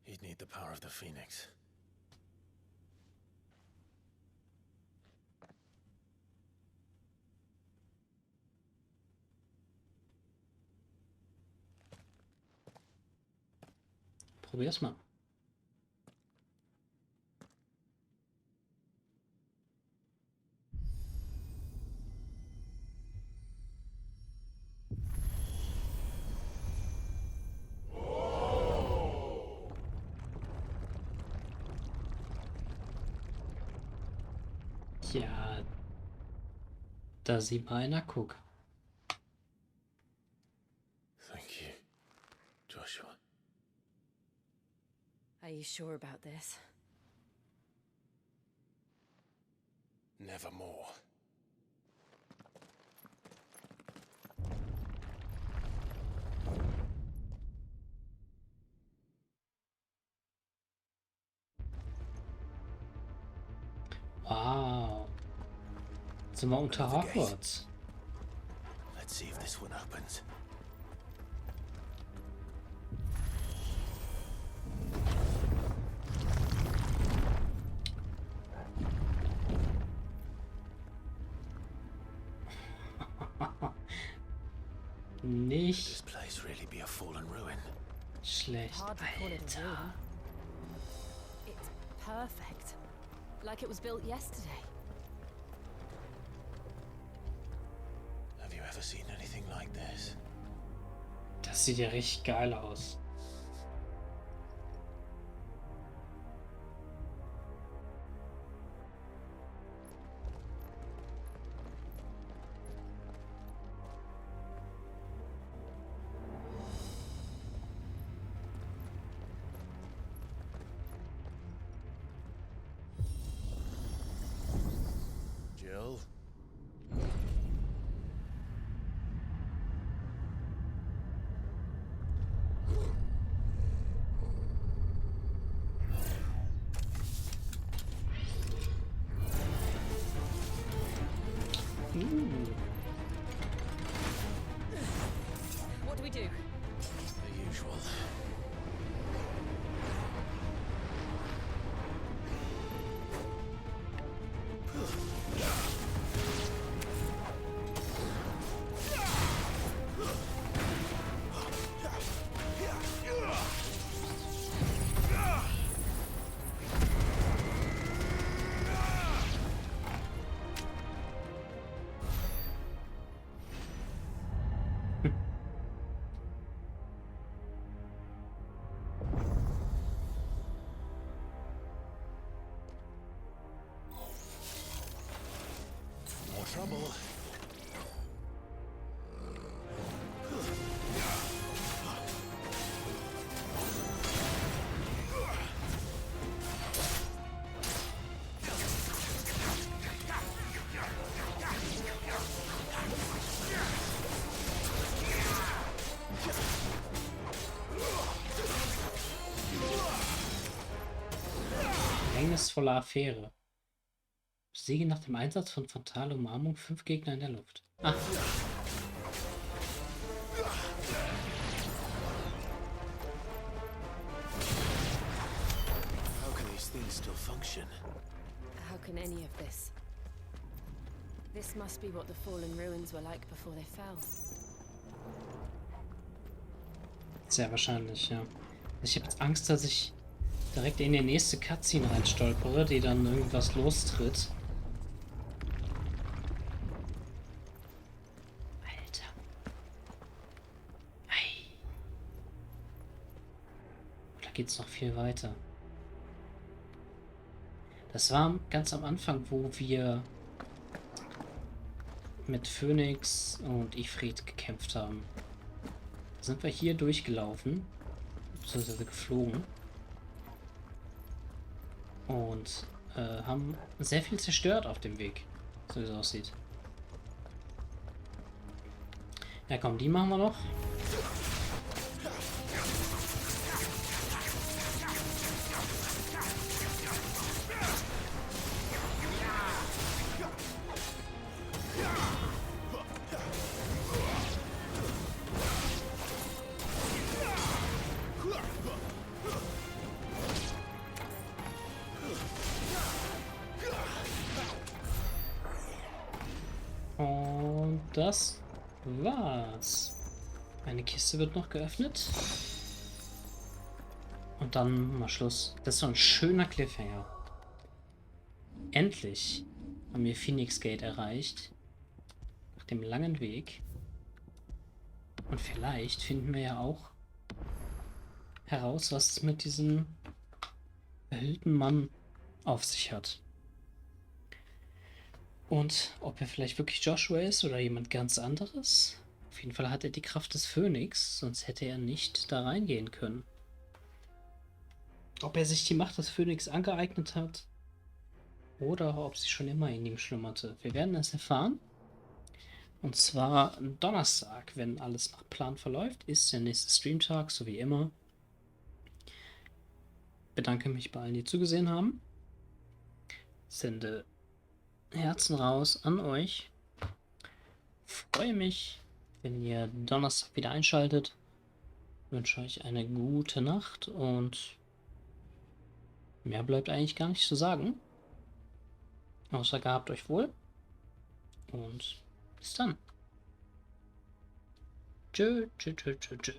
He'd need the power of the Phoenix. Probier's mal. Ja, da sieht mal einer, guck. Thank you, Joshua. Are you sure about this? Nevermore. Wow. Sind wir unter Hogwarts? Let's see if this one opens. Nicht This place really be a fallen ruin. schlecht, Hard to call it a Alter. ruin. It's perfect. Like it was built yesterday. Have you ever seen anything like this? Das sieht ja richtig geil aus. Jill? What do we do? The usual. More trouble. Verhängnisvolle Affäre. Besiege nach dem Einsatz von frontaler Umarmung 5 Gegner in der Luft. Ah. How can these things still function? How can any of this? This must be what the fallen ruins were like before they fell. Sehr wahrscheinlich, ja. Ich habe jetzt Angst, dass ich direkt in die nächste Cutscene reinstolpere, die dann irgendwas lostritt. Alter. Ei. Da geht's noch viel weiter. Das war ganz am Anfang, wo wir mit Phönix und Ifrit gekämpft haben. Da sind wir hier durchgelaufen, beziehungsweise geflogen. Und haben sehr viel zerstört auf dem Weg, so wie es aussieht. Ja komm, die machen wir noch. Und das war's. Eine Kiste wird noch geöffnet. Und dann mal Schluss. Das ist so ein schöner Cliffhanger. Endlich haben wir Phoenix Gate erreicht. Nach dem langen Weg. Und vielleicht finden wir ja auch heraus, was es mit diesem verhüllten Mann auf sich hat. Und ob er vielleicht wirklich Joshua ist oder jemand ganz anderes. Auf jeden Fall hat er die Kraft des Phönix, sonst hätte er nicht da reingehen können. Ob er sich die Macht des Phönix angeeignet hat oder ob sie schon immer in ihm schlummerte. Wir werden es erfahren. Und zwar Donnerstag, wenn alles nach Plan verläuft, ist der nächste Streamtag, so wie immer. Bedanke mich bei allen, die zugesehen haben. Sende Herzen raus an euch. Freue mich, wenn ihr Donnerstag wieder einschaltet. Wünsche euch eine gute Nacht und mehr bleibt eigentlich gar nicht zu sagen. Außer gehabt euch wohl. Und bis dann. Tschö, tschö, tschö, tschö, tschö.